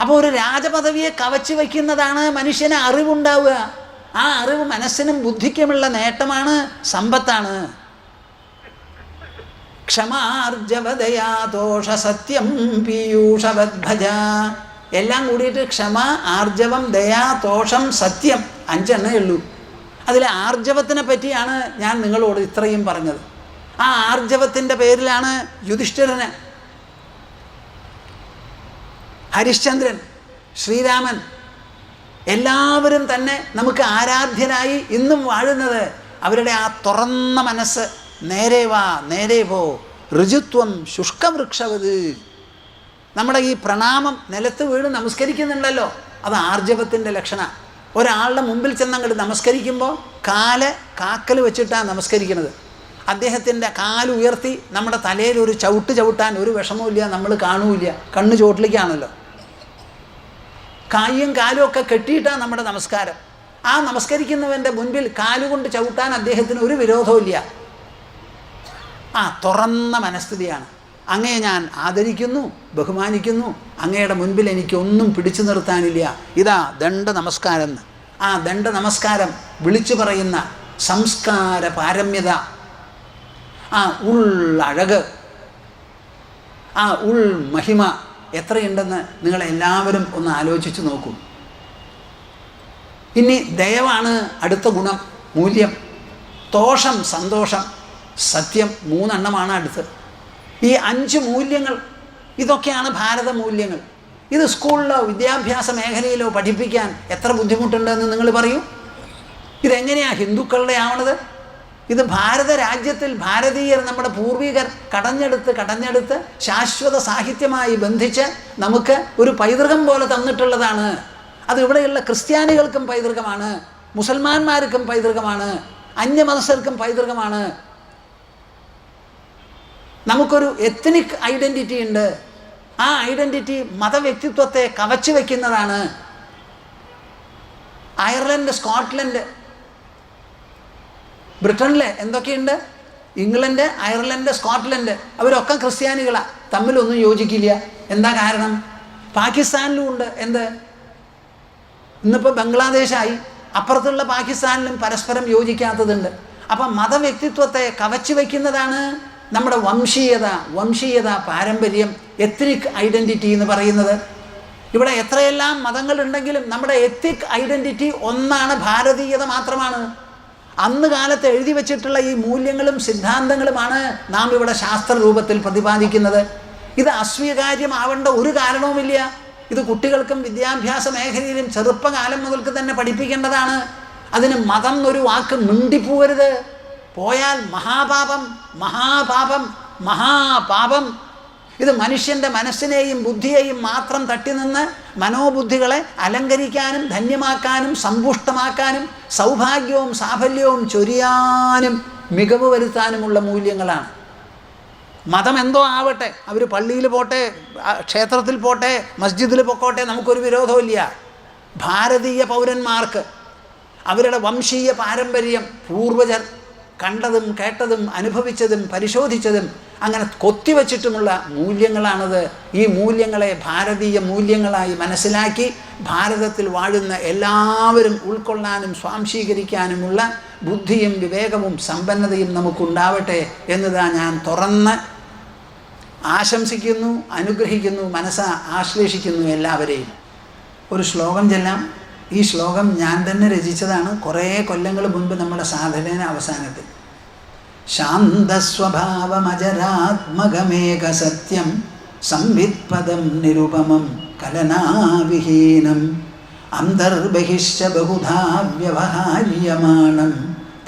അപ്പോൾ ഒരു രാജപദവിയെ കവച്ചു വയ്ക്കുന്നതാണ് മനുഷ്യന് അറിവുണ്ടാവുക. ആ അറിവ് മനസ്സിനും ബുദ്ധിക്കുമുള്ള നേട്ടമാണ്, സമ്പത്താണ്. ക്ഷമാർജവദയാതോഷ സത്യം പീയൂഷവദ്ഭജ. എല്ലാം കൂടിയിട്ട് ക്ഷമ, ആർജവം, ദയ, തോഷം, സത്യം, 5 എണ്ണേ ഉള്ളൂ. അതിൽ ആർജവത്തിനെ പറ്റിയാണ് ഞാൻ നിങ്ങളോട് ഇത്രയും പറഞ്ഞത്. ആ ആർജവത്തിൻ്റെ പേരിലാണ് യുധിഷ്ഠിരന്, ഹരിശ്ചന്ദ്രൻ, ശ്രീരാമൻ എല്ലാവരും തന്നെ നമുക്ക് ആരാധ്യരായി ഇന്നും വാഴുന്നത്. അവരുടെ ആ തുറന്ന മനസ്സ്, നേരെ വാ നേരെ പോ, ഋജുത്വം ശുഷ്കവൃക്ഷവത്. നമ്മുടെ ഈ പ്രണാമം, നിലത്ത് വീണ് നമസ്കരിക്കുന്നുണ്ടല്ലോ, അത് ആർജവത്തിൻ്റെ ലക്ഷണം. ഒരാളുടെ മുമ്പിൽ ചെന്നങ്ങോട്ട് നമസ്കരിക്കുമ്പോൾ കാക്കൽ വെച്ചിട്ടാണ് നമസ്കരിക്കുന്നത്. അദ്ദേഹത്തിൻ്റെ കാലുയർത്തി നമ്മുടെ തലയിൽ ഒരു ചവിട്ട് ചവിട്ടാൻ ഒരു വിഷമവും നമ്മൾ കാണൂല്ല. കണ്ണ് ചോട്ടിലേക്കാണല്ലോ. കായും കാലും ഒക്കെ കെട്ടിയിട്ടാണ് നമ്മുടെ നമസ്കാരം. ആ നമസ്കരിക്കുന്നവൻ്റെ മുൻപിൽ കാലുകൊണ്ട് ചവിട്ടാൻ അദ്ദേഹത്തിന് ഒരു വിരോധമില്ല. തുറന്ന മനസ്ഥിതിയാണ്. അങ്ങയെ ഞാൻ ആദരിക്കുന്നു, ബഹുമാനിക്കുന്നു. അങ്ങയുടെ മുൻപിൽ എനിക്കൊന്നും പിടിച്ചു നിർത്താനില്ല. ഇതാ ദണ്ഡ നമസ്കാരം. ആ ദണ്ഡ നമസ്കാരം വിളിച്ചു പറയുന്ന സംസ്കാര പാരമ്യത, ആ ഉള്ളഴക്, ആ മഹിമ എത്രയുണ്ടെന്ന് നിങ്ങളെല്ലാവരും ഒന്ന് ആലോചിച്ച് നോക്കൂ. ഇനി ദയവാണ് അടുത്ത ഗുണം, മൂല്യം. തോഷം സന്തോഷം, സത്യം, 3 എണ്ണമാണ് അടുത്ത്. ഈ 5 മൂല്യങ്ങൾ, ഇതൊക്കെയാണ് ഭാരത മൂല്യങ്ങൾ. ഇത് സ്കൂളിലോ വിദ്യാഭ്യാസ മേഖലയിലോ പഠിപ്പിക്കാൻ എത്ര ബുദ്ധിമുട്ടുണ്ടെന്ന് നിങ്ങൾ പറയൂ. ഇതെങ്ങനെയാണ് ഹിന്ദുക്കളുടെ ആവണത്? ഇത് ഭാരത രാജ്യത്തിൽ ഭാരതീയർ, നമ്മുടെ പൂർവികർ കടഞ്ഞെടുത്ത് ശാശ്വത സാഹിത്യമായി ബന്ധിച്ച് നമുക്ക് ഒരു പൈതൃകം പോലെ തന്നിട്ടുള്ളതാണ്. അത് ഇവിടെയുള്ള ക്രിസ്ത്യാനികൾക്കും പൈതൃകമാണ്, മുസൽമാന്മാർക്കും പൈതൃകമാണ്, അന്യമതസ്ഥർക്കും പൈതൃകമാണ്. നമുക്കൊരു എത്നിക് ഐഡൻറ്റിറ്റി ഉണ്ട്. ആ ഐഡൻറ്റിറ്റി മതവ്യക്തിത്വത്തെ കവച്ചു വയ്ക്കുന്നതാണ്. അയർലൻഡ്, സ്കോട്ട്ലൻഡ്, ബ്രിട്ടനിൽ എന്തൊക്കെയുണ്ട്? ഇംഗ്ലണ്ട്, അയർലൻഡ്, സ്കോട്ട്ലൻഡ്, അവരൊക്കെ ക്രിസ്ത്യാനികളാണ്. തമ്മിലൊന്നും യോജിക്കില്ല. എന്താ കാരണം? പാകിസ്ഥാനിലും ഉണ്ട്. ഇന്നിപ്പോൾ ബംഗ്ലാദേശായി, അപ്പുറത്തുള്ള പാകിസ്ഥാനിലും പരസ്പരം യോജിക്കാത്തതുണ്ട്. അപ്പം മതവ്യക്തിത്വത്തെ കവച്ചു വയ്ക്കുന്നതാണ് നമ്മുടെ വംശീയത, പാരമ്പര്യം, എത്നിക് ഐഡൻറ്റിറ്റി എന്ന് പറയുന്നത്. ഇവിടെ എത്രയെല്ലാം മതങ്ങളുണ്ടെങ്കിലും നമ്മുടെ എത്നിക് ഐഡൻറ്റിറ്റി ഒന്നാണ്, ഭാരതീയത മാത്രമാണ്. അന്ന് കാലത്ത് എഴുതി വച്ചിട്ടുള്ള ഈ മൂല്യങ്ങളും സിദ്ധാന്തങ്ങളുമാണ് നാം ഇവിടെ ശാസ്ത്രരൂപത്തിൽ പ്രതിപാദിക്കുന്നത്. ഇത് അസ്വീകാര്യമാവേണ്ട ഒരു കാരണവുമില്ല. ഇത് കുട്ടികൾക്കും വിദ്യാഭ്യാസ മേഖലയിലും ചെറുപ്പകാലം മുതൽക്ക് തന്നെ പഠിപ്പിക്കേണ്ടതാണ്. അതിന് മതം എന്നൊരു വാക്ക് മിണ്ടിപ്പോകരുത്. പോയാൽ മഹാപാപം. ഇത് മനുഷ്യൻ്റെ മനസ്സിനെയും ബുദ്ധിയെയും മാത്രം തട്ടി നിന്ന് മനോബുദ്ധികളെ അലങ്കരിക്കാനും ധന്യമാക്കാനും സമ്പുഷ്ടമാക്കാനും സൗഭാഗ്യവും സാഫല്യവും ചൊരിയാനും മികവ് വരുത്താനുമുള്ള മൂല്യങ്ങളാണ്. മതം എന്തോ ആവട്ടെ, അവർ പള്ളിയിൽ പോട്ടെ, ക്ഷേത്രത്തിൽ പോട്ടെ, മസ്ജിദിൽ പൊക്കോട്ടെ, നമുക്കൊരു വിരോധമില്ല. ഭാരതീയ പൗരന്മാർക്ക് അവരുടെ വംശീയ പാരമ്പര്യം, പൂർവജർ കണ്ടതും കേട്ടതും അനുഭവിച്ചതും പരിശോധിച്ചതും അങ്ങനെ കൊത്തിവച്ചിട്ടുമുള്ള മൂല്യങ്ങളാണത്. ഈ മൂല്യങ്ങളെ ഭാരതീയ മൂല്യങ്ങളായി മനസ്സിലാക്കി ഭാരതത്തിൽ വാഴുന്ന എല്ലാവരും ഉൾക്കൊള്ളാനും സ്വാംശീകരിക്കാനുമുള്ള ബുദ്ധിയും വിവേകവും സമ്പന്നതയും നമുക്കുണ്ടാവട്ടെ എന്നതാ ഞാൻ തുറന്ന് ആശംസിക്കുന്നു, അനുഗ്രഹിക്കുന്നു, ആശ്ലേഷിക്കുന്നു എല്ലാവരെയും. ഒരു ശ്ലോകം ചൊല്ലാം. ഈ ശ്ലോകം ഞാൻ തന്നെ രചിച്ചതാണ് കുറേ കൊല്ലങ്ങൾ മുൻപ് നമ്മുടെ സാധന അവസാനത്തിൽ. ശാന്തസ്വഭാവമജരാത്മകമേക സത്യം സംവിത്പദം നിരുപമം കലനാവിഹീനം അന്തർബഹിശ്ച ബഹുധാ വ്യവഹാര്യമാണം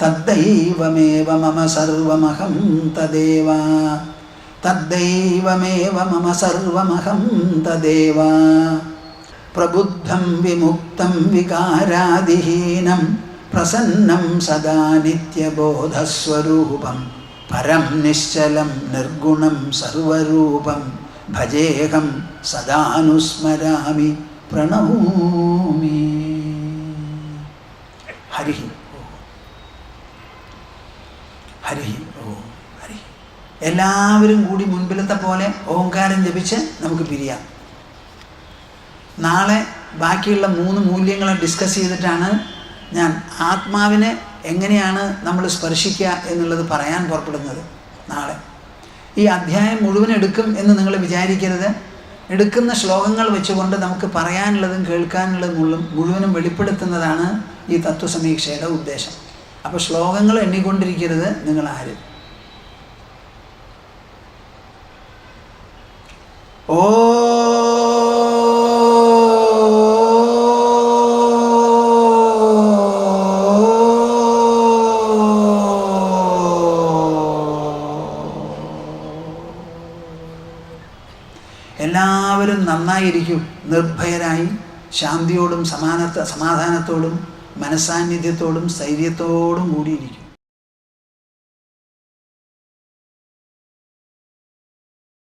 തദ്ദൈവമേവ മമ സർവമഹം തദേവ പ്രബുദ്ധം വിമുക്തം വികാരാദിഹീനം പ്രസന്നം സദാ നിത്യബോധസ്വരൂപം പരം നിശ്ചലം നിർഗുണം സർവരൂപം ഭജേഹം സദാനുസ്മരാമി പ്രണൗമി. ഹരി ഹരി ഓം ഹരി. എല്ലാവരും കൂടി മുൻപിലത്തെ പോലെ ഓംകാരം ജപിച്ച് നമുക്ക് പിരിയാം. നാളെ ബാക്കിയുള്ള 3 മൂല്യങ്ങൾ ഡിസ്കസ് ചെയ്തിട്ടാണ് ഞാൻ ആത്മാവിനെ എങ്ങനെയാണ് നമ്മൾ സ്പർശിക്കുക എന്നുള്ളത് പറയാൻ പുറപ്പെടുന്നത്. നാളെ ഈ അധ്യായം മുഴുവൻ എടുക്കും എന്ന് നിങ്ങൾ വിചാരിക്കരുത്. എടുക്കുന്ന ശ്ലോകങ്ങൾ വെച്ചുകൊണ്ട് നമുക്ക് പറയാനുള്ളതും കേൾക്കാനുള്ളതും മുഴുവനും വെളിപ്പെടുത്തുന്നതാണ് ഈ തത്വസമീക്ഷയുടെ ഉദ്ദേശം. അപ്പോൾ ശ്ലോകങ്ങൾ എണ്ണിക്കൊണ്ടിരിക്കരുത് നിങ്ങളാരും. ഓ എല്ലാവരും നന്നായിരിക്കും. നിർഭയരായി ശാന്തിയോടും സമാധാനത്തോടും മനസ്സാന്നിധ്യത്തോടും സ്ഥൈര്യത്തോടും കൂടിയിരിക്കും.